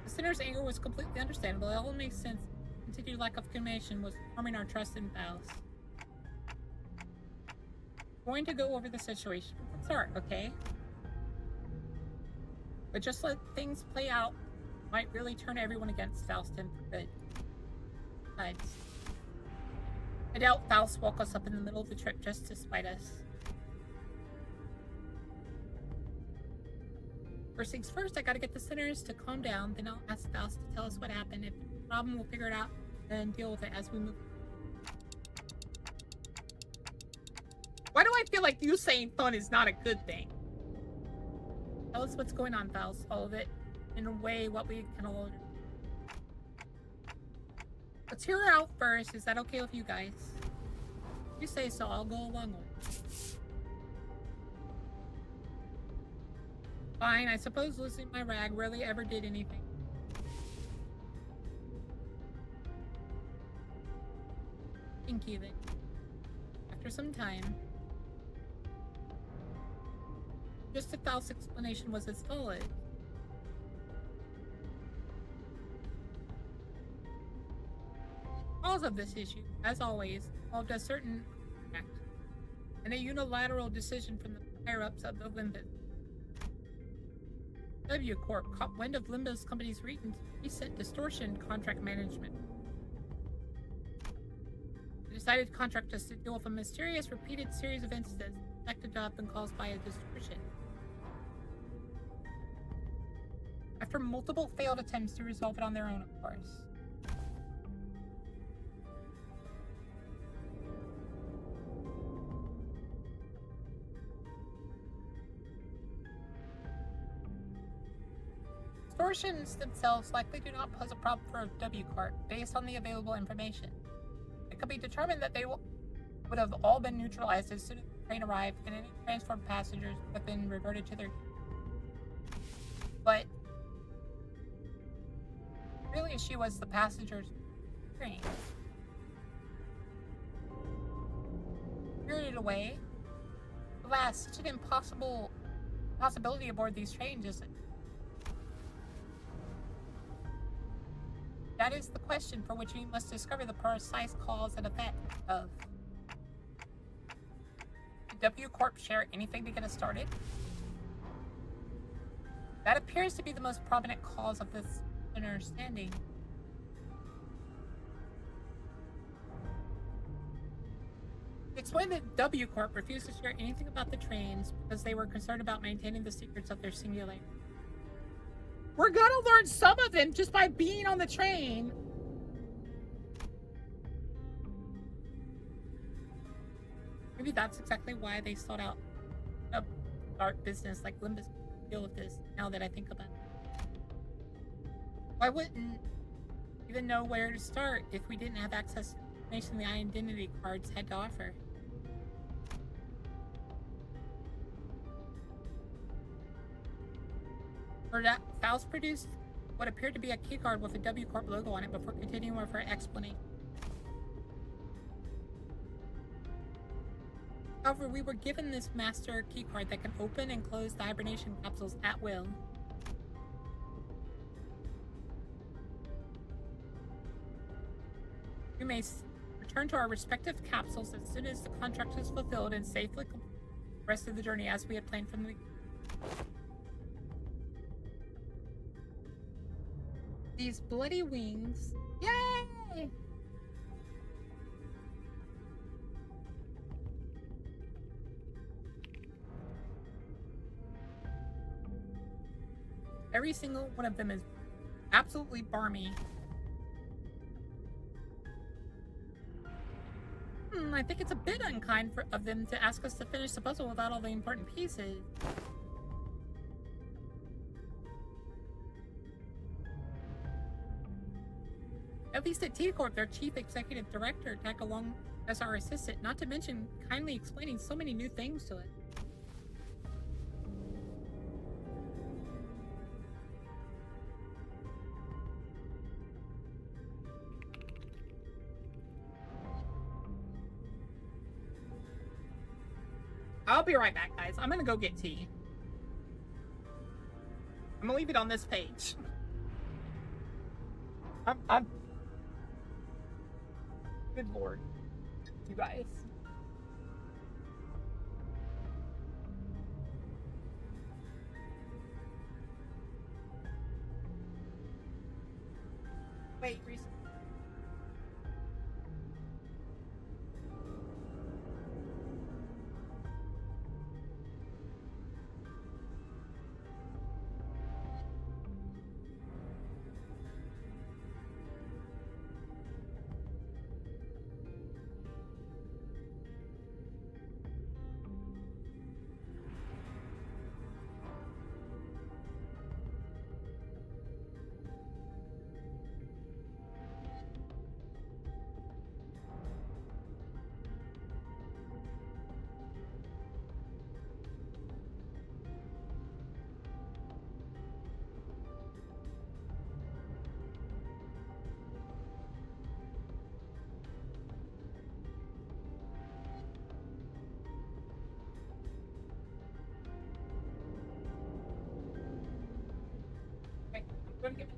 The sinner's anger was completely understandable. It all makes sense. Continued lack of communication was harming our trust in Faust. Going to go over the situation. Let's start, okay? But just let things play out might really turn everyone against Faust and for good. Besides, I doubt Faust woke us up in the middle of the trip just to spite us. First things first, I gotta get the sinners to calm down, then I'll ask Faust to tell us what happened. If there's a problem, we'll figure it out and deal with it as we move. Why do I feel like you saying fun is not a good thing? Tell us what's going on, Faust. All of it. In a way, what we can all... Let's hear her out first. Is that okay with you guys? If you say so, I'll go along with it. Fine, I suppose losing my rag rarely ever did anything. Thank you, then. After some time, just a Faust's explanation was as follows. The cause of this issue, as always, involved a certain act and a unilateral decision from the higher-ups of the Limbus. W Corp caught wind of Limbus Company's recent distortion contract management. They decided to contract us to deal with a mysterious, repeated series of incidents suspected to have been caused by a distortion. After multiple failed attempts to resolve it on their own, of course. distortions themselves likely do not pose a problem for a W Corp based on the available information. It could be determined that they would have all been neutralized as soon as the train arrived, and any transformed passengers would have been reverted to their. But really, she was the passenger's train. Spirited away. Alas, such an impossible possibility aboard these trains is it? That is the question for which we must discover the precise cause and effect of. Did W Corp share anything to get us started? That appears to be the most prominent cause of this understanding. Explained that W Corp refused to share anything about the trains because they were concerned about maintaining the secrets of their singularity. We're gonna learn some of them just by being on the train. Maybe that's exactly why they sought out a art business like Limbus to deal with this, now that I think about it. Why wouldn't even know where to start if we didn't have access to the information the identity cards had to offer? Faust produced what appeared to be a keycard with a W Corp logo on it before continuing with her explanation. However, we were given this master keycard that can open and close the hibernation capsules at will. We may return to our respective capsules as soon as the contract is fulfilled and safely complete the rest of the journey as we had planned from the beginning. These bloody wings. Yay! Every single one of them is absolutely barmy. I think it's a bit unkind of them to ask us to finish the puzzle without all the important pieces. At least at T-Corp, their chief executive director tagged along as our assistant, not to mention kindly explaining so many new things to it. I'll be right back, guys. I'm gonna go get tea. I'm gonna leave it on this page. I'm Good lord, you guys. Wait, reset. Gonna get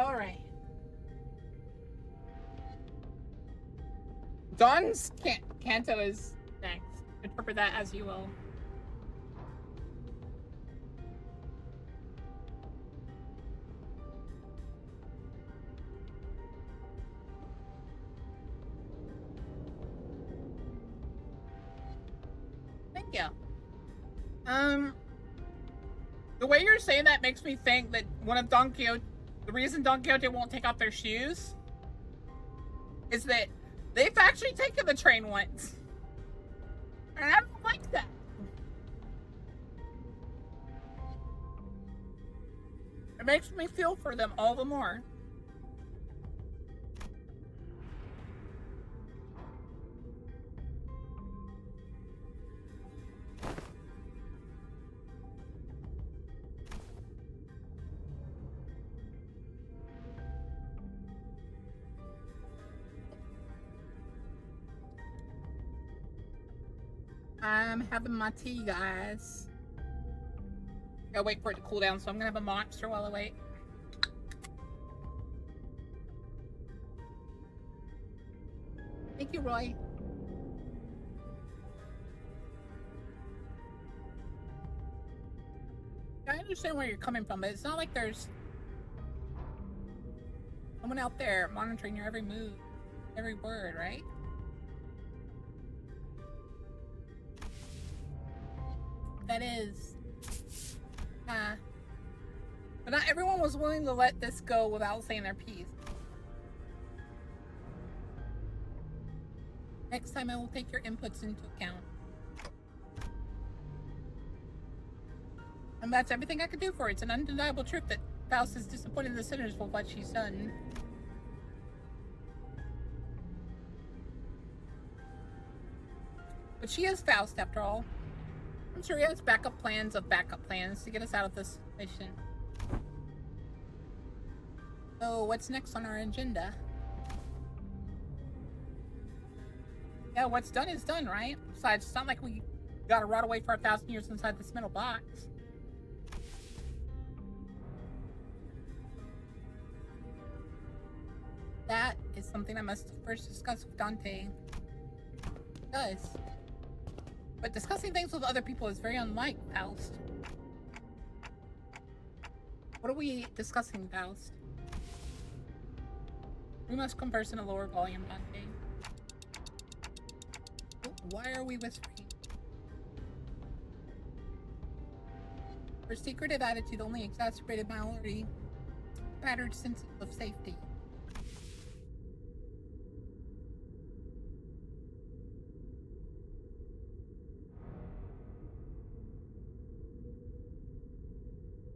All right. Dawn's canto is next. Interpret that as you will. Thank you. The way you're saying that makes me think that the reason Don Quixote won't take off their shoes is that they've actually taken the train once. And I don't like that. It makes me feel for them all the more. I'm having my tea, guys. Gotta wait for it to cool down, so I'm gonna have a monster while I wait. Thank you, Roy. I understand where you're coming from, but it's not like there's someone out there monitoring your every move, every word, right? That is. But not everyone was willing to let this go without saying their piece. Next time I will take your inputs into account. And that's everything I could do for it. It's an undeniable truth that Faust is disappointed the sinners for what she's done. But she is Faust, after all. I'm sure he has backup plans to get us out of this mission. So, what's next on our agenda? Yeah, what's done is done, right? Besides, it's not like we gotta rot away for 1,000 years inside this metal box. That is something I must first discuss with Dante. It does. But discussing things with other people is very unlike Faust. What are we discussing, Faust? We must converse in a lower volume, Dante. Why are we whispering? Her secretive attitude only exacerbated my already battered sense of safety.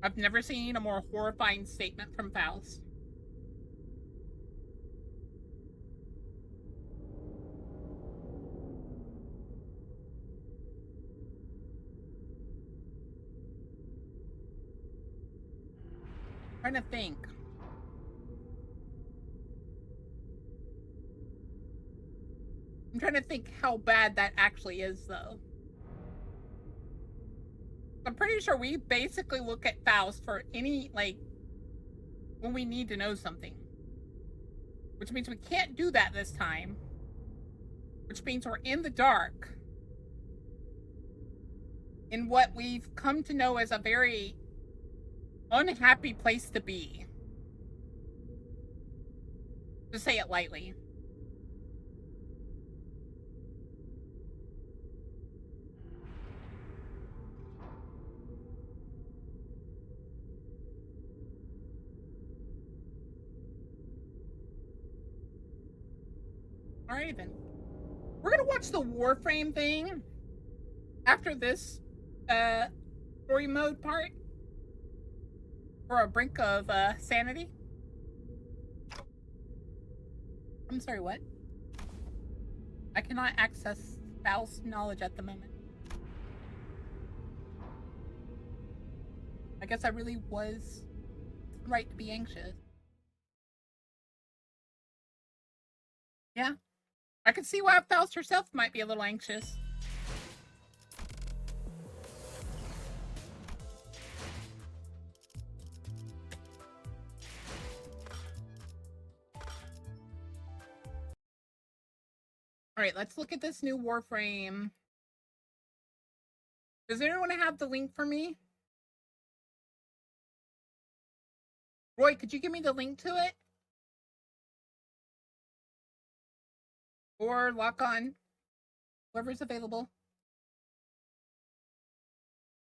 I've never seen a more horrifying statement from Faust. I'm trying to think. I'm trying to think how bad that actually is, though. I'm pretty sure we basically look at Faust for any, like, when we need to know something. Which means we can't do that this time. Which means we're in the dark. In what we've come to know as a very unhappy place to be. To say it lightly. Alright then. We're gonna watch the Warframe thing after this story mode part. For a brink of sanity. I'm sorry, what? I cannot access Faust's knowledge at the moment. I guess I really was right to be anxious. Yeah. I can see why Faust herself might be a little anxious. All right, let's look at this new Warframe. Does anyone have the link for me? Roy, could you give me the link to it? Or lock on. Whoever's available.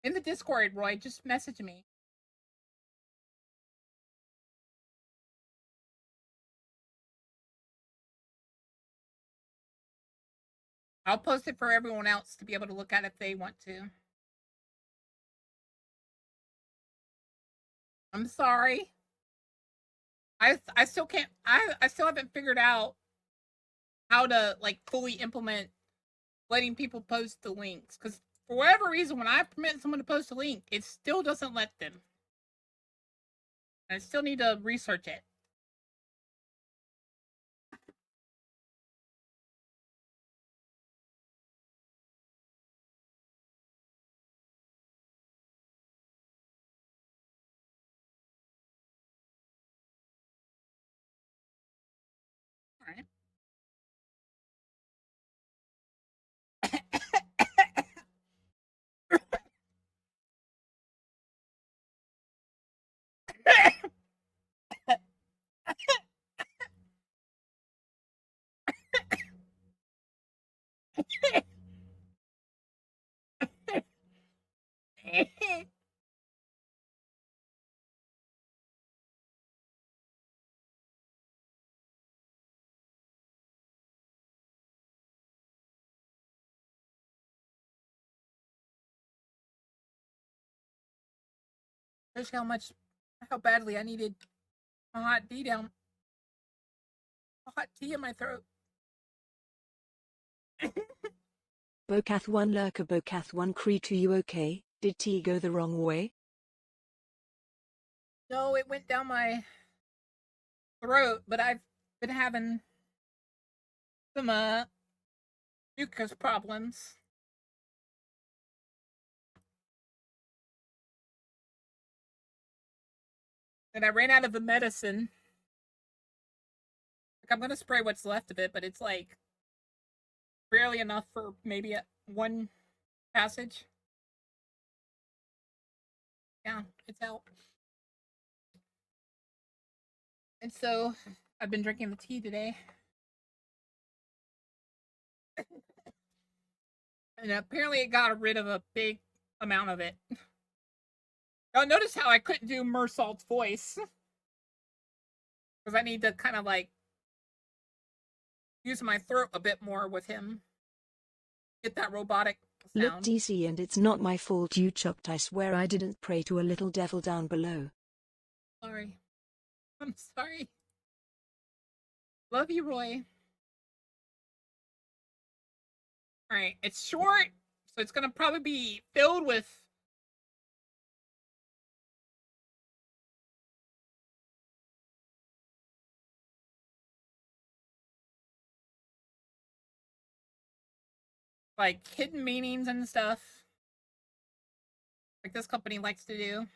In the Discord, Roy, just message me. I'll post it for everyone else to be able to look at if they want to. I'm sorry. I still can't I still haven't figured out how to like fully implement letting people post the links, because for whatever reason when I permit someone to post a link, it still doesn't let them. I still need to research it. All right. Just how badly I needed a hot tea down, a hot tea in my throat. Bokath1 Lurker Bokath1 Creature, you okay? Did tea go the wrong way? No, it went down my throat, but I've been having some mucus problems. And I ran out of the medicine. Like, I'm gonna spray what's left of it, but it's like barely enough for maybe one passage. Yeah, it's out. And so I've been drinking the tea today. And apparently it got rid of a big amount of it. Oh, notice how I couldn't do Mersault's voice. Because I need to kind of like use my throat a bit more with him. Get that robotic sound. Look, DC, and it's not my fault you chopped. I swear I didn't pray to a little devil down below. Sorry. I'm sorry. Love you, Roy. Alright, it's short, so it's gonna probably be filled with like hidden meanings and stuff. Like this company likes to do.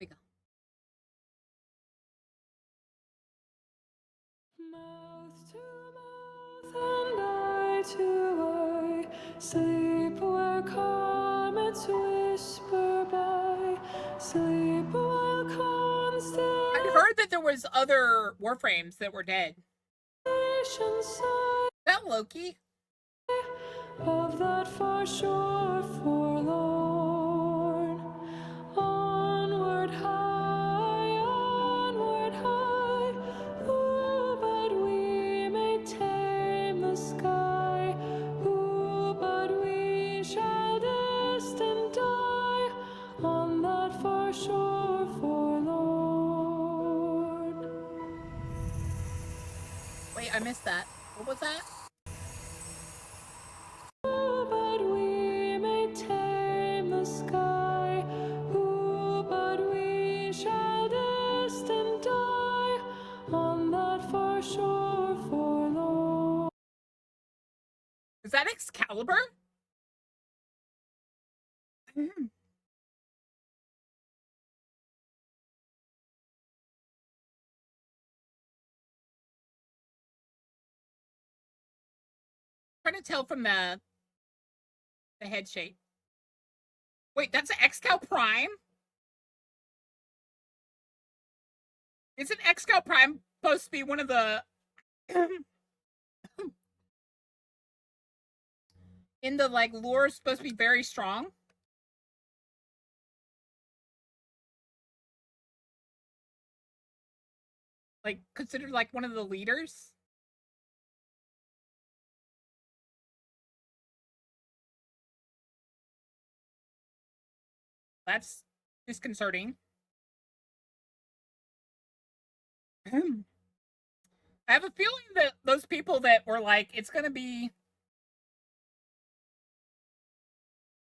There we go. Mouth to mouth and eye to eye, sleep where comets whisper by, sleep while constellations I've heard that there was other Warframes that were dead. sigh That Loki. of that far shore forlorn. Onward high, ooh, but we may tame the sky, ooh, but we shall distant die on that far shore forlorn. Wait, I missed that. What was that? But we may tame the sky, ooh, but we shall distant die on that far shore forlorn. Is that Excalibur? Trying to tell from the head shape. Wait, that's an Excal Prime? Isn't Excal Prime supposed to be one of the in the like lore supposed to be very strong? Like considered like one of the leaders? That's disconcerting. I have a feeling that those people that were like, it's going to be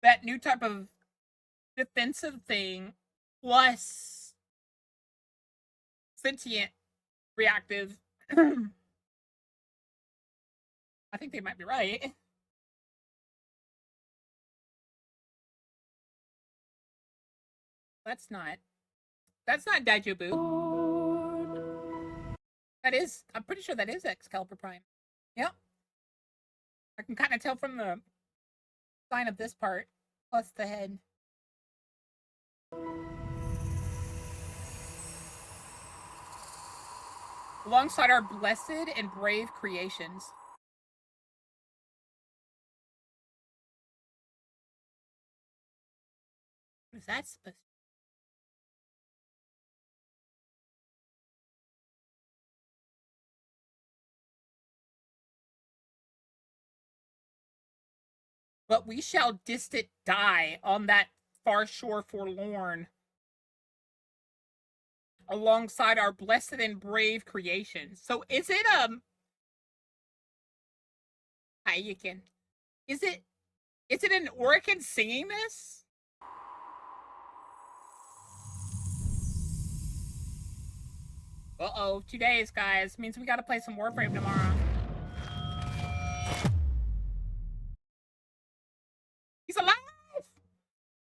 that new type of defensive thing plus sentient reactive. I think they might be right. That's not Daijubu. That is, I'm pretty sure that is Excalibur Prime. Yep. I can kind of tell from the sign of this part, plus the head. Alongside our blessed and brave creations. What is that supposed to be? But we shall distant die on that far shore forlorn, alongside our blessed and brave creations. So is it hi Yikin. Is it an Orican singing this? Uh-oh, 2 days, guys. Means we gotta play some Warframe tomorrow. He's alive!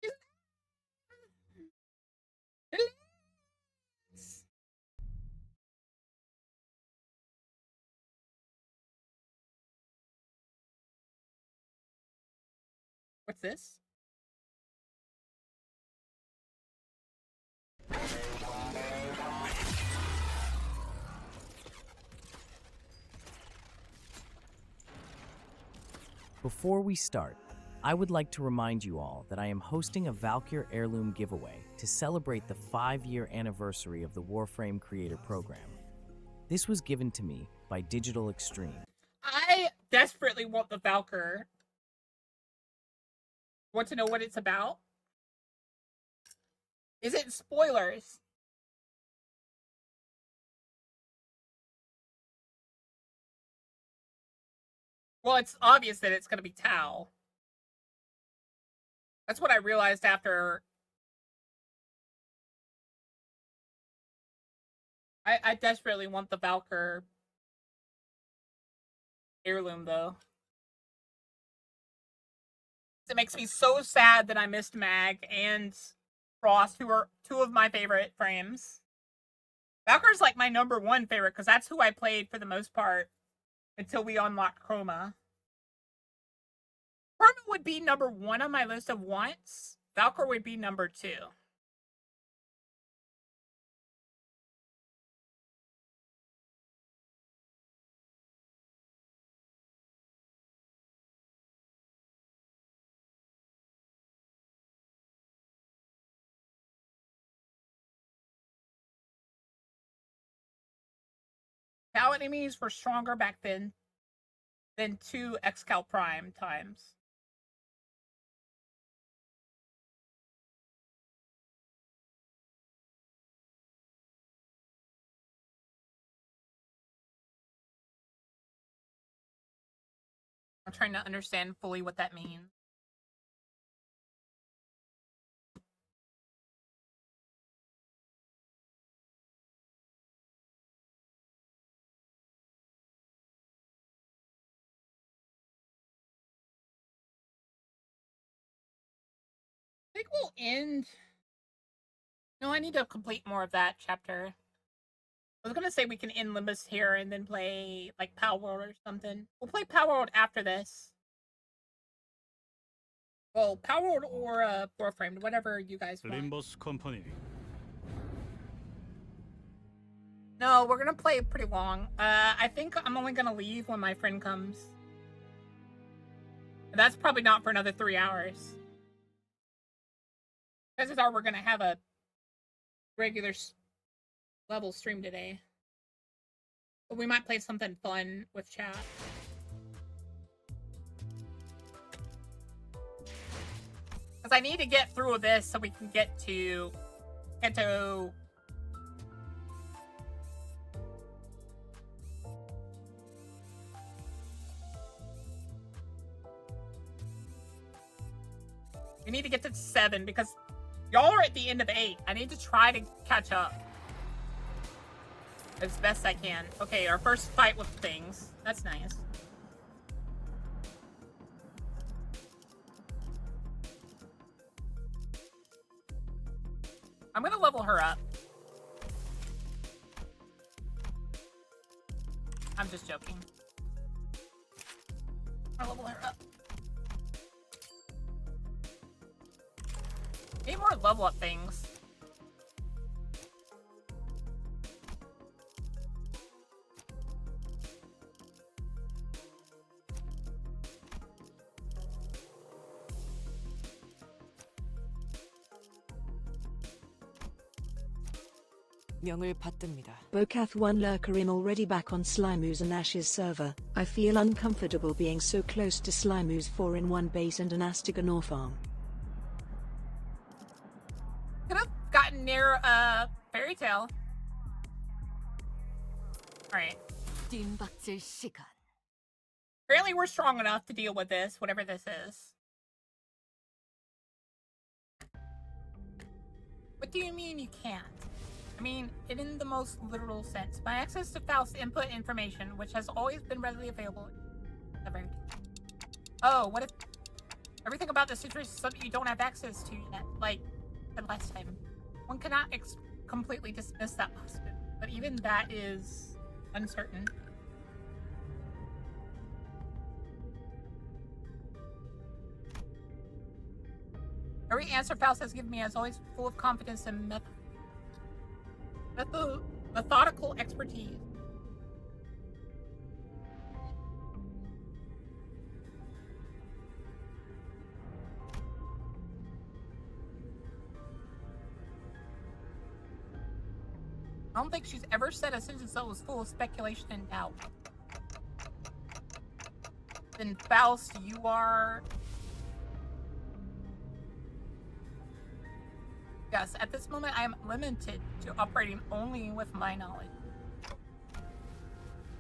He's alive! What's this? Before we start, I would like to remind you all that I am hosting a Valkyr Heirloom giveaway to celebrate the 5-year anniversary of the Warframe Creator Program. This was given to me by Digital Extreme. I desperately want the Valkyr. Want to know what it's about? Is it spoilers? Well, it's obvious that it's going to be Tau. That's what I realized after. I desperately want the Valkyr heirloom, though. It makes me so sad that I missed Mag and Frost, who are 2 of my favorite frames. Valkyr's like my #1 favorite, because that's who I played for the most part until we unlocked Chroma. Chroma would be #1 on my list of wants. Valkyr would be #2. Tau enemies were stronger back then than 2 Excal Prime times. I'm trying to understand fully what that means. I think we'll end. No, I need to complete more of that chapter. I was gonna say we can end Limbus here and then play like Power World or something. We'll play Power World after this. Well, Power World or Warframe, whatever you guys want. Limbus 컴퍼니. No, we're gonna play pretty long. I think I'm only gonna leave when my friend comes. That's probably not for another 3 hours. Chances are we're gonna have a regular level stream today. But we might play something fun with chat. Because I need to get through this so we can get to we need to get to 7 because y'all are at the end of 8. I need to try to catch up as best I can. Okay, our first fight with things. That's nice. I'm gonna level her up. I'm just joking. I'll level her up. Need more level up things. 명을 받듭니다. Bokath 1 lurker in already back on Slimu's and Ash's server. I feel uncomfortable being so close to Slimu's 4-in-1 base and an Astiganor farm. Could have gotten near Fairy Tale. Alright. 뜀박질 시간. Apparently we're strong enough to deal with this, whatever this is. What do you mean you can't? I mean, in the most literal sense. My access to Faust's input information, which has always been readily available. Oh, what if everything about the situation is something you don't have access to yet? Like the last time. One cannot completely dismiss that possibility, but even that is uncertain. Every answer Faust has given me is always full of confidence and methodical expertise. I don't think she's ever said a sentence that was full of speculation and doubt. Then Faust, you are... Yes, at this moment I am limited to operating only with my knowledge.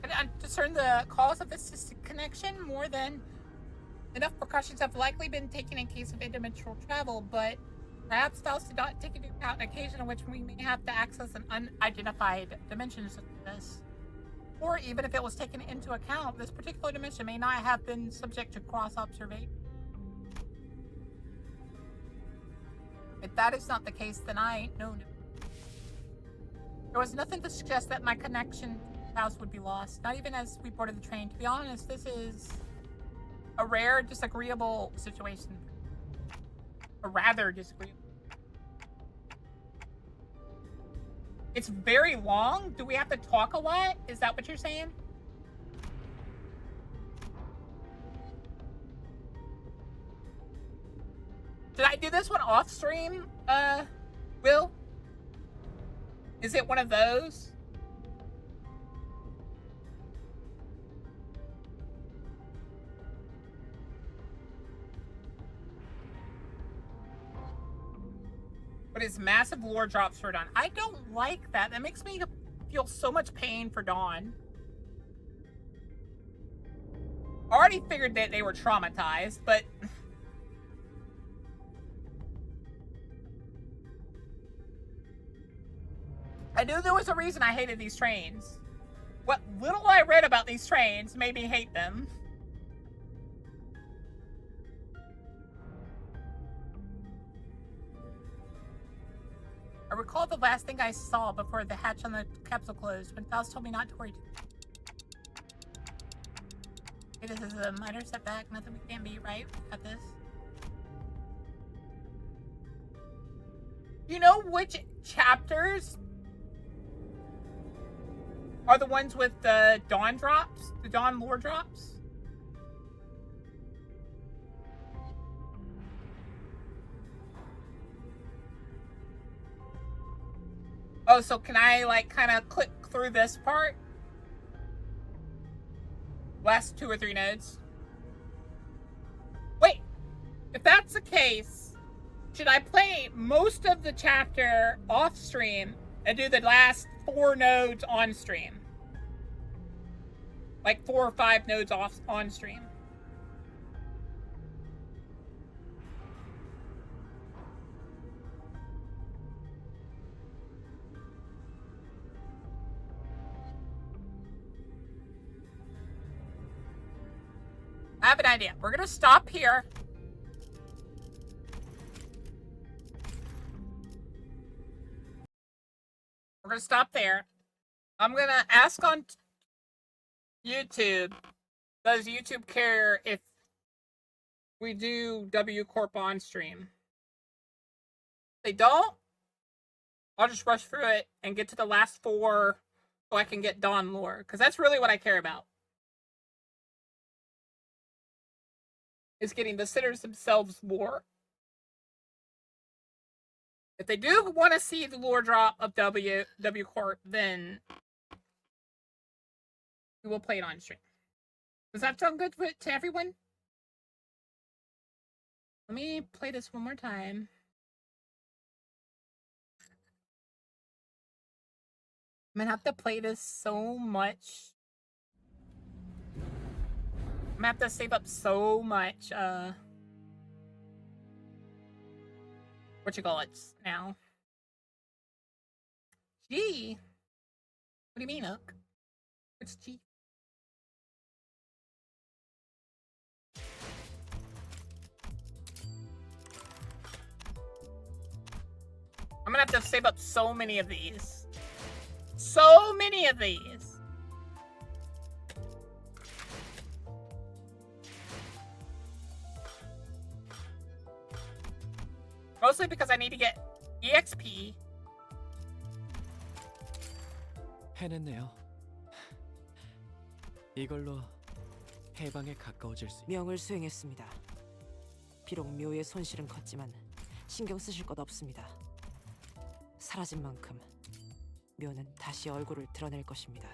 Can I discern the cause of this disconnection? More than enough precautions have likely been taken in case of interdimensional travel, but perhaps Faust did not take into account an occasion in which we may have to access an unidentified dimension such as this. Or even if it was taken into account, this particular dimension may not have been subject to cross-observation. If that is not the case, then I know. There was nothing to suggest that my connection to Faust would be lost, not even as we boarded the train. To be honest, this is a rare, disagreeable situation. A rather disagreeable. It's very long? Do we have to talk a lot? Is that what you're saying? Did I do this one off stream, Will? Is it one of those? But his massive lore drops for Dawn. I don't like that. That makes me feel so much pain for Dawn. I already figured that they were traumatized, but... I knew there was a reason I hated these trains. What little I read about these trains made me hate them. I recall the last thing I saw before the hatch on the capsule closed, when Faust told me not to worry. Okay, this is a minor setback. Nothing we can't be right at this. You know which chapters are the ones with the Dawn drops? The Dawn lore drops? Oh, so can I, like, kind of click through this part? Last 2 or 3 nodes? Wait! If that's the case, should I play most of the chapter off stream and do the last 4 nodes on stream? Like 4 or 5 nodes off on stream. I have an idea. We're gonna stop here. We're gonna stop there. I'm gonna ask on YouTube, does YouTube care if we do W Corp on stream? If they don't, I'll just rush through it and get to the last 4 so I can get Dawn lore, because that's really what I care about. Is getting the sitters themselves lore. If they do want to see the lore drop of W Corp, then we will play it on stream. Does that sound good to everyone? Let me play this one more time. I'm gonna have to play this so much. I'm gonna have to save up so much, what you call it now? G? What do you mean, Hook? What's G? I'm gonna have to save up so many of these. So many of these. Mostly because I need to get EXP. 해냈네요. 이걸로 해방에 가까워질 수. 명을 수행했습니다. 비록 묘의 손실은 컸지만 신경 쓰실 것 없습니다. 사라진 만큼 묘는 다시 얼굴을 드러낼 것입니다.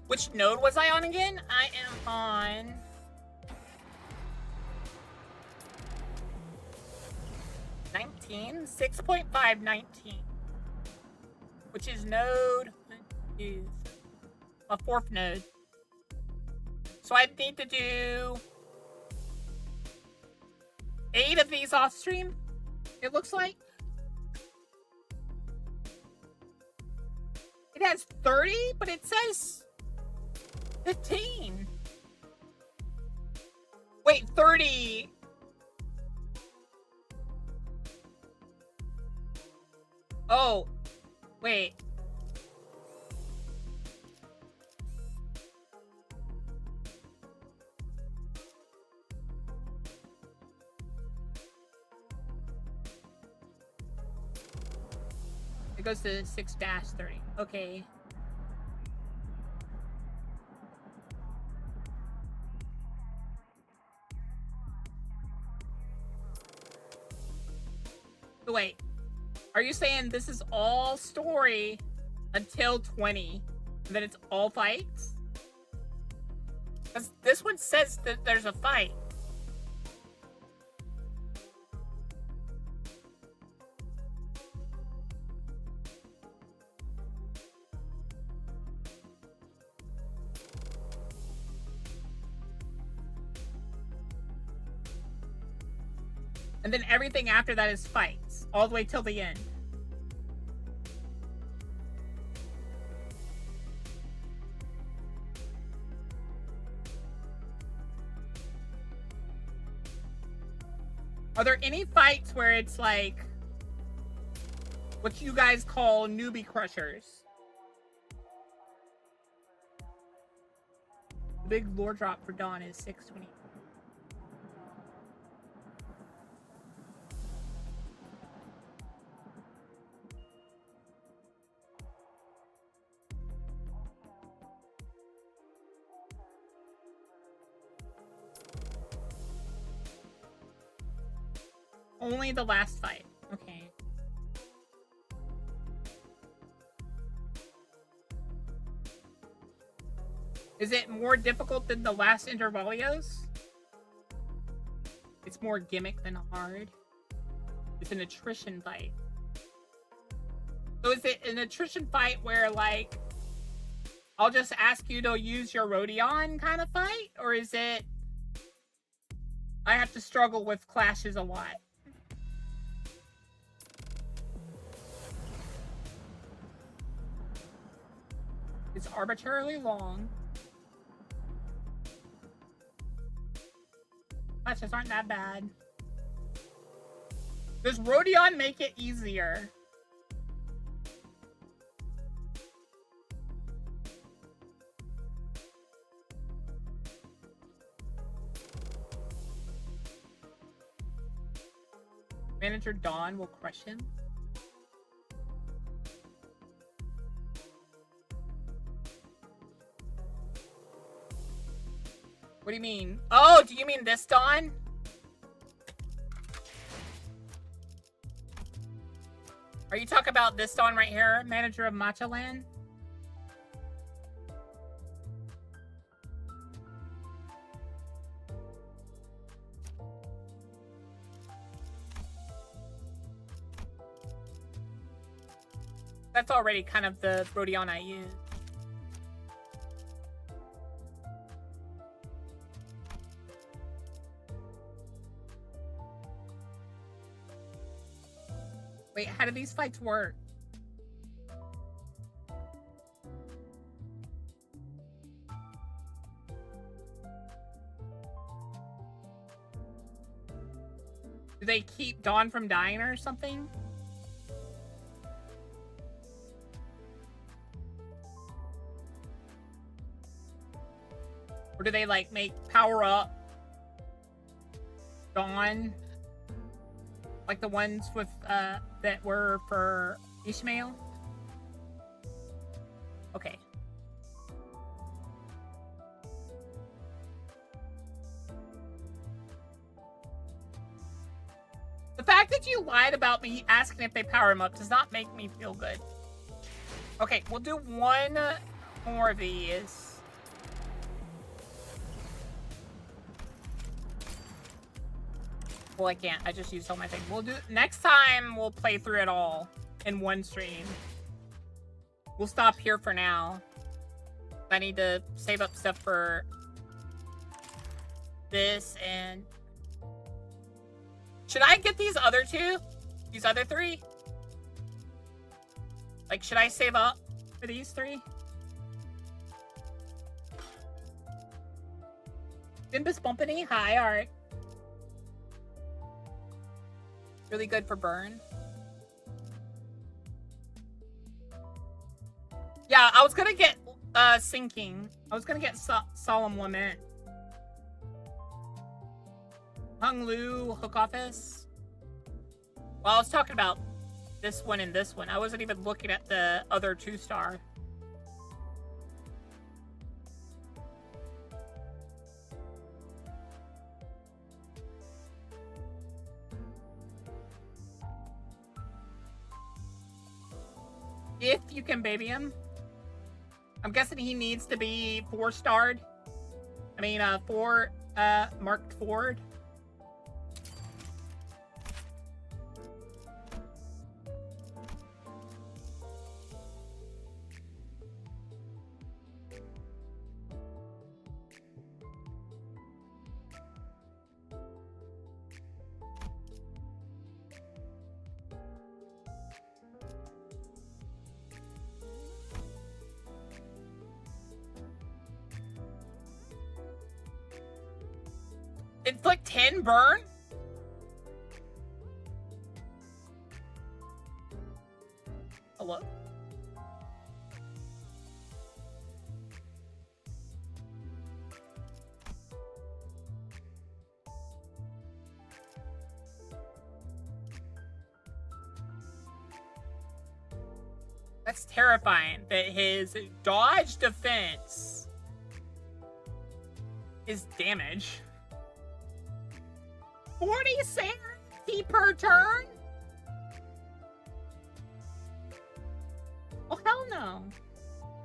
Which node was I on again? I am on 19, 6.519, which is node is a 4th node. So I need to do 8 of these off stream, it looks like. It has 30, but it says 15. Wait, 30. Oh, wait. It goes to 6-30. Okay. Wait, are you saying this is all story until 20, and then it's all fights? Because this one says that there's a fight. And then everything after that is fights, all the way till the end. Are there any fights where it's like what you guys call newbie crushers? The big lore drop for Dawn is 620. Only the last fight. Okay. Is it more difficult than the last Intervalios? It's more gimmick than hard. It's an attrition fight. So is it an attrition fight where, like, I'll just ask you to use your Rodion kind of fight? Or is it I have to struggle with clashes a lot? It's arbitrarily long. Matches aren't that bad. Does Rodion make it easier? Manager Dawn will crush him. What do you mean? Oh, do you mean this Dawn? Are you talking about this Dawn right here, manager of Matcha Land? That's already kind of the Rodion I use. Wait, how do these fights work? Do they keep Dawn from dying or something? Or do they, like, make power up Dawn? Like the ones with, that were for Ishmael? Okay. The fact that you lied about me asking if they power him up does not make me feel good. Okay, we'll do one more of these. Well, I can't. I just used all my things. We'll do next time. We'll play through it all in one stream. We'll stop here for now. I need to save up stuff for this and should I get these other two? These other three? Like, should I save up for these three? Limbus Bumpany, hi, Art. Really good for burn. Yeah, I was gonna get sinking. I was gonna get solemn lament. Hung Lu hook office. Well, I was talking about this one and this one. I wasn't even looking at the other 2-star. If you can baby him. I'm guessing he needs to be 4-starred. I mean, 4 marked forward. It's like 10 burn? look. That's terrifying that his dodge defense is damage. 40 sanity per turn? Oh, hell no.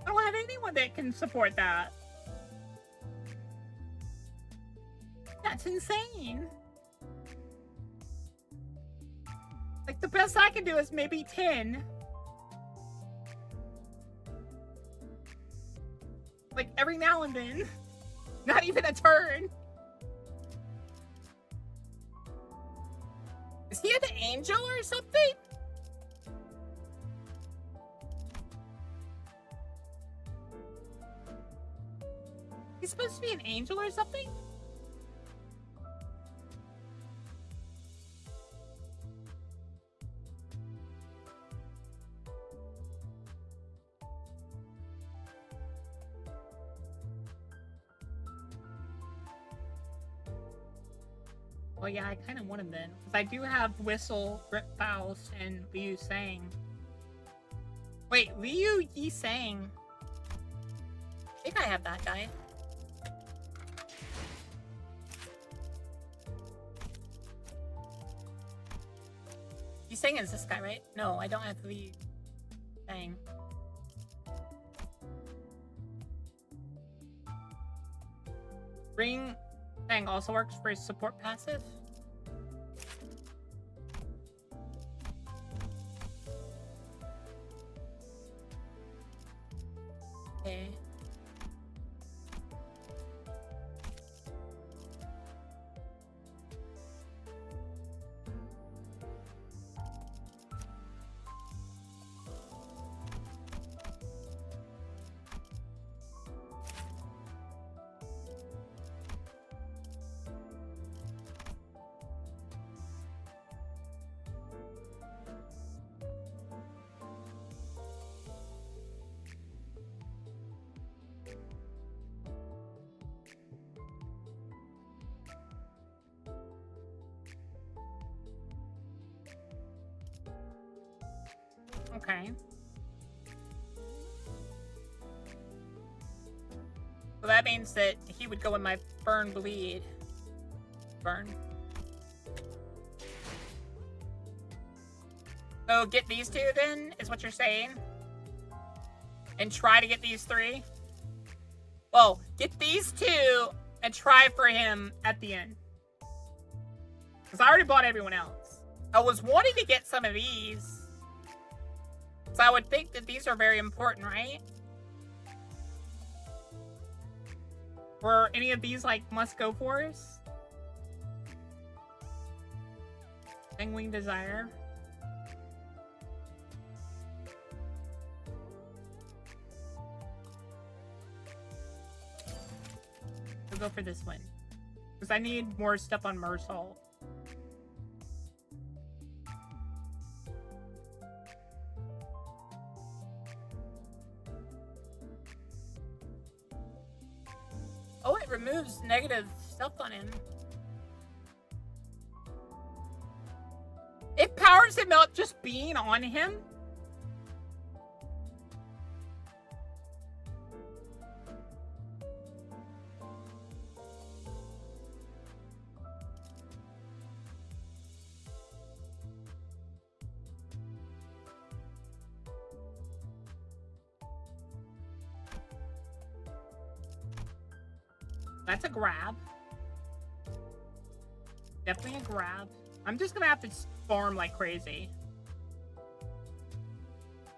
I don't have anyone that can support that. That's insane. Like, the best I can do is maybe 10. Like, every now and then. Not even a turn. Is he an angel or something? He's supposed to be an angel or something? Well, yeah, I kind of want him then. Because I do have Whistle, Grip Faust, and Liu Sang. Wait, Liu Yi Sang. I think I have that guy. Yi Sang is this guy, right? No, I don't have Liu Sang. Ring Sang also works for his support passive. Okay. Okay. So that means that he would go in my burn bleed. Burn. So get these two then, is what you're saying? And try to get these three? Well, get these two and try for him at the end. Because I already bought everyone else. I was wanting to get some of these. So I would think that these are very important, right? Were any of these like must go fors? Wing Desire. I'll go for this one. Because I need more stuff on Mersault. Oh, it removes negative stuff on him. It powers him up just being on him. That's a grab. Definitely a grab. I'm just gonna have to farm like crazy.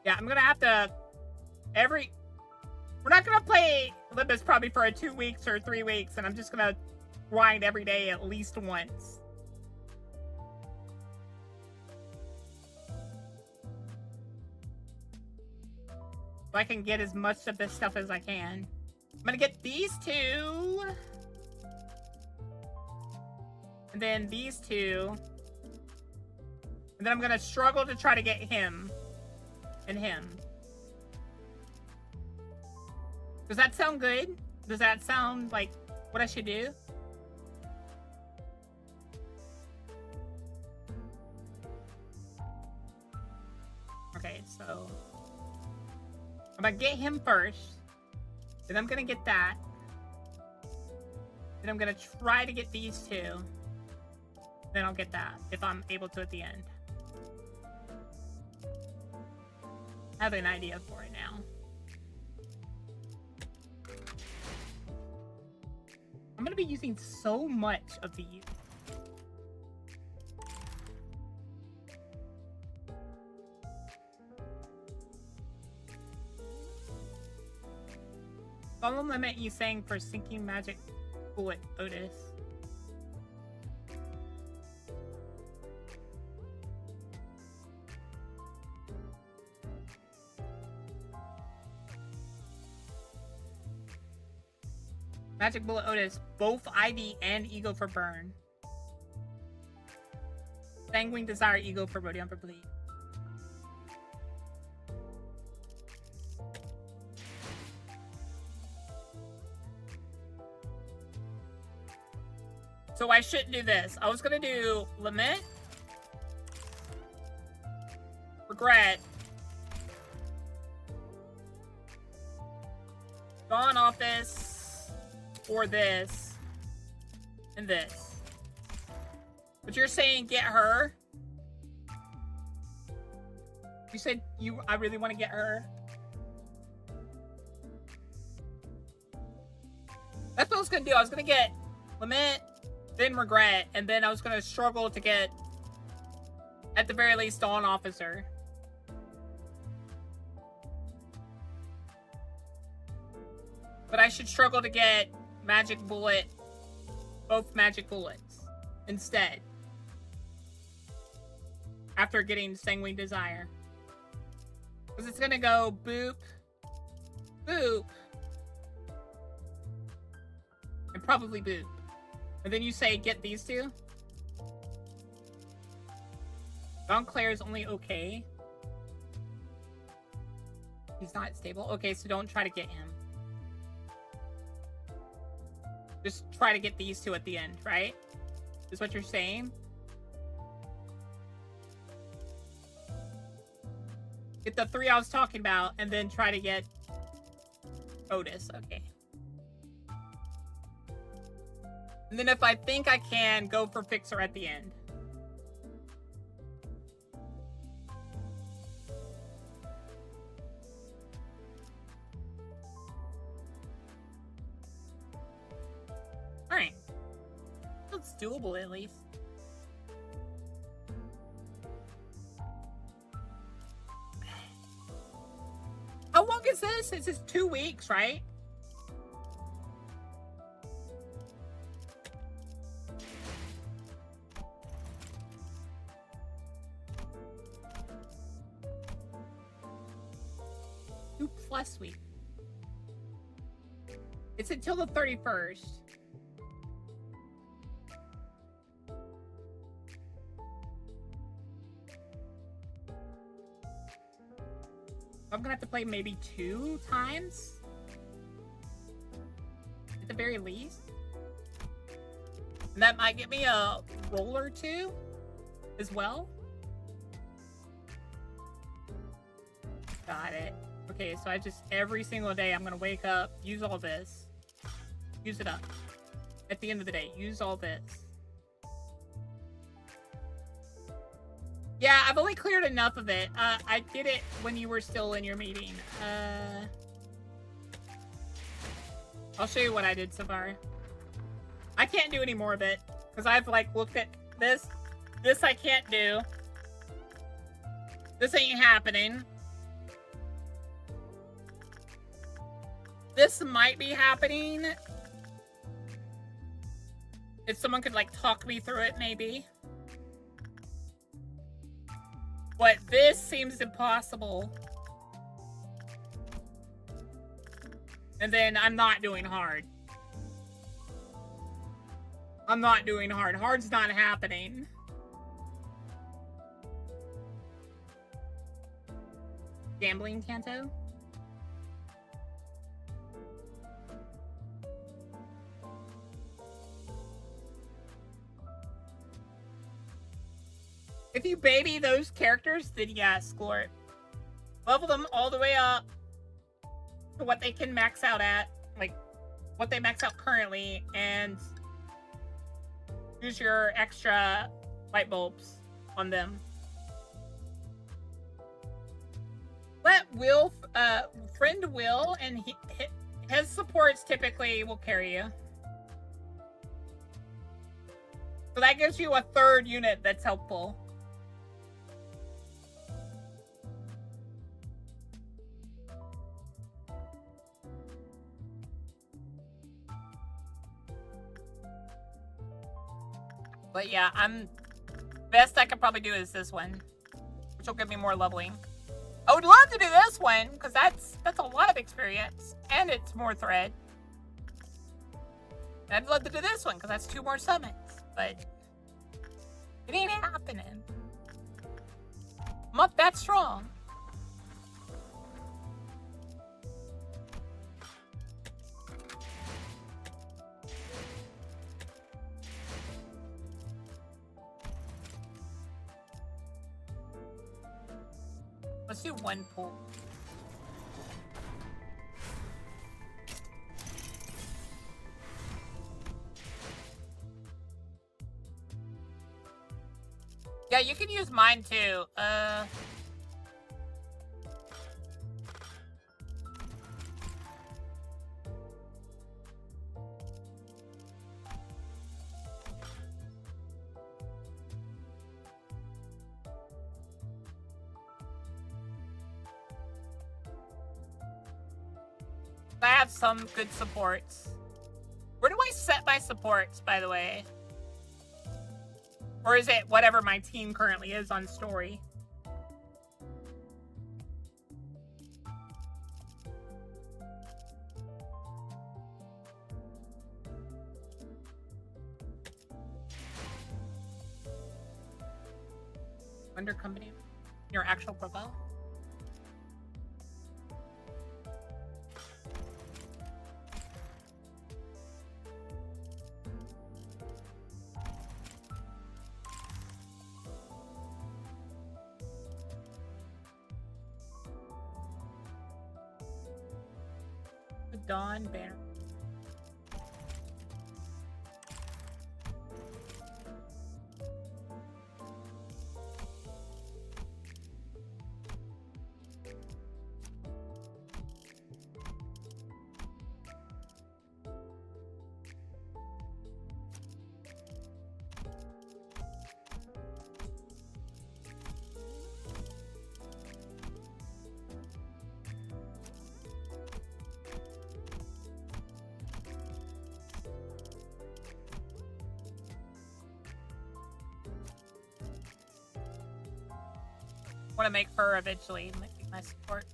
Yeah, I'm gonna have to... We're not gonna play Limbus probably for 2 weeks or 3 weeks, and I'm just gonna grind every day at least once. So I can get as much of this stuff as I can. I'm gonna get these two. And then these two. And then I'm gonna struggle to try to get him. and him. Does that sound good? Does that sound like what I should do? Okay, so I'm gonna get him first. Then I'm gonna get that. Then I'm gonna try to get these two. Then I'll get that if I'm able to at the end. I have an idea for it now. I'm gonna be using so much of these. Follow limit you saying for sinking magic bullet, Otis. Magic bullet, Otis. Both ID and ego for burn. Sanguine desire, ego for Rodion for bleed. So I shouldn't do this. I was gonna do lament, regret, dawn office, or this, and this. But you're saying get her? You said I really want to get her? That's what I was gonna do. I was gonna get lament, then regret, and then I was gonna struggle to get, at the very least, Dawn Officer. But I should struggle to get Magic Bullet, both Magic Bullets, instead. After getting Sanguine Desire. Because it's gonna go boop, boop, and probably boop. And then you say, get these two? Don Claire is only okay. He's not stable. Okay, so don't try to get him. Just try to get these two at the end, right? Is what you're saying? Get the three I was talking about, and then try to get Otis. Okay. And then if I think I can, go for Fixer at the end. Alright. It's doable at least. How long is this? This is 2 weeks, right? Plus week. It's until the 31st. I'm gonna have to play maybe 2 times at the very least. And that might get me a roll or 2 as well. Got it. Okay, so I just, every single day, I'm gonna wake up, use all this, use it up. At the end of the day, use all this. Yeah, I've only cleared enough of it. I did it when you were still in your meeting. I'll show you what I did so far. I can't do any more of it, because I've, like, looked at this. This I can't do. This ain't happening. This might be happening. If someone could, like, talk me through it, maybe. But this seems impossible. And then I'm not doing hard. I'm not doing hard. Hard's not happening. Gambling Kanto. If you baby those characters, then yeah, score it. Level them all the way up to what they can max out at, like what they max out currently, and use your extra light bulbs on them. Let Will, friend Will, and his supports typically will carry you. So that gives you a third unit that's helpful. But yeah, best I could probably do is this one, which will give me more leveling. I would love to do this one because that's a lot of experience and it's more thread. I'd love to do this one because that's 2 more summons, but it ain't happening. I'm not that strong. Let's do 1 pull. Yeah, you can use mine too. I have some good supports. Where do I set my supports, by the way? Or is it whatever my team currently is on story? Under company, your actual profile? Dawn banner. Want to make her eventually my support.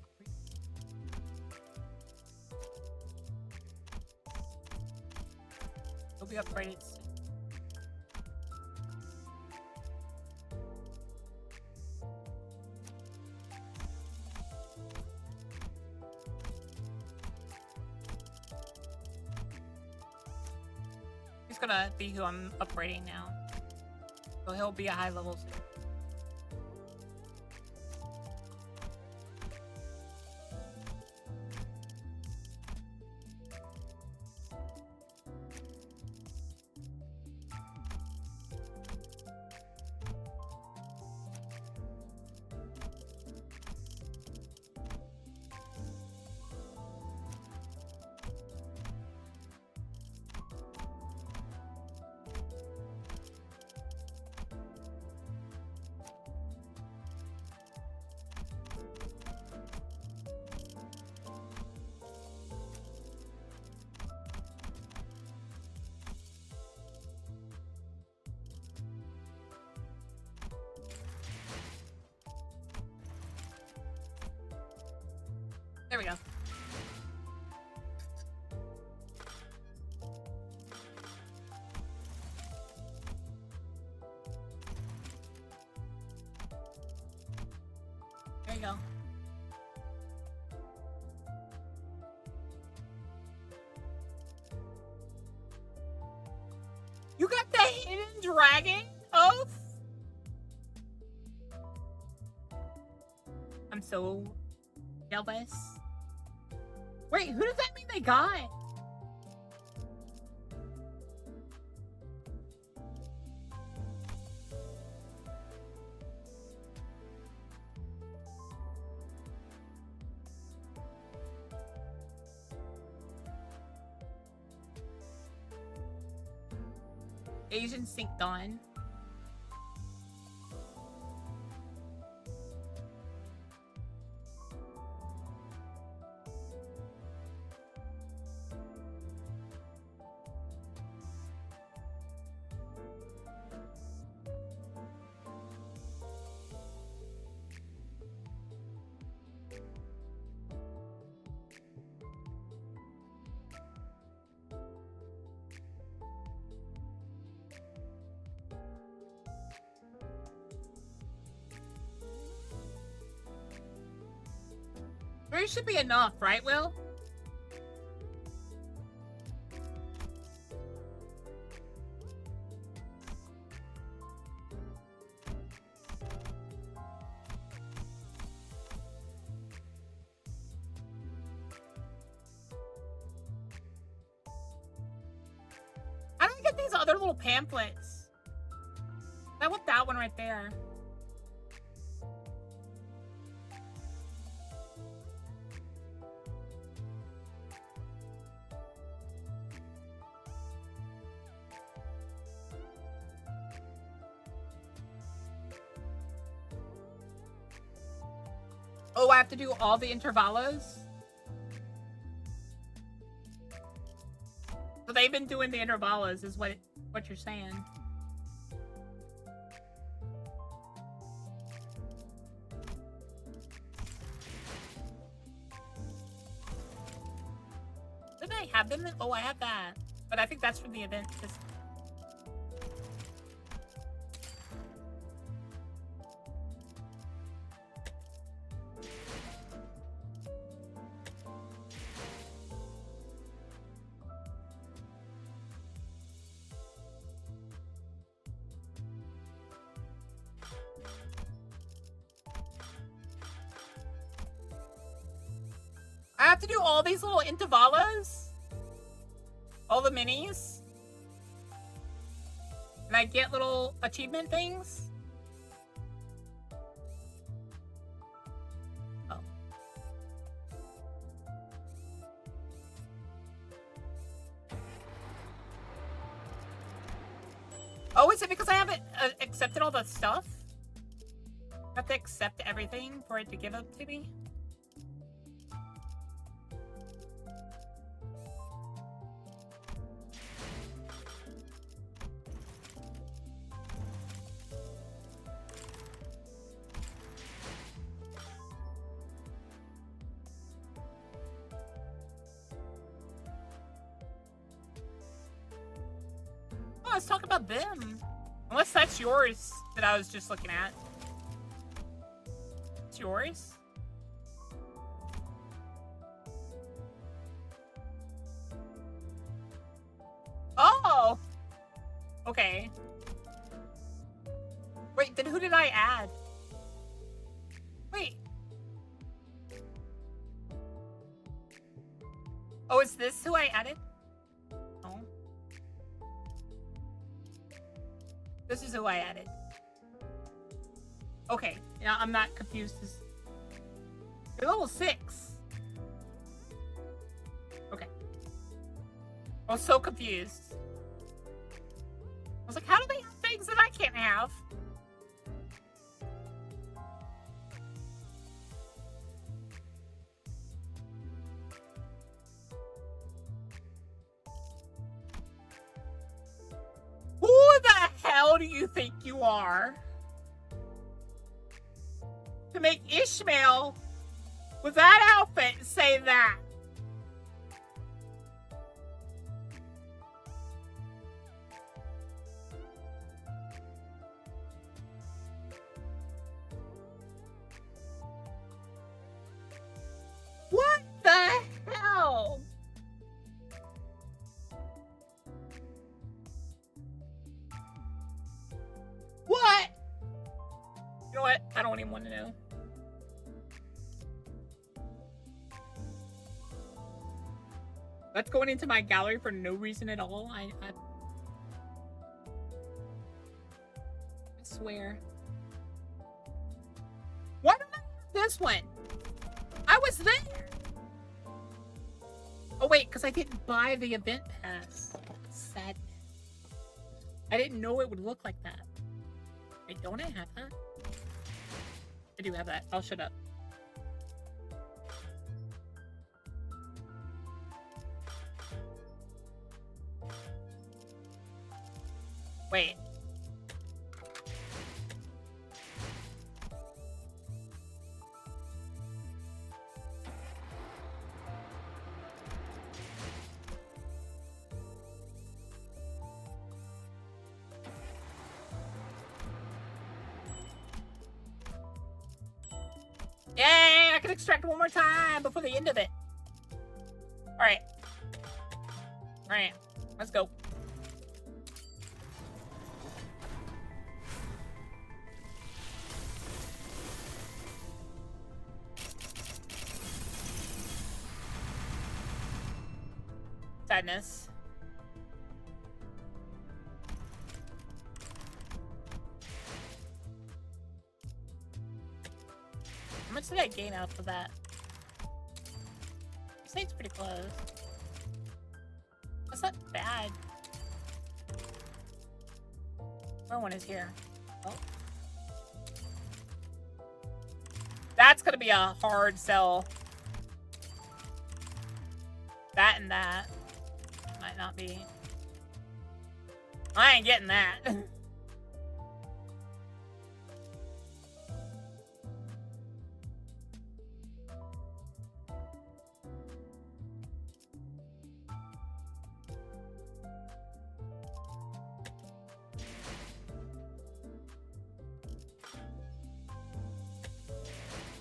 He'll be upgraded soon. He's gonna be who I'm upgrading now. So he'll be a high level soon. There we go. There you go. dragon oath? I'm so jealous. Wait, who does that mean they got? Asian synced on. Three should be enough, right, Will? How do I get these other little pamphlets? I want that one right there. Oh, I have to do all the intervalos? So they've been doing the intervalos is what you're saying. Didn't I have them? Oh, I have that. But I think that's from the event. I have to do all these little intervalos? All the minis? And I get little achievement things? Oh. Oh, is it because I haven't accepted all the stuff? I have to accept everything for it to give it to me? Let's talk about them. Unless that's yours that I was just looking at. It's yours? Oh! Okay. Wait, then who did I add? Wait. Oh, is this who I added? No. This is who I added. Okay, yeah, I'm not confused. You're level 6. Okay. I was so confused. I was like, how do they have things that I can't have? Who the hell do you think you are? To make Ishmael with that outfit say that? What the hell? don't even want to know. That's going into my gallery for no reason at all. I swear. Why don't I have this one? I was there. Oh wait, because I didn't buy the event pass. Sad. I didn't know it would look like that. Wait, don't I have that? I do have that. I'll shut up. Wait. Yay! I can extract one more time before the end of it. Alright. Alright. Let's go. Sadness. How much did I gain out of that? I think it's pretty close. That's not bad. Where one is here? Oh. That's gonna be a hard sell. That and that. Might not be. I ain't getting that.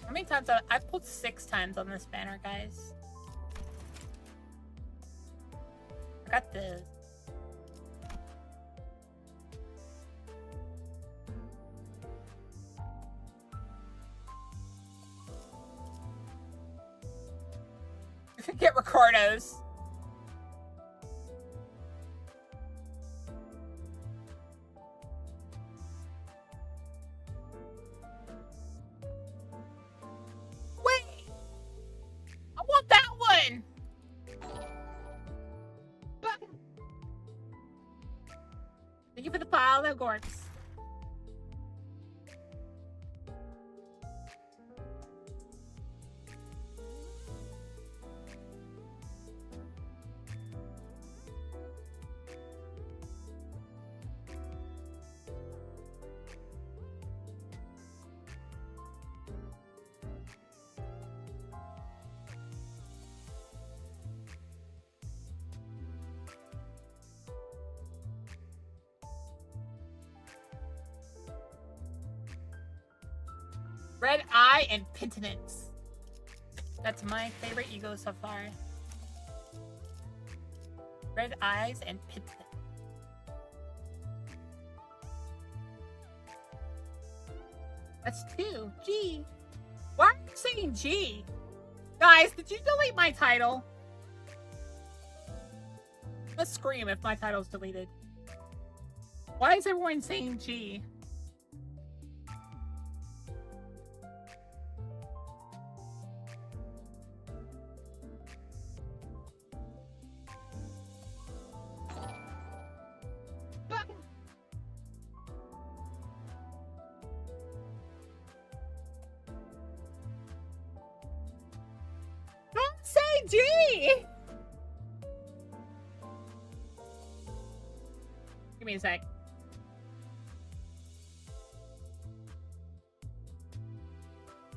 How many times I've pulled 6 times on this banner, guys. I got this. Get Ricardo's. Wait! I want that one! Thank you for the pile of gorks. Red Eye and Penitence. That's my favorite ego so far. Red Eyes and Penitence. That's 2. G. Why are you saying G? Guys, did you delete my title? Let's scream if my title's deleted. Why is everyone saying G? Don't say G! Give me a sec.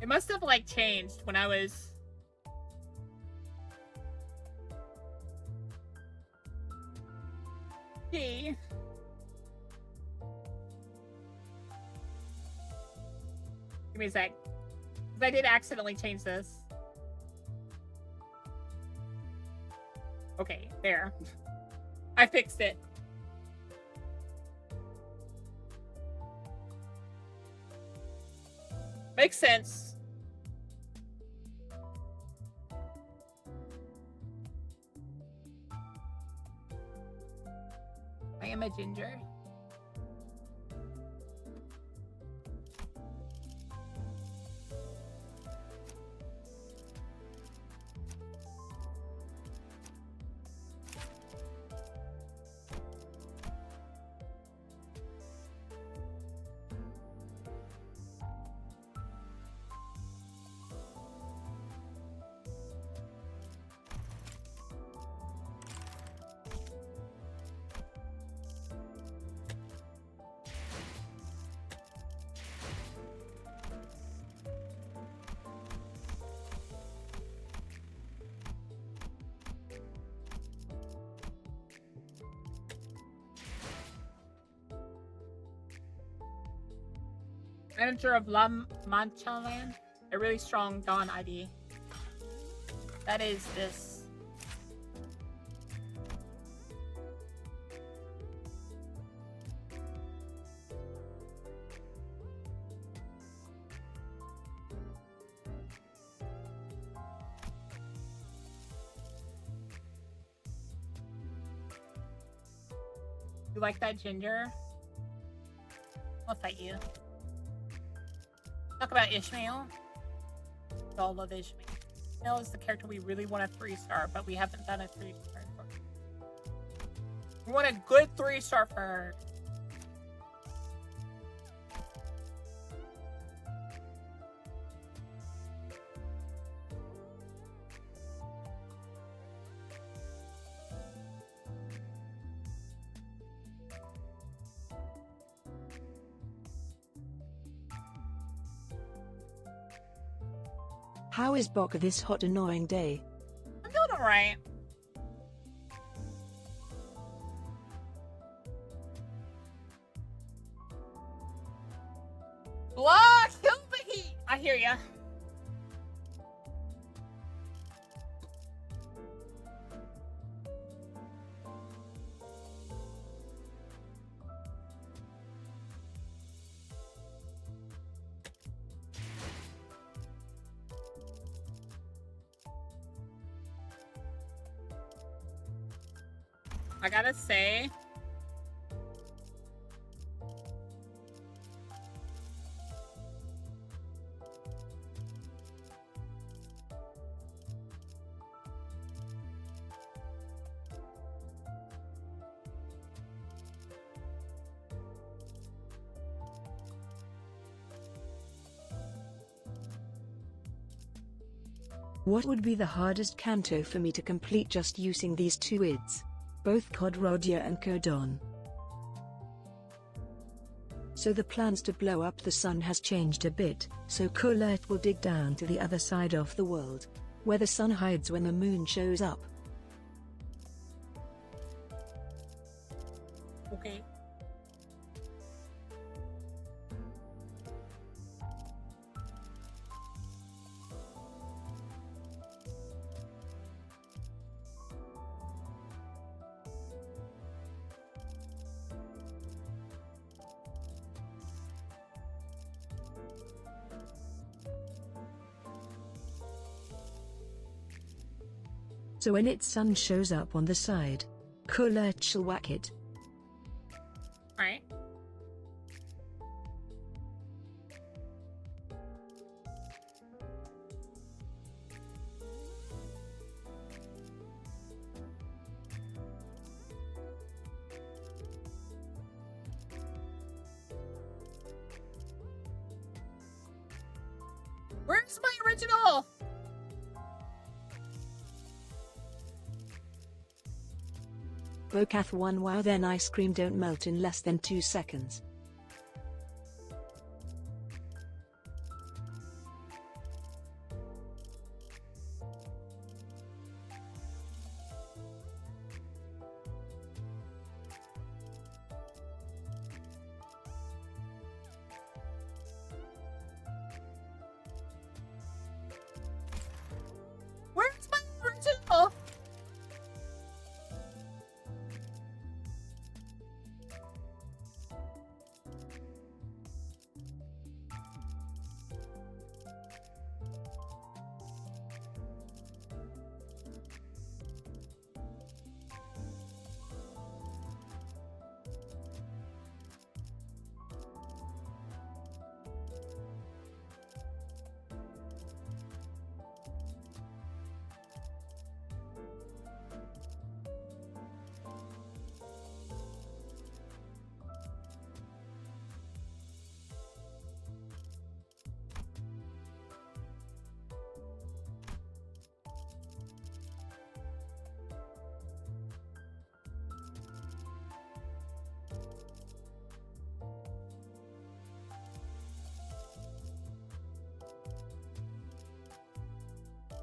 It must have like changed when I was G. Give me a sec. 'Cause I did accidentally change this. Okay, there. I fixed it. Makes sense. I am a ginger. Manager of La Mancha Land, a really strong Dawn ID. That is this. You like that ginger? I'll fight you. Talk about Ishmael. We all love Ishmael. Ishmael is the character we really want a 3-star, but we haven't done a 3-star for her. We want a good 3-star for her. How is Boka this hot annoying day? I'm doing alright. Block! Kill the heat! I hear ya. I gotta say, What would be the hardest canto for me to complete just using these two ids? Both Codrodia and Codon. So the plans to blow up the sun has changed a bit, so Colette will dig down to the other side of the world, where the sun hides when the moon shows up. okay. So when its sun shows up on the side, Colette shall whack it. Alright. Where's my original? Bokath 1 Wow, then ice cream don't melt in less than 2 seconds. Where's my original?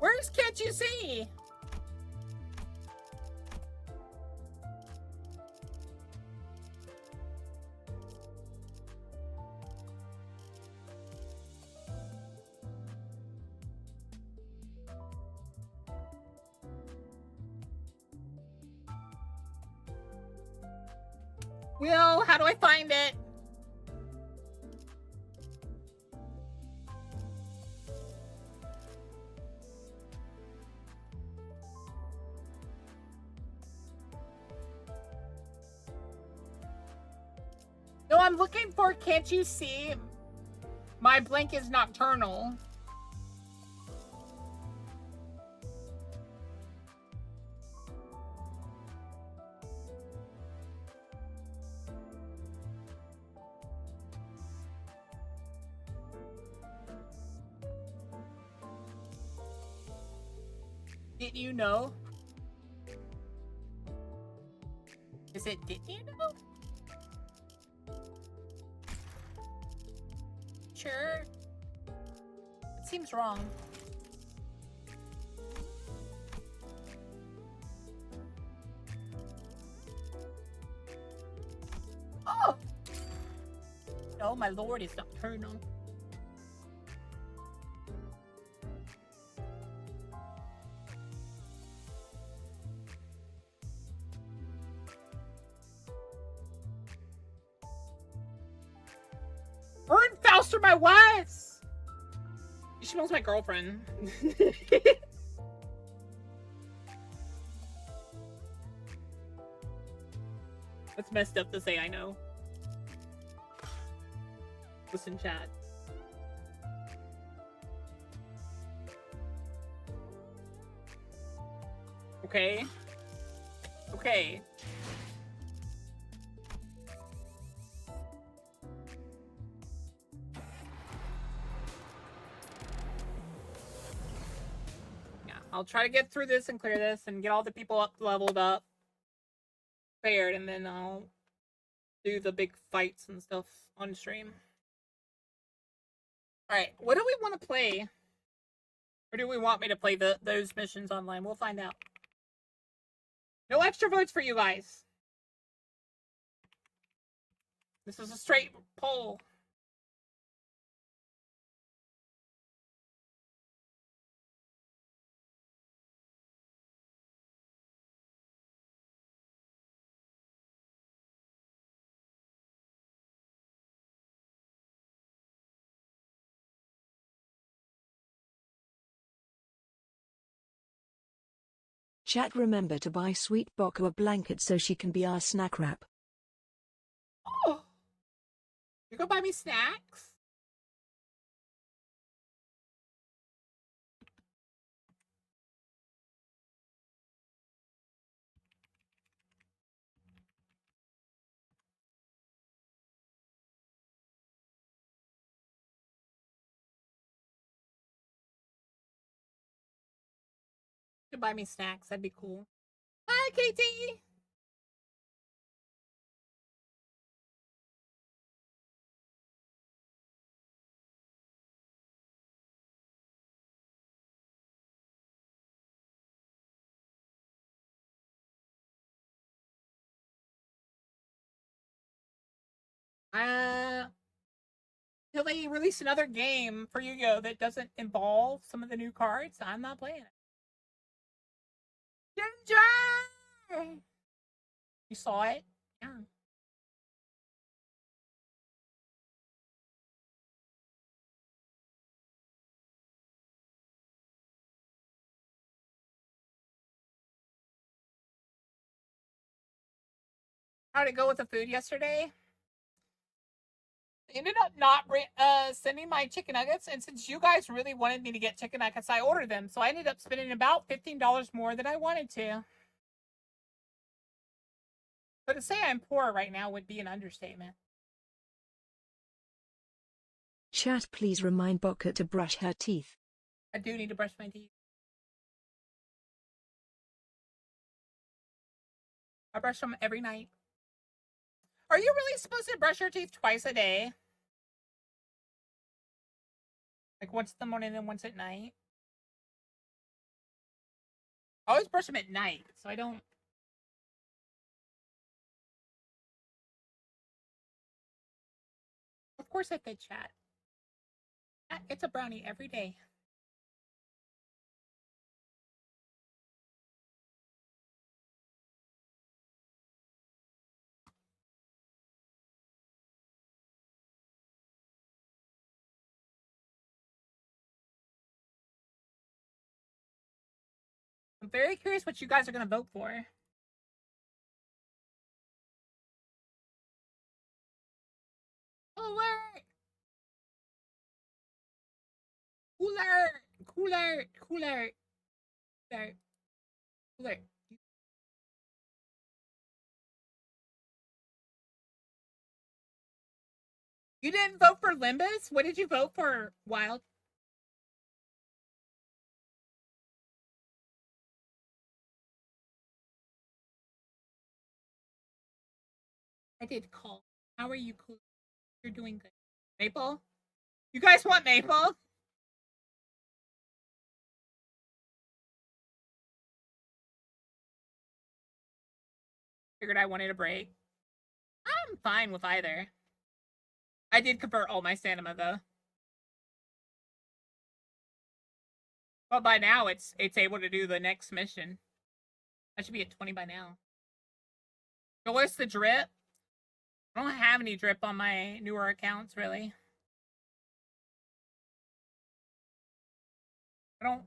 Where's Can't You See? Will, how do I find it? No, I'm looking for Can't You See? My Blink is Nocturnal. Didn't you know? Is it didn't you know? Sure. It seems wrong. Oh! No, my lord is nocturnal. Burn Fauster, my wife! She knows my girlfriend. That's messed up to say, I know. Listen, chat. Okay. Okay. Yeah, I'll try to get through this and clear this and get all the people up leveled up. Paired, and then I'll do the big fights and stuff on stream. Alright, what do we want to play? Or do we want me to play those missions online? We'll find out. No extra votes for you guys. This is a straight poll. Chat, remember to buy Sweet Boku a blanket so she can be our snack wrap. Oh! You go buy me snacks? You buy me snacks, that'd be cool. Hi, Katie! Till they release another game for Yu-Gi-Oh! That doesn't involve some of the new cards, I'm not playing it. Ginger! You saw it? Yeah. How'd it go with the food yesterday? They ended up not sending my chicken nuggets, and since you guys really wanted me to get chicken nuggets, I ordered them. So I ended up spending about $15 more than I wanted to. But to say I'm poor right now would be an understatement. Chat, please remind Boka to brush her teeth. I do need to brush my teeth. I brush them every night. Are you really supposed to brush your teeth twice a day? Like once in the morning and once at night? I always brush them at night, so I don't. Of course I could chat. It's a brownie every day. I'm very curious what you guys are going to vote for. Alert! Cooler! Cooler! Cooler! Cooler! Cooler! You didn't vote for Limbus? What did you vote for, Wild? I did call. How are you? Cool? You're doing good. Maple? You guys want Maple? Figured I wanted a break. I'm fine with either. I did convert all my stamina though. But by now it's able to do the next mission. I should be at 20 by now. So what's the drip? I don't have any drip on my newer accounts really. I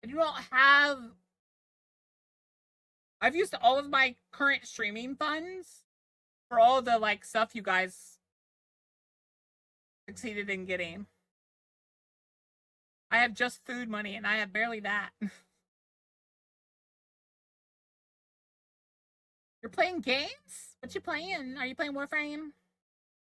do not have. I've used all of my current streaming funds for all the like stuff you guys succeeded in getting. I have just food money and I have barely that. You're playing games? What you playing? Are you playing Warframe?